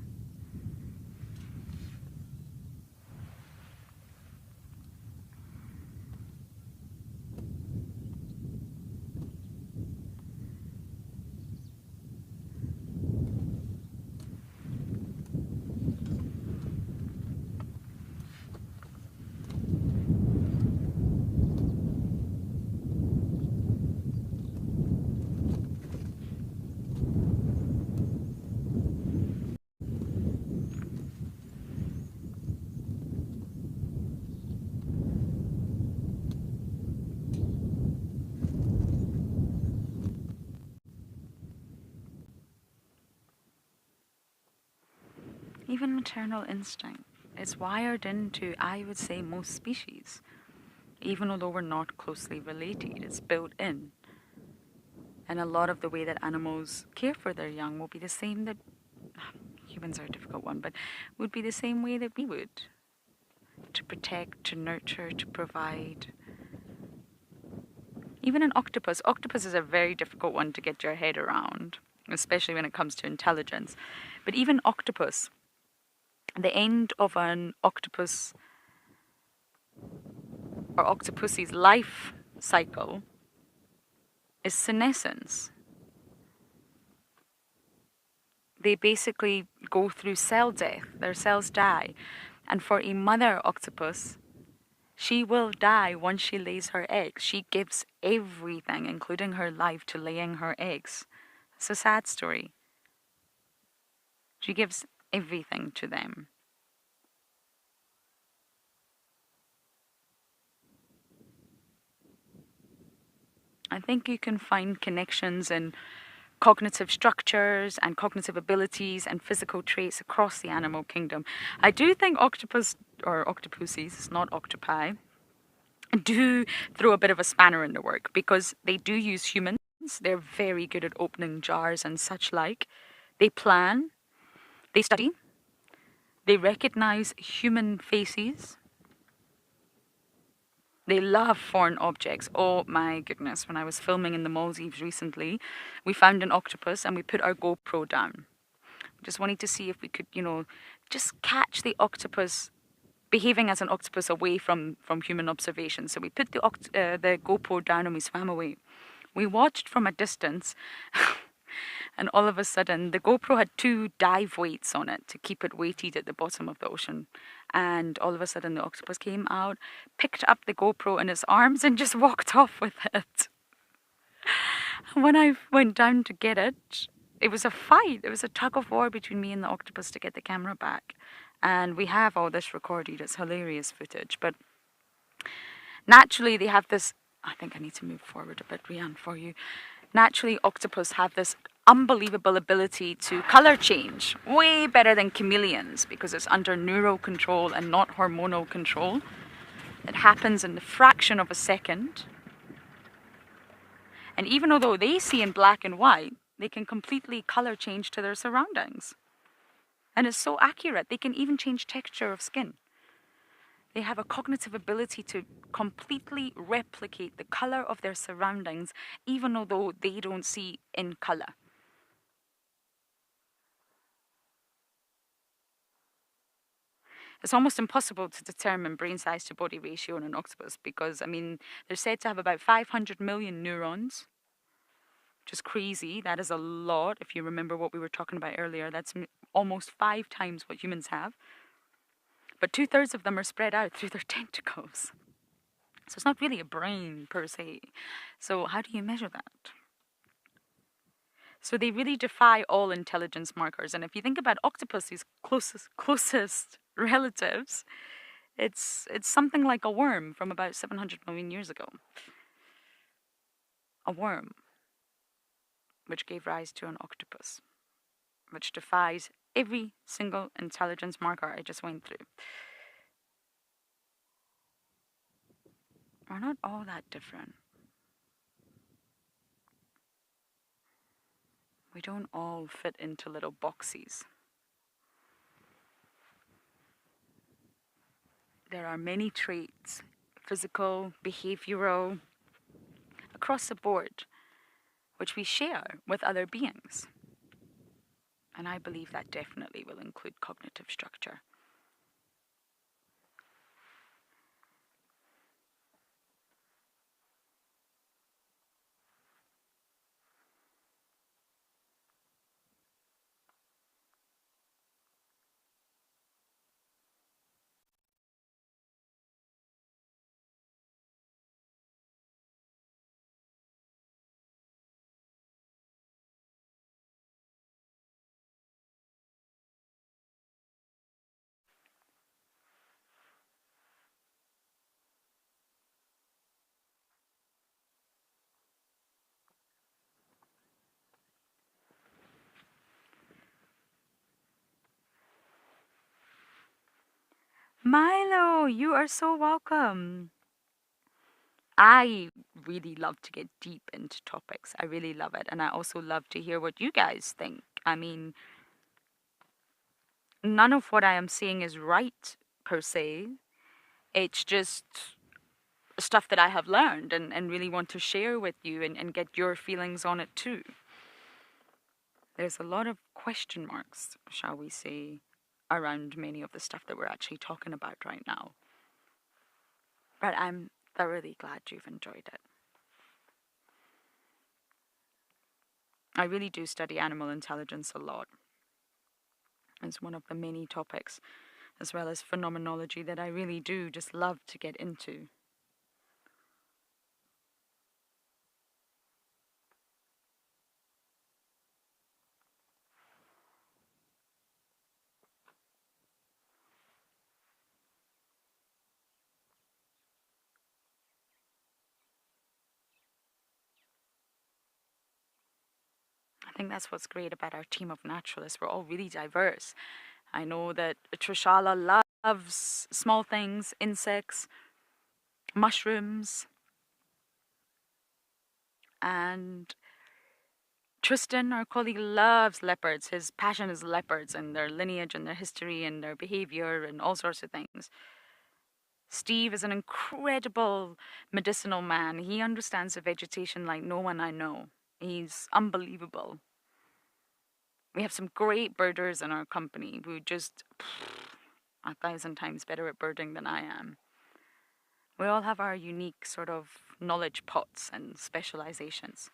Even maternal instinct is wired into, I would say, most species. Even although we're not closely related, it's built in. And a lot of the way that animals care for their young will be the same that, humans are a difficult one, but would be the same way that we would. To protect, to nurture, to provide. Even an octopus. Octopus is a very difficult one to get your head around, especially when it comes to intelligence. But even octopus, the end of an octopus or octopus's life cycle is senescence. They basically go through cell death. Their cells die. And for a mother octopus, she will die once she lays her eggs. She gives everything, including her life, to laying her eggs. It's a sad story. She gives everything to them. I think you can find connections in cognitive structures and cognitive abilities and physical traits across the animal kingdom. I do think octopus, or octopuses, not octopi, do throw a bit of a spanner in the work because they do use humans. They're very good at opening jars and such like. They plan, they study, they recognize human faces. They love foreign objects. Oh my goodness, when I was filming in the Maldives recently, we found an octopus and we put our GoPro down. Just wanted to see if we could, just catch the octopus behaving as an octopus away from human observation. So we put the GoPro down and we swam away. We watched from a distance and all of a sudden the GoPro had 2 dive weights on it to keep it weighted at the bottom of the ocean. And all of a sudden the octopus came out, picked up the GoPro in its arms and just walked off with it. When I went down to get it, it was a fight. It was a tug of war between me and the octopus to get the camera back. And we have all this recorded. It's hilarious footage. But naturally they have this, I think I need to move forward a bit, Rian, for you. Naturally, octopus have this unbelievable ability to color change, way better than chameleons because it's under neural control and not hormonal control. It happens in the fraction of a second. And even although they see in black and white, they can completely color change to their surroundings. And it's so accurate, they can even change texture of skin. They have a cognitive ability to completely replicate the color of their surroundings, even although they don't see in color. It's almost impossible to determine brain size to body ratio in an octopus because, they're said to have about 500 million neurons, which is crazy. That is a lot. If you remember what we were talking about earlier, that's almost 5 times what humans have. But 2/3 of them are spread out through their tentacles. So it's not really a brain per se. So how do you measure that? So they really defy all intelligence markers. And if you think about octopus's closest relatives, it's something like a worm from about 700 million years ago. A worm, which gave rise to an octopus, which defies every single intelligence marker I just went through. We're not all that different. We don't all fit into little boxes. There are many traits, physical, behavioral, across the board, which we share with other beings. And I believe that definitely will include cognitive structure. Milo, you are so welcome. I really love to get deep into topics. I really love it. And I also love to hear what you guys think. None of what I am saying is right per se. It's just stuff that I have learned and really want to share with you and get your feelings on it too. There's a lot of question marks, shall we say, around many of the stuff that we're actually talking about right now. But I'm thoroughly glad you've enjoyed it. I really do study animal intelligence a lot. It's one of the many topics, as well as phenomenology, that I really do just love to get into. I think that's what's great about our team of naturalists. We're all really diverse. I know that Trishala loves small things, insects, mushrooms, and Tristan, our colleague, loves leopards. His passion is leopards and their lineage and their history and their behavior and all sorts of things. Steve is an incredible medicinal man. He understands the vegetation like no one I know. He's unbelievable. We have some great birders in our company who just 1,000 times better at birding than I am. We all have our unique sort of knowledge pots and specializations.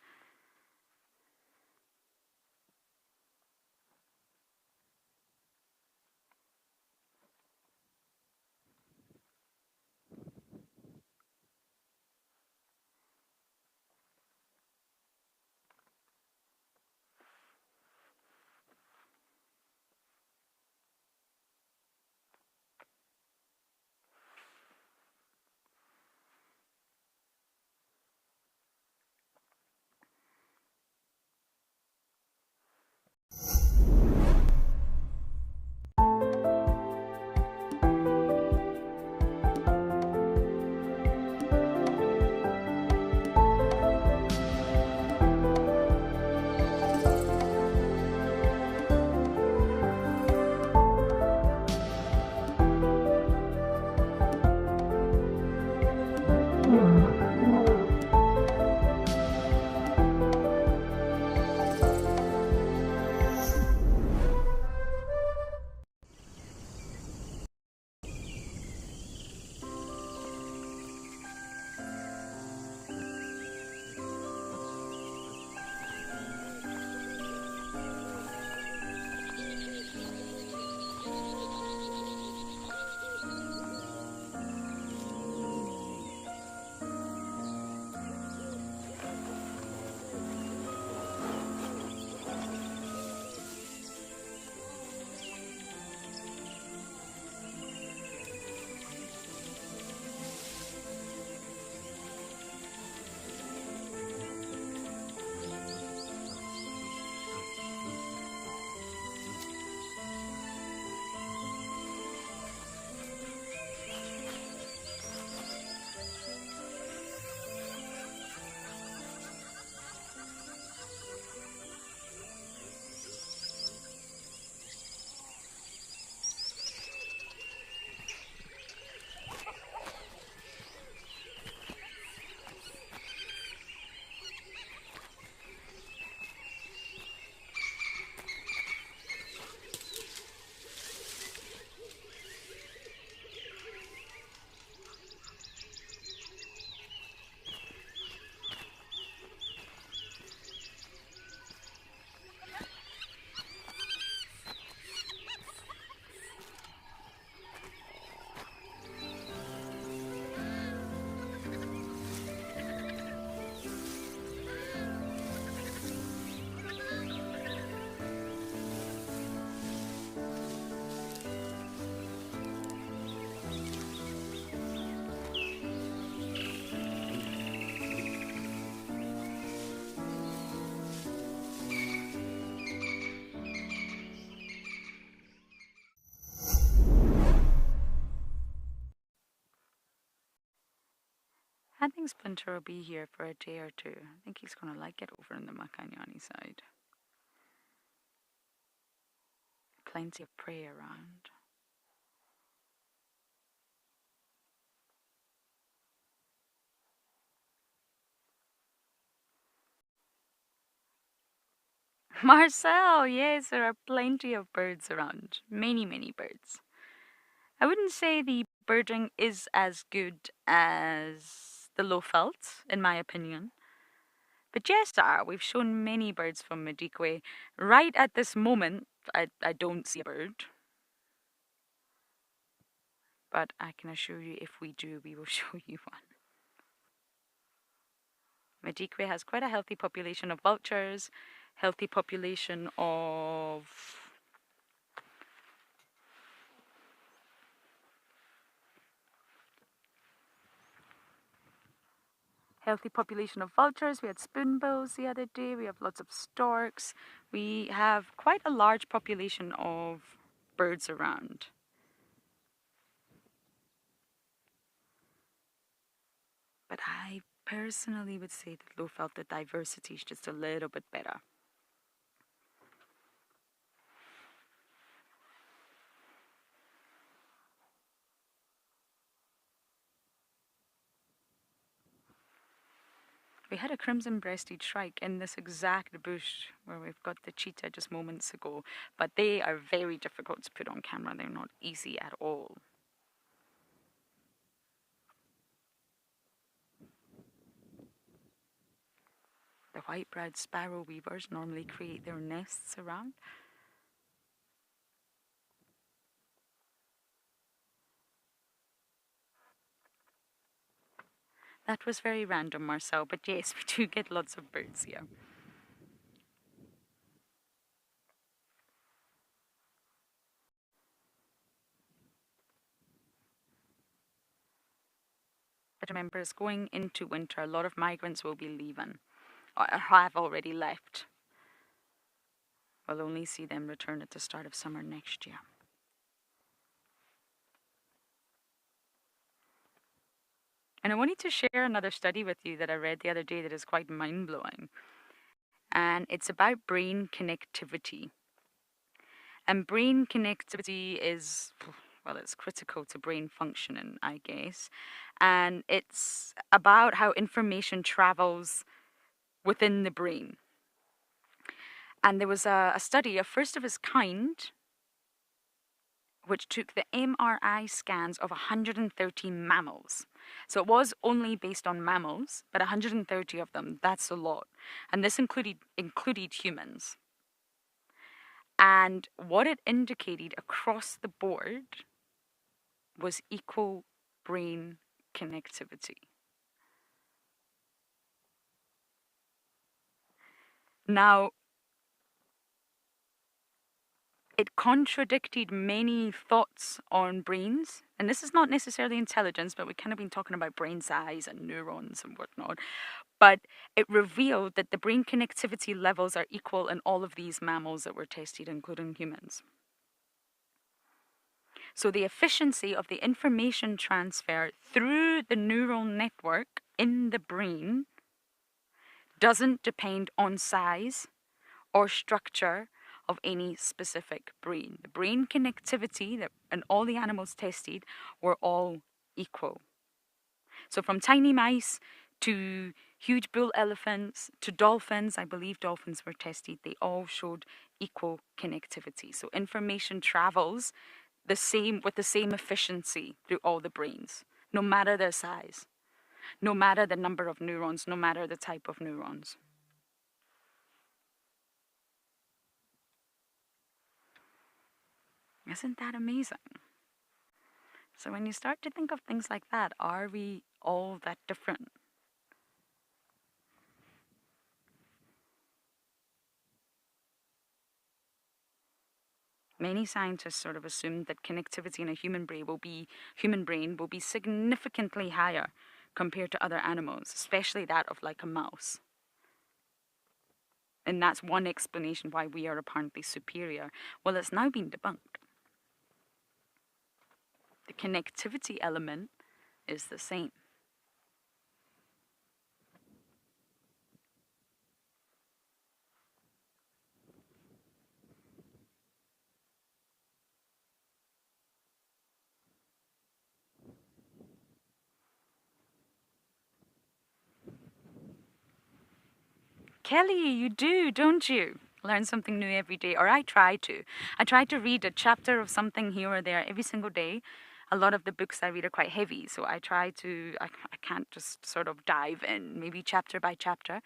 I think Splinter will be here for a day or two. I think he's going to like it over in the Makanyani side. Plenty of prey around. Marcel, yes, there are plenty of birds around. Many, many birds. I wouldn't say the birding is as good as the Lowveld, in my opinion. But yes, we've shown many birds from Madikwe. Right at this moment, I don't see a bird. But I can assure you, if we do, we will show you one. Madikwe has quite a healthy population of vultures, healthy population of healthy population of vultures. We had spoonbills the other day. We have lots of storks. We have quite a large population of birds around. But I personally would say that Lowveld, the diversity is just a little bit better. We had a crimson-breasted shrike in this exact bush where we've got the cheetah just moments ago, but they are very difficult to put on camera. They're not easy at all. The white-browed sparrow weavers normally create their nests around. That was very random, Marcel, but yes, we do get lots of birds here. But remember, it's going into winter. A lot of migrants will be leaving, or have already left. We'll only see them return at the start of summer next year. And I wanted to share another study with you that I read the other day that is quite mind-blowing. And it's about brain connectivity. And brain connectivity is, well, it's critical to brain functioning, I guess. And it's about how information travels within the brain. And there was a study, a first of its kind, which took the MRI scans of 130 mammals. So it was only based on mammals, but 130 of them, that's a lot. And this included humans. And what it indicated across the board was equal brain connectivity. Now, it contradicted many thoughts on brains. And this is not necessarily intelligence, but we've kind of been talking about brain size and neurons and whatnot. But it revealed that the brain connectivity levels are equal in all of these mammals that were tested, including humans. So the efficiency of the information transfer through the neural network in the brain doesn't depend on size or structure of any specific brain. The brain connectivity that in all the animals tested were all equal. So from tiny mice to huge bull elephants to dolphins, I believe dolphins were tested, they all showed equal connectivity. So information travels with the same efficiency through all the brains, no matter their size, no matter the number of neurons, no matter the type of neurons. Isn't that amazing? So when you start to think of things like that, are we all that different? Many scientists sort of assume that connectivity in a human brain will be significantly higher compared to other animals, especially that of like a mouse. And that's one explanation why we are apparently superior. Well, it's now been debunked. The connectivity element is the same. Kelly, you do, don't you? Learn something new every day, or I try to. I try to read a chapter of something here or there every single day. A lot of the books I read are quite heavy, so I can't just sort of dive in, maybe chapter by chapter.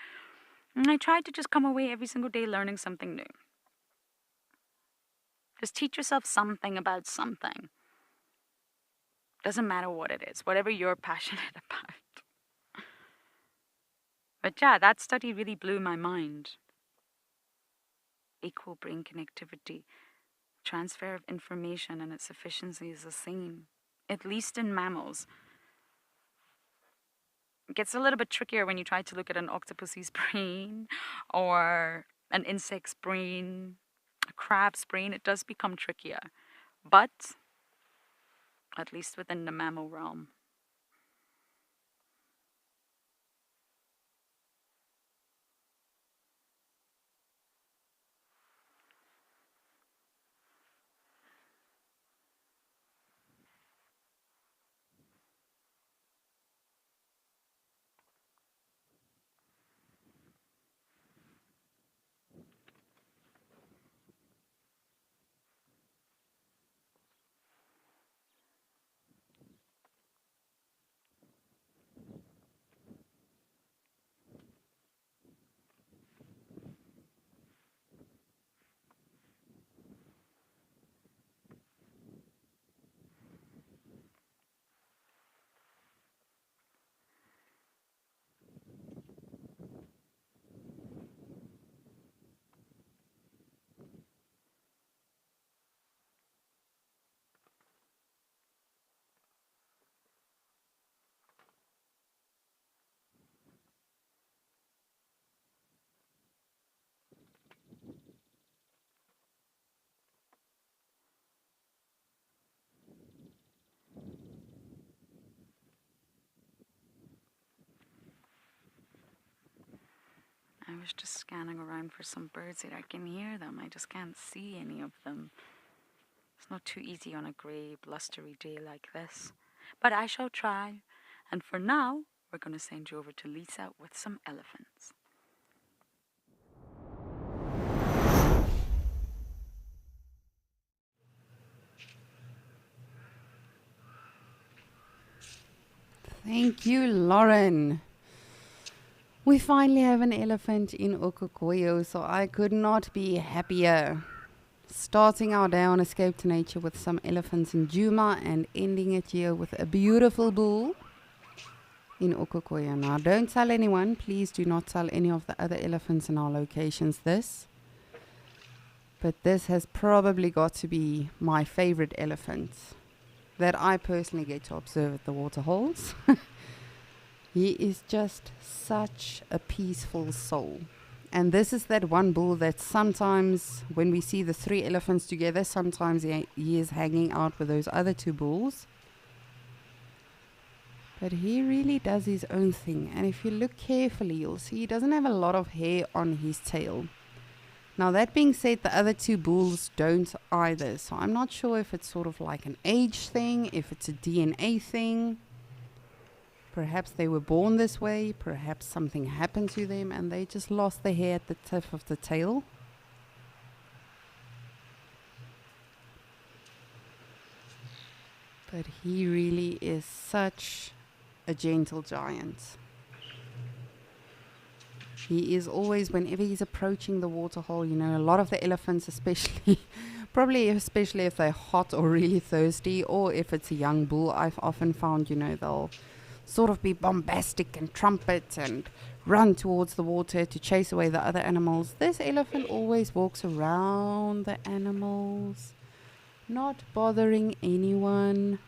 And I try to just come away every single day learning something new. Just teach yourself something about something. Doesn't matter what it is, whatever you're passionate about. But yeah, that study really blew my mind. Equal brain connectivity, transfer of information and its efficiency is the same, at least in mammals. It gets a little bit trickier when you try to look at an octopus's brain or an insect's brain, a crab's brain. It does become trickier, but at least within the mammal realm. I was just scanning around for some birds that I can hear them. I just can't see any of them. It's not too easy on a grey, blustery day like this. But I shall try. And for now, we're going to send you over to Lisa with some elephants. Thank you, Lauren. We finally have an elephant in Okokoyo, so I could not be happier. Starting our day on Escape to Nature with some elephants in Djuma and ending it here with a beautiful bull in Okokoyo. Now, don't tell anyone. Please do not tell any of the other elephants in our locations this. But this has probably got to be my favorite elephant that I personally get to observe at the waterholes. He is just such a peaceful soul. And this is that one bull that sometimes, when we see the 3 elephants together, sometimes he is hanging out with those other 2 bulls. But he really does his own thing. And if you look carefully, you'll see he doesn't have a lot of hair on his tail. Now, that being said, the other 2 bulls don't either. So I'm not sure if it's sort of like an age thing, if it's a DNA thing. Perhaps they were born this way, perhaps something happened to them and they just lost the hair at the tip of the tail. But he really is such a gentle giant. He is always, whenever he's approaching the waterhole, you know, a lot of the elephants especially, probably especially if they're hot or really thirsty, or if it's a young bull, I've often found, you know, they'll sort of be bombastic and trumpet and run towards the water to chase away the other animals. This elephant always walks around the animals, not bothering anyone.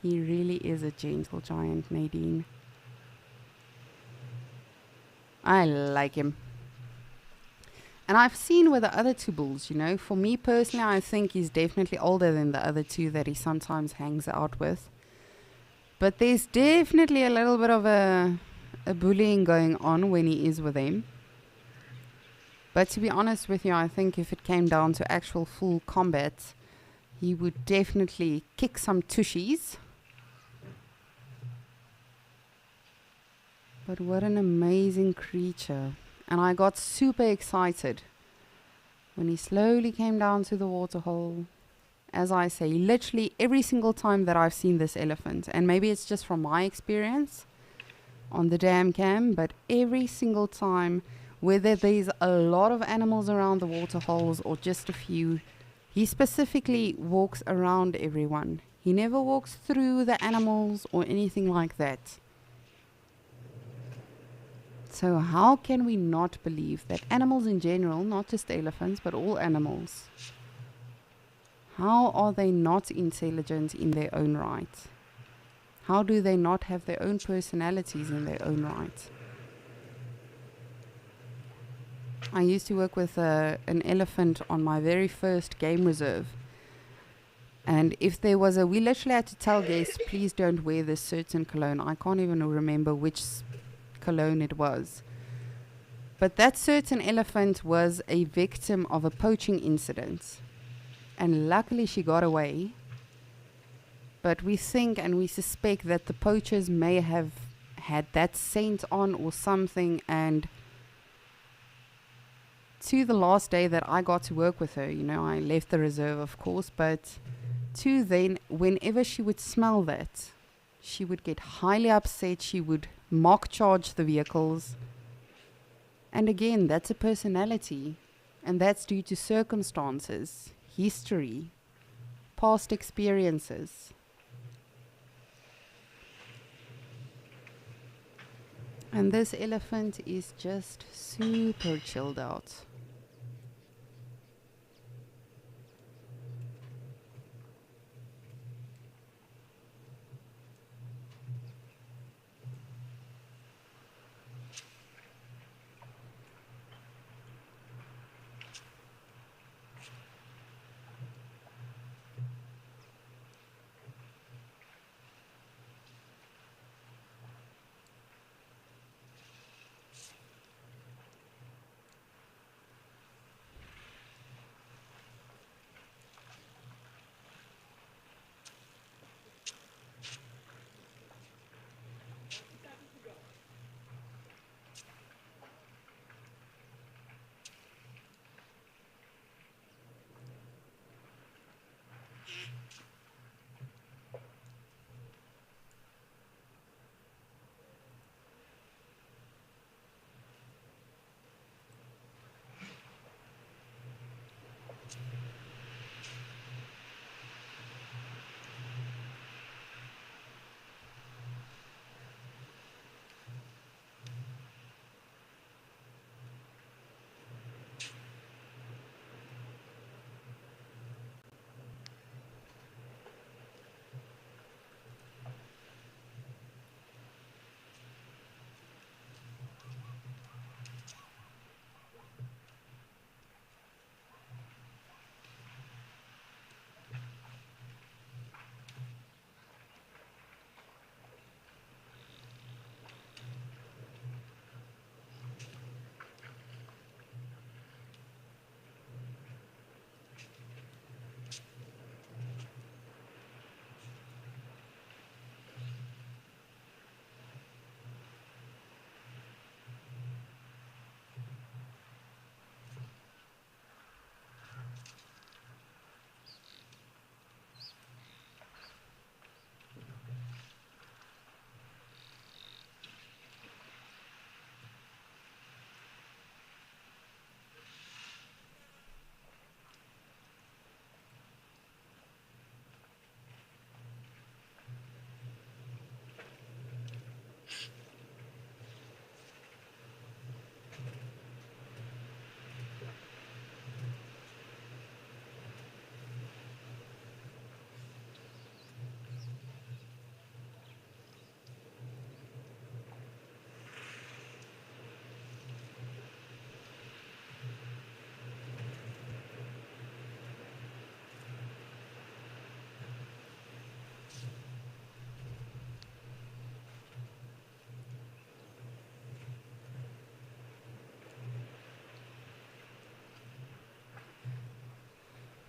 He really is a gentle giant, Nadine. I like him. And I've seen with the other 2 bulls, you know, for me personally, I think he's definitely older than the other 2 that he sometimes hangs out with. But there's definitely a little bit of a bullying going on when he is with them. But to be honest with you, I think if it came down to actual full combat, he would definitely kick some tushies. But what an amazing creature. And I got super excited when he slowly came down to the waterhole. As I say, literally every single time that I've seen this elephant, and maybe it's just from my experience on the dam cam, but every single time, whether there's a lot of animals around the waterholes or just a few, he specifically walks around everyone. He never walks through the animals or anything like that. So how can we not believe that animals in general, not just elephants, but all animals, how are they not intelligent in their own right? How do they not have their own personalities in their own right? I used to work with an elephant on my very first game reserve. And if there was we literally had to tell guests, please don't wear this certain cologne. I can't even remember which cologne it was. But that certain elephant was a victim of a poaching incident. And luckily she got away. But we think and we suspect that the poachers may have had that scent on or something. And to the last day that I got to work with her, I left the reserve, of course, but to then, whenever she would smell that, she would get highly upset. She would mock charge the vehicles. And again, that's a personality. And that's due to circumstances, history, past experiences. And this elephant is just super chilled out.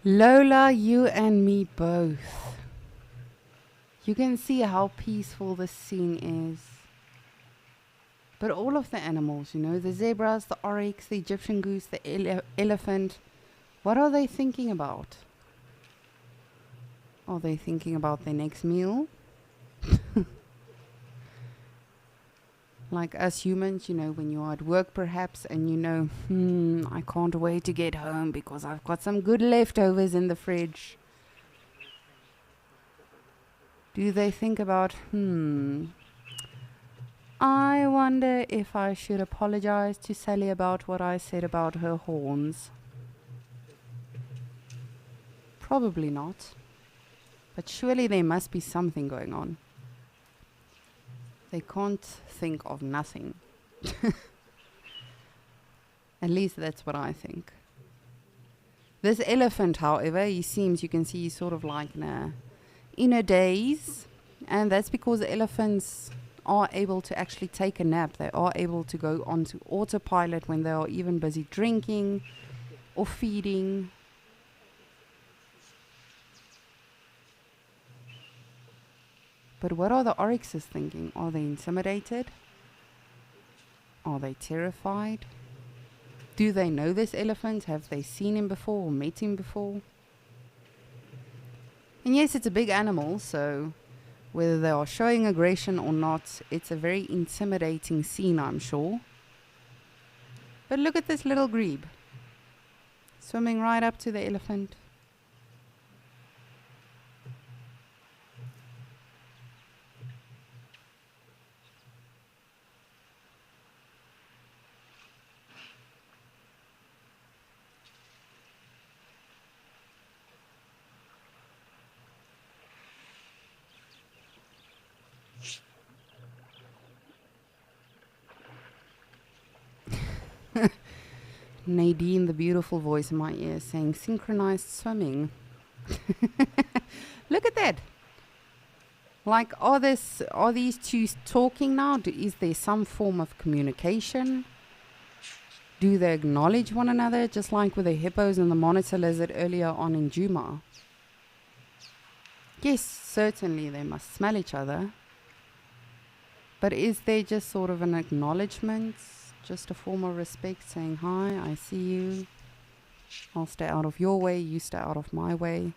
Lola, you and me both. You can see how peaceful this scene is. But all of the animals, the zebras, the oryx, the Egyptian goose, the elephant, what are they thinking about? Are they thinking about their next meal? Like us humans, when you are at work perhaps and I can't wait to get home because I've got some good leftovers in the fridge. Do they think about, I wonder if I should apologize to Sally about what I said about her horns? Probably not. But surely there must be something going on. They can't think of nothing. At least that's what I think. This elephant, however, he seems, you can see he's sort of like in a daze. And that's because elephants are able to actually take a nap. They are able to go onto autopilot when they are even busy drinking or feeding. But what are the oryxes thinking? Are they intimidated? Are they terrified? Do they know this elephant? Have they seen him before or met him before? And yes, it's a big animal, so whether they are showing aggression or not, it's a very intimidating scene, I'm sure. But look at this little grebe, swimming right up to the elephant. Nadine, the beautiful voice in my ear, saying synchronized swimming. Look at that. Like, are these two talking now? Is there some form of communication? Do they acknowledge one another, just like with the hippos and the monitor lizard earlier on in Juma? Yes, certainly they must smell each other. But is there just sort of an acknowledgement? Just a form of respect, saying, hi, I see you. I'll stay out of your way, you stay out of my way.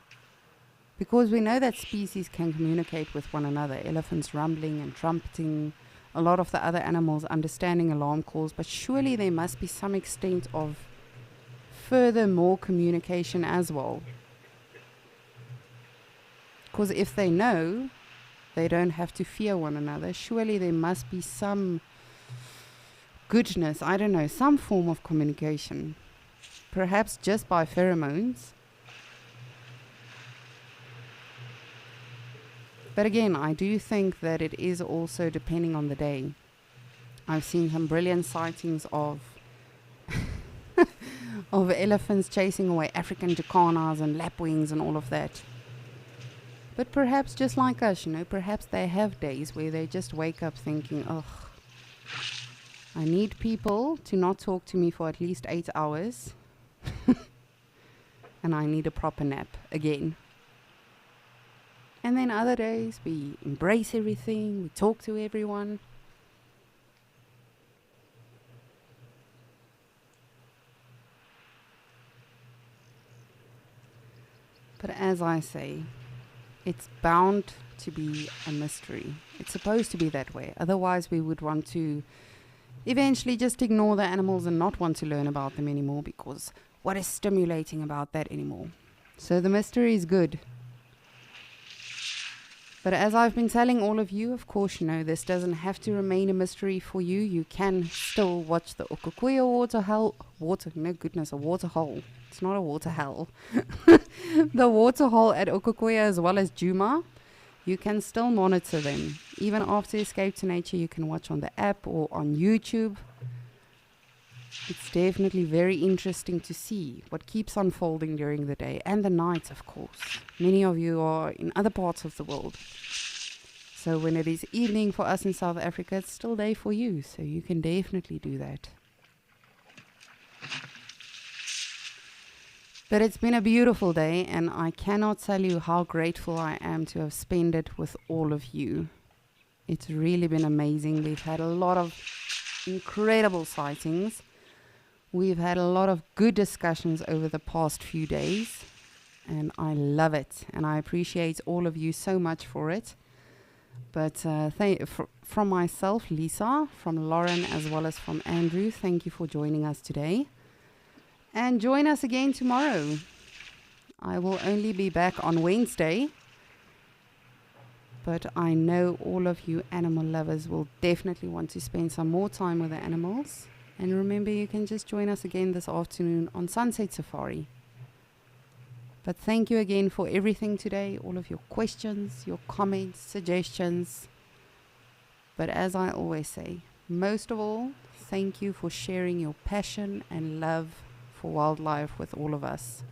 Because we know that species can communicate with one another. Elephants rumbling and trumpeting, a lot of the other animals understanding alarm calls, but surely there must be some extent of further more communication as well. Because if they know, they don't have to fear one another. Surely there must be some goodness, I don't know, some form of communication. Perhaps just by pheromones. But again, I do think that it is also depending on the day. I've seen some brilliant sightings of of elephants chasing away African jacanas and lapwings and all of that. But perhaps just like us, you know, perhaps they have days where they just wake up thinking, ugh, I need people to not talk to me for at least 8 hours. And I need a proper nap again. And then other days we embrace everything, we talk to everyone. But as I say, it's bound to be a mystery. It's supposed to be that way. Otherwise we would want to eventually just ignore the animals and not want to learn about them anymore, because what is stimulating about that anymore? So the mystery is good. But as I've been telling all of you, of course, you know, this doesn't have to remain a mystery for you. You can still watch the Okukuya a waterhole. It's not a water hell. The waterhole at Okukuya as well as Juma. You can still monitor them. Even after Escape to Nature, you can watch on the app or on YouTube. It's definitely very interesting to see what keeps unfolding during the day and the night, of course. Many of you are in other parts of the world. So when it is evening for us in South Africa, it's still day for you. So you can definitely do that. But it's been a beautiful day, and I cannot tell you how grateful I am to have spent it with all of you. It's really been amazing. We've had a lot of incredible sightings. We've had a lot of good discussions over the past few days, and I love it, and I appreciate all of you so much for it. But from myself, Lisa, from Lauren, as well as from Andrew, thank you for joining us today. And join us again tomorrow. I will only be back on Wednesday, but I know all of you animal lovers will definitely want to spend some more time with the animals. And remember, you can just join us again this afternoon on Sunset Safari. But thank you again for everything today, all of your questions, your comments, suggestions. But as I always say, most of all, thank you for sharing your passion and love for wildlife with all of us.